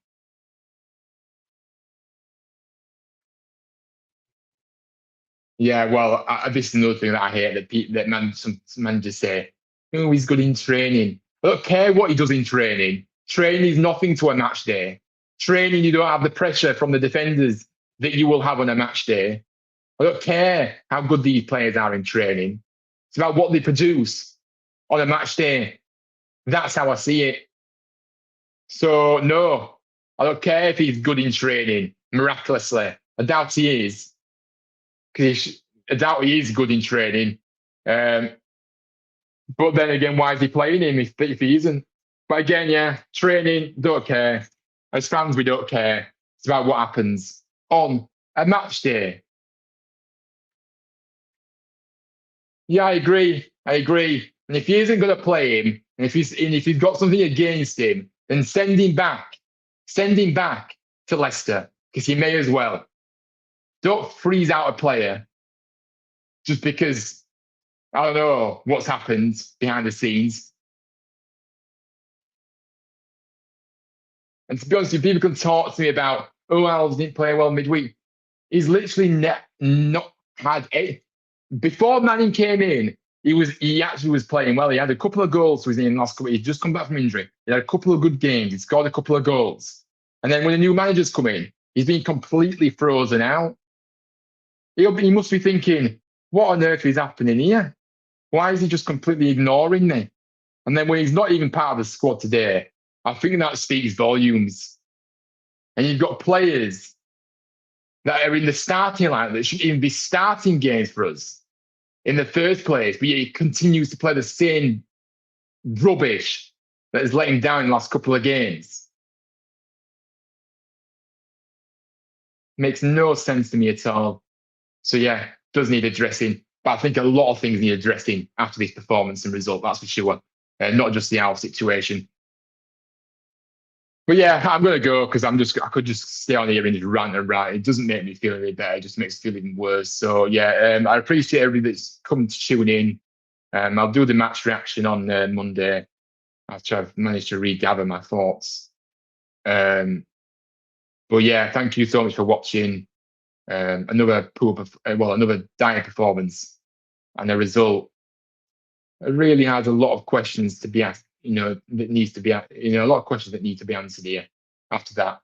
Yeah, well, this is another thing that I hate that some managers say, oh, he's good in training. I don't care what he does in training. Training is nothing to a match day. Training, you don't have the pressure from the defenders that you will have on a match day. I don't care how good these players are in training. It's about what they produce on a match day. That's how I see it. So, no, I don't care if he's good in training, miraculously. I doubt he is. Because I doubt he is good in training. But then again, why is he playing him if he isn't? But again, yeah, training, don't care. As fans, we don't care. It's about what happens on a match day. Yeah, I agree. I agree. And if he isn't going to play him, and if he's got something against him, then send him back. Send him back to Leicester because he may as well. Don't freeze out a player just because I don't know what's happened behind the scenes. And to be honest, if people can talk to me about, oh, Alves didn't play well midweek, he's literally not had it. Before Manning came in, he actually was playing well. He had a couple of goals to his name last couple. He'd just come back from injury. He had a couple of good games. He scored a couple of goals. And then when the new managers come in, he's been completely frozen out. He must be thinking, what on earth is happening here? Why is he just completely ignoring me? And then when he's not even part of the squad today, I think that speaks volumes. And you've got players that are in the starting line that shouldn't even be starting games for us in the first place, but he continues to play the same rubbish that has let him down in the last couple of games. Makes no sense to me at all. So yeah, does need addressing. But I think a lot of things need addressing after this performance and result, that's for sure. Not just the Al situation. But yeah, I'm gonna go because I could just stay on here and just rant and rant. It doesn't make me feel any better, it just makes me feel even worse. So yeah, I appreciate everybody that's come to tune in. I'll do the match reaction on Monday after I've managed to regather my thoughts. But yeah, thank you so much for watching. Another another dire performance and a result. It really has a lot of questions to be asked. That needs to be, a lot of questions that need to be answered here after that.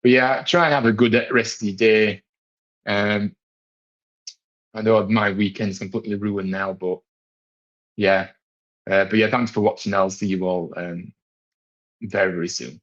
But yeah, try and have a good rest of your day. I know my weekend's completely ruined now, but yeah. Thanks for watching. I'll see you all very, very soon.